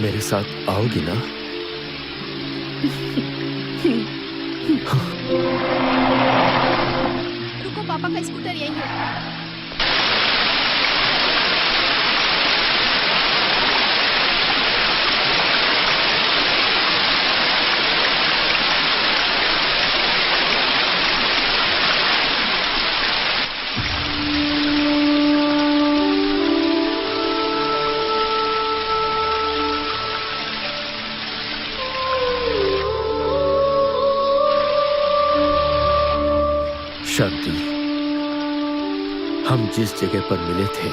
मेरे साथ आओगी ना? रुको, पापा का स्कूटर यही है। शांति, हम जिस जगह पर मिले थे,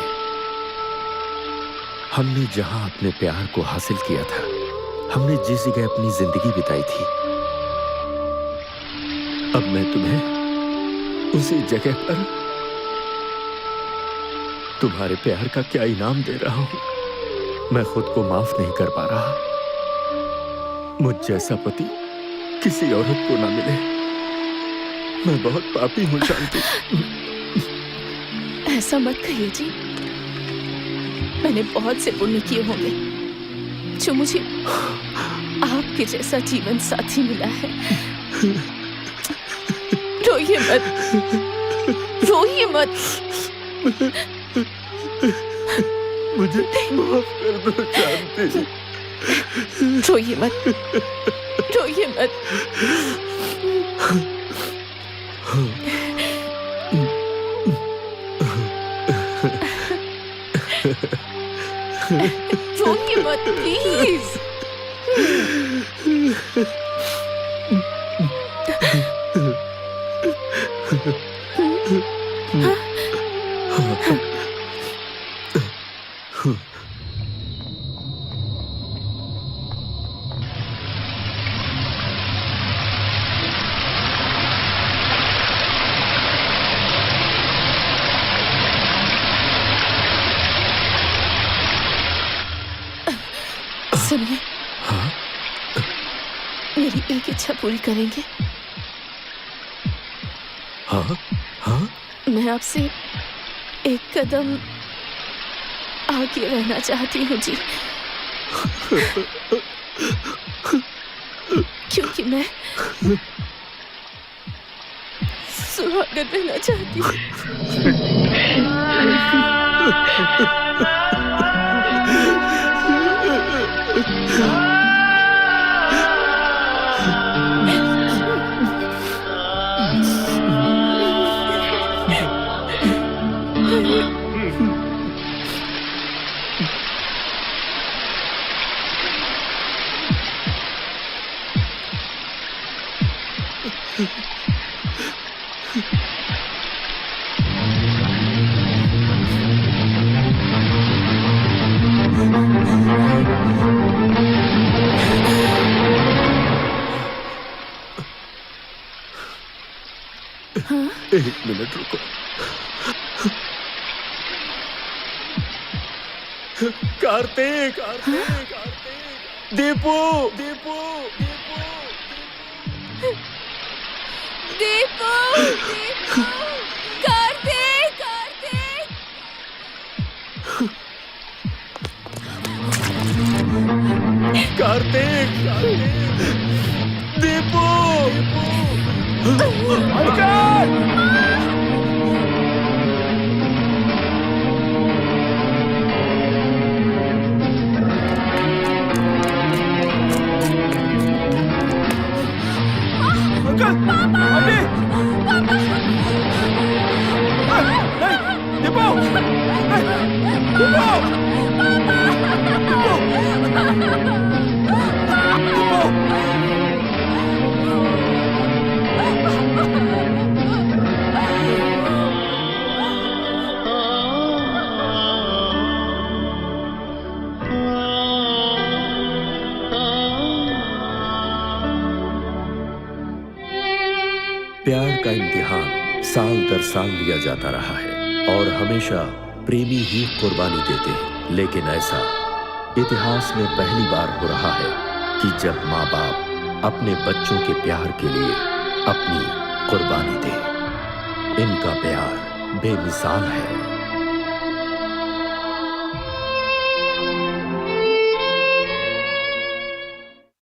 हमने जहां अपने प्यार को हासिल किया था, हमने जिस जगह अपनी जिंदगी बिताई थी, अब मैं तुम्हें उसी जगह पर तुम्हारे प्यार का क्या इनाम दे रहा हूं। मैं खुद को माफ नहीं कर पा रहा। मुझ जैसा पति किसी औरत को ना मिले। मैं बहुत पापी हूँ शांति। ऐसा मत कहिए जी। मैंने बहुत से पुण्य किए होंगे जो मुझे आपके जैसा जीवन साथी मिला है। रोइए मत, रोइए मत। मुझे माफ कर दो शांति। रोइए मत, रोइए मत। रोके मत प्लीज। सुनिए, मेरी एक इच्छा पूरी करेंगे? हाँ हाँ, मैं आपसे एक कदम आगे रहना चाहती हूँ जी, क्योंकि मैं सुहागन रहना चाहती हूँ। एक मिनट रुको। कार्तिक, दीपू, दीपू, दीपू, कार्तिक, कार्तिक, दीपू, प्यार का इम्तिहान साल दर साल लिया जाता रहा है और हमेशा प्रेमी ही कुर्बानी देते हैं, लेकिन ऐसा इतिहास में पहली बार हो रहा है कि जब माँ बाप अपने बच्चों के प्यार के लिए अपनी कुर्बानी दे। इनका प्यार बेमिसाल है।